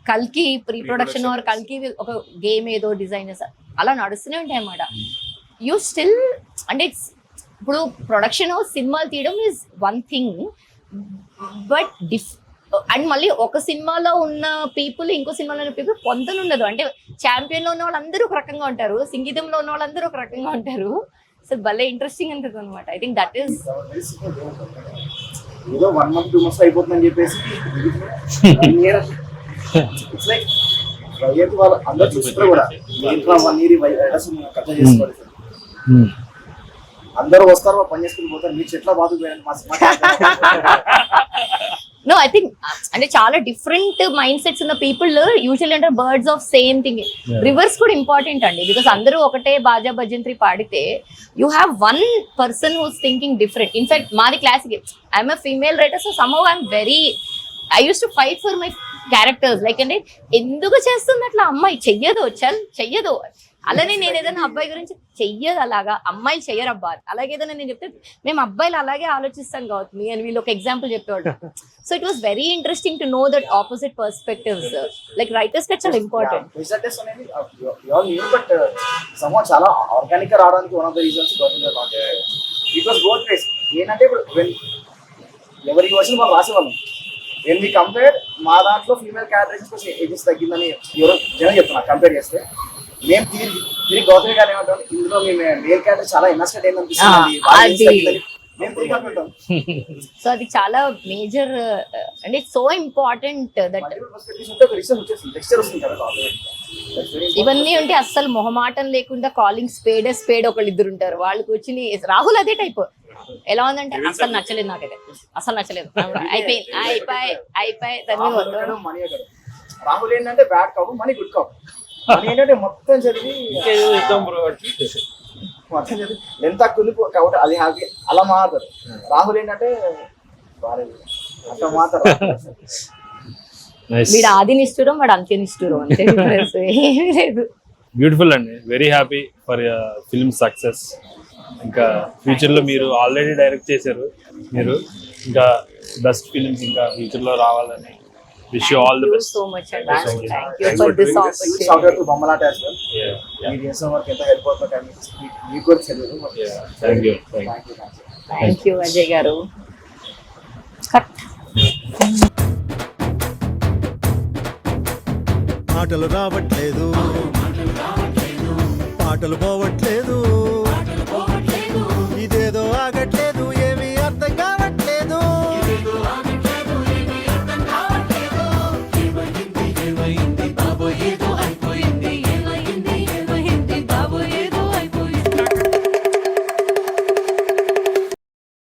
కల్కి ప్రీ ప్రొడక్షన్ ఆర్ కల్కి ఒక గేమ్ ఏదో డిజైన్ చేస్తారు, అలా నడుస్తూనే ఉంటాయి అన్నమాట. యూ స్టిల్ అంటే ఇట్స్ ఇప్పుడు ప్రొడక్షన్ సినిమాలు తీయడం is one thing, but and మళ్ళీ ఒక సినిమాలో ఉన్న పీపుల్ ఇంకో సినిమాలో ఉన్న పీపుల్ పొంతన ఉండదు. అంటే ఛాంపియన్లో ఉన్న వాళ్ళందరూ ఒక రకంగా ఉంటారు, సంగీతంలో ఉన్న వాళ్ళందరూ ఒక రకంగా ఉంటారు. సో భలే ఇంట్రెస్టింగ్ ఉంటుంది అనమాట. ఐ థింక్ దట్ ఈస్ ఏదో 1 month 2 months అయిపోతుందని చెప్పేసి వాళ్ళు అందరూ చూస్తారు కూడా. ఇంట్లో 1 year కథ చేసుకోవాలి, అందరూ వస్తారు పని చేసుకుని పోతారు. మీరు చెట్ల బాధ నో ఐ థింక్ అంటే చాలా డిఫరెంట్ మైండ్ సెట్స్ ఉన్న పీపుల్ యూజువల్లీ అంటే birds of same thing. Reverse కూడా ఇంపార్టెంట్ అండి, బికాస్ అందరూ ఒకటే బాజా భజంత్రి పాడితే you have one person who's thinking different. In fact మాది classic, I'm a female writer, so somehow I'm very I use to fight for my characters. Like అంటే ఎందుకు చేస్తుంది అట్లా అమ్మాయి, చెయ్యదు అలానే నేను ఏదైనా అబ్బాయి గురించి చెయ్యదు, అలాగా అమ్మాయిలు చెయ్యరు అబ్బా, అలాగే ఏదైనా నేను చెప్తే మేము అబ్బాయిలు అలాగే ఆలోచిస్తాం గౌతమి అని వీళ్ళు ఒక ఎగ్జాంపుల్ చెప్పేవాడు. So it was very interesting to know that opposite perspectives. Like writers కి చాలా ఇంపార్టెంట్. బట్ సమ్వాట్ చాలా ఆర్గానిక్ గా రావడానికి one of the reasons it was both ways. ఏంటంటే ఇప్పుడు ఎవరి వర్షన్ మనం రాసేవాళ్ళం, వెన్ వి కంపేర్ మా దాంట్లో ఫీమేల్ క్యారెక్టర్స్ ఏజెస్ తగ్గిందని ఎవరో జనం చెప్తున్నారు కంపేర్ చేస్తే. మేము తిరిగి గౌతమి గారు ఏమంటాం, ఇందులో మేము మేల్ క్యారెక్టర్ చాలా ఇన్వెస్టెడ్ అయిందనిపిస్తుంది మేము తిరిగి అనుకుంటాం. సో అది చాలా major and it's so important that ఇవన్నీ ఉంటే అస్సలు మొహమాటం లేకుండా కాలింగ్ స్పేడ్ ఒకళ్ళు ఇద్దరు ఉంటారు. వాళ్ళు కూర్చుని రాహుల్ అదే టైప్ ఎలా ఉందంటే అసలు నచ్చలేదు, నాకైతే అసలు నచ్చలేదు, అయిపోయి దాని మీద వద్దు. రాహుల్ ఏంటంటే బ్యాడ్ కాపు, మనీ గుడ్ కాపు. మనీ ఏంటంటే మొత్తం చదివి ఎంత తక్కువ కాబట్టి అది హ్యాపీ అలా మాట్లాడతారు. రాహుల్ ఏంటంటే అట్లా మాట్లాడతారు. వీడు ఆది నిష్ఠురం, వాడు అంత్య నిష్ఠురం, అంతే difference. ఏమీ లేదు. బ్యూటిఫుల్ అండి, very happy for film success. ఇంకా ఫ్యూచర్లో మీరు ఆల్రెడీ డైరెక్ట్ చేశారు, మీరు ఇంకా బెస్ట్ ఫిల్మ్స్ ఇంకా ఫ్యూచర్లో రావాలని wish you all the best. So much and thank you for this opportunity. Shout out to Bommalata as well. మీరు చేసిన వర్క్ ఎంత హెల్ప్ అవుతుందో కానీ మీకు కూడా తెలియదు. Thank you. Thank you Ajay గారు. మాటలు రావట్లేదు, పాటలు పోవట్లేదు, ఇదేదో ఆగట్లేదు.